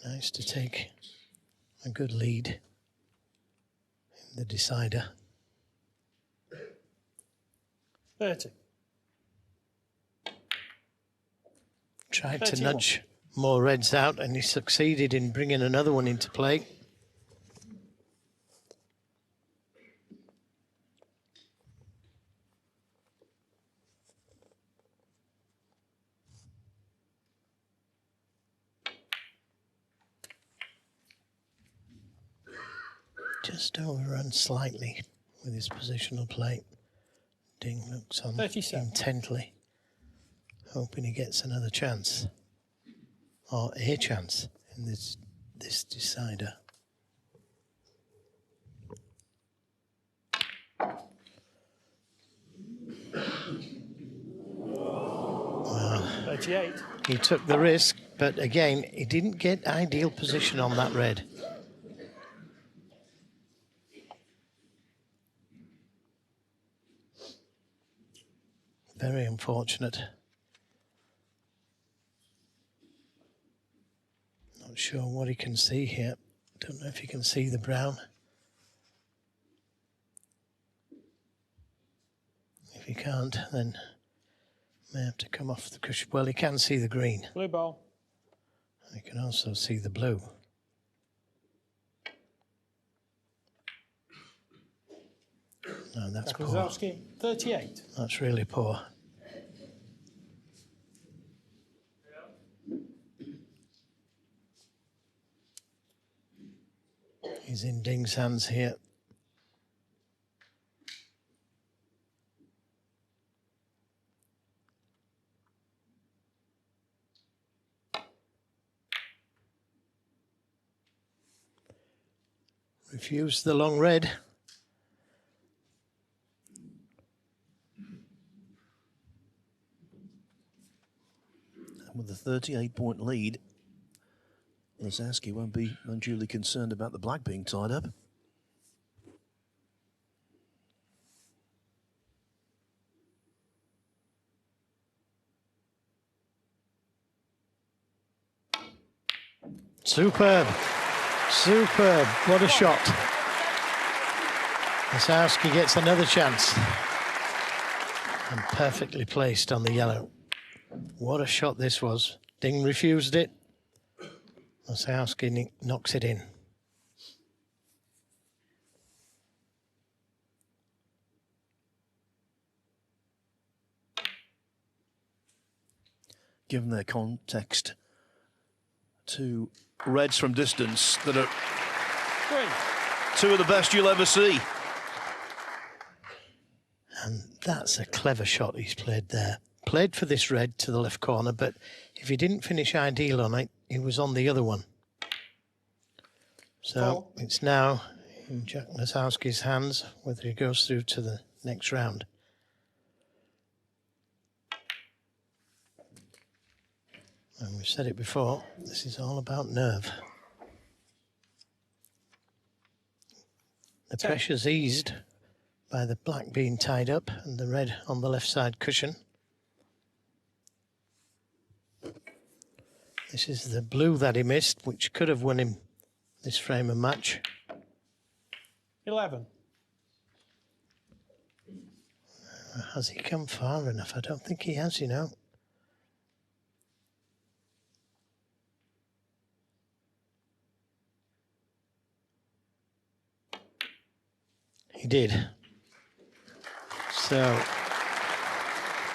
Nice to take a good lead in the decider. 30. Tried 31. to nudge more reds out, and he succeeded in bringing another one into play. Just overrun slightly with his positional play. Ding looks on 37. intently, hoping he gets another chance, or a chance in this decider. Well, 38. he took the risk, but again, he didn't get ideal position on that red. very unfortunate. Not sure what he can see here. Don't know if he can see the brown. If he can't, then may have to come off the cushion. Well, he can see the green. Blue ball. He can also see the blue. No, that's poor. Lisowski, 38. That's really poor. He's in Ding's hands here. Refused the long red. And with a 38-point lead, Lisowski won't be unduly concerned about the black being tied up. Superb. Superb. What a shot. Lisowski gets another chance. And perfectly placed on the yellow. What a shot this was. Ding refused it. Lisowski knocks it in. Given their context, two reds from distance that are two of the best you'll ever see. And that's a clever shot he's played there. Played for this red to the left corner, but if he didn't finish ideal on it, he was on the other one. So it's now in Jack Lisowski's hands whether he goes through to the next round. And we've said it before, this is all about nerve. The pressure's eased by the black being tied up and the red on the left side cushion. This is the blue that he missed, which could have won him this frame of match. 11. Has he come far enough? I don't think he has, you know. He did. So,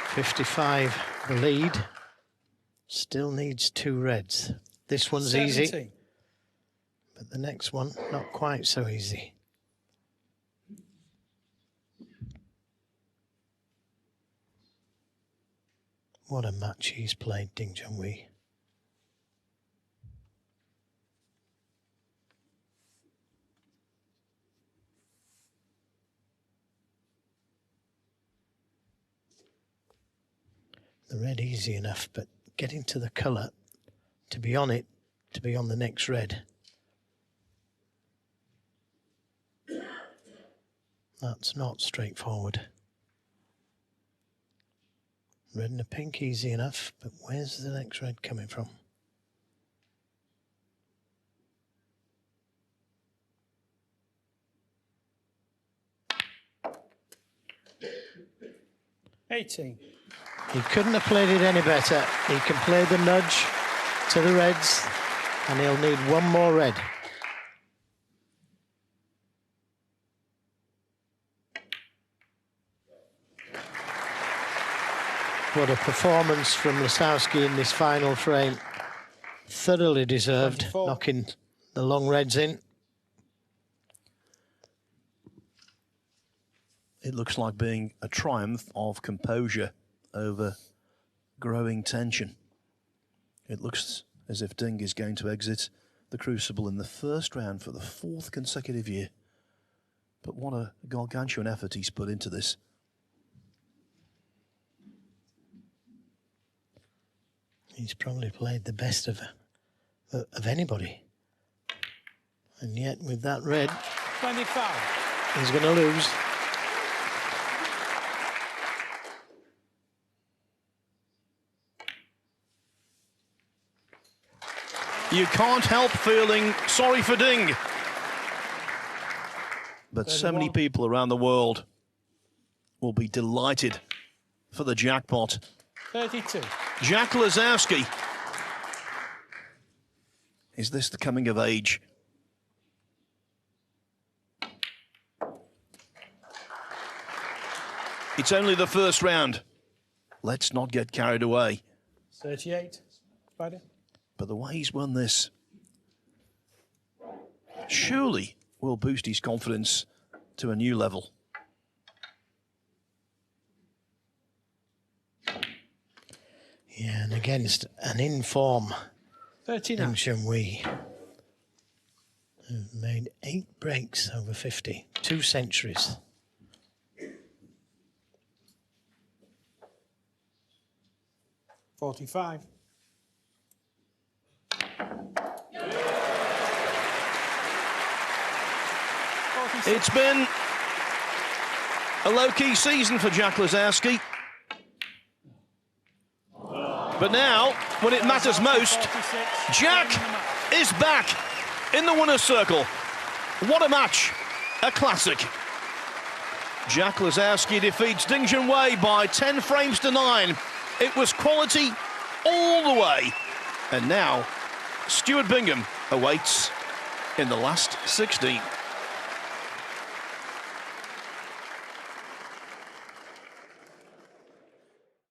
55 the lead. Still needs two reds. This one's 70. easy. But the next one, not quite so easy. What a match he's played, Ding Junhui. The red easy enough, but getting to the colour, to be on it, to be on the next red. That's not straightforward. Red and a pink easy enough, but where's the next red coming from? $18. He couldn't have played it any better. He can play the nudge to the reds, and he'll need one more red. What a performance from Lisowski in this final frame. Thoroughly deserved, 24. knocking the long reds in. It looks like being a triumph of composure over growing tension. It looks as if Ding is going to exit the Crucible in the first round for the fourth consecutive year. But what a gargantuan effort he's put into this. He's probably played the best of anybody. And yet with that red, 25. he's going to lose. You can't help feeling sorry for Ding. But so many people around the world will be delighted for the jackpot. 32. Jack Lisowski. Is this the coming of age? It's only the first round. Let's not get carried away. 38. Spider. But the way he's won this surely will boost his confidence to a new level. Yeah, and against an in-form 39. Junhui, who made 8 breaks over 50, 2 centuries. $45. It's been a low-key season for Jack Lisowski. But now, when it matters most, Jack is back in the winner's circle. What a match. A classic. Jack Lisowski defeats Ding Junhui by 10 frames to 9. It was quality all the way. And now, Stuart Bingham awaits in the last 16.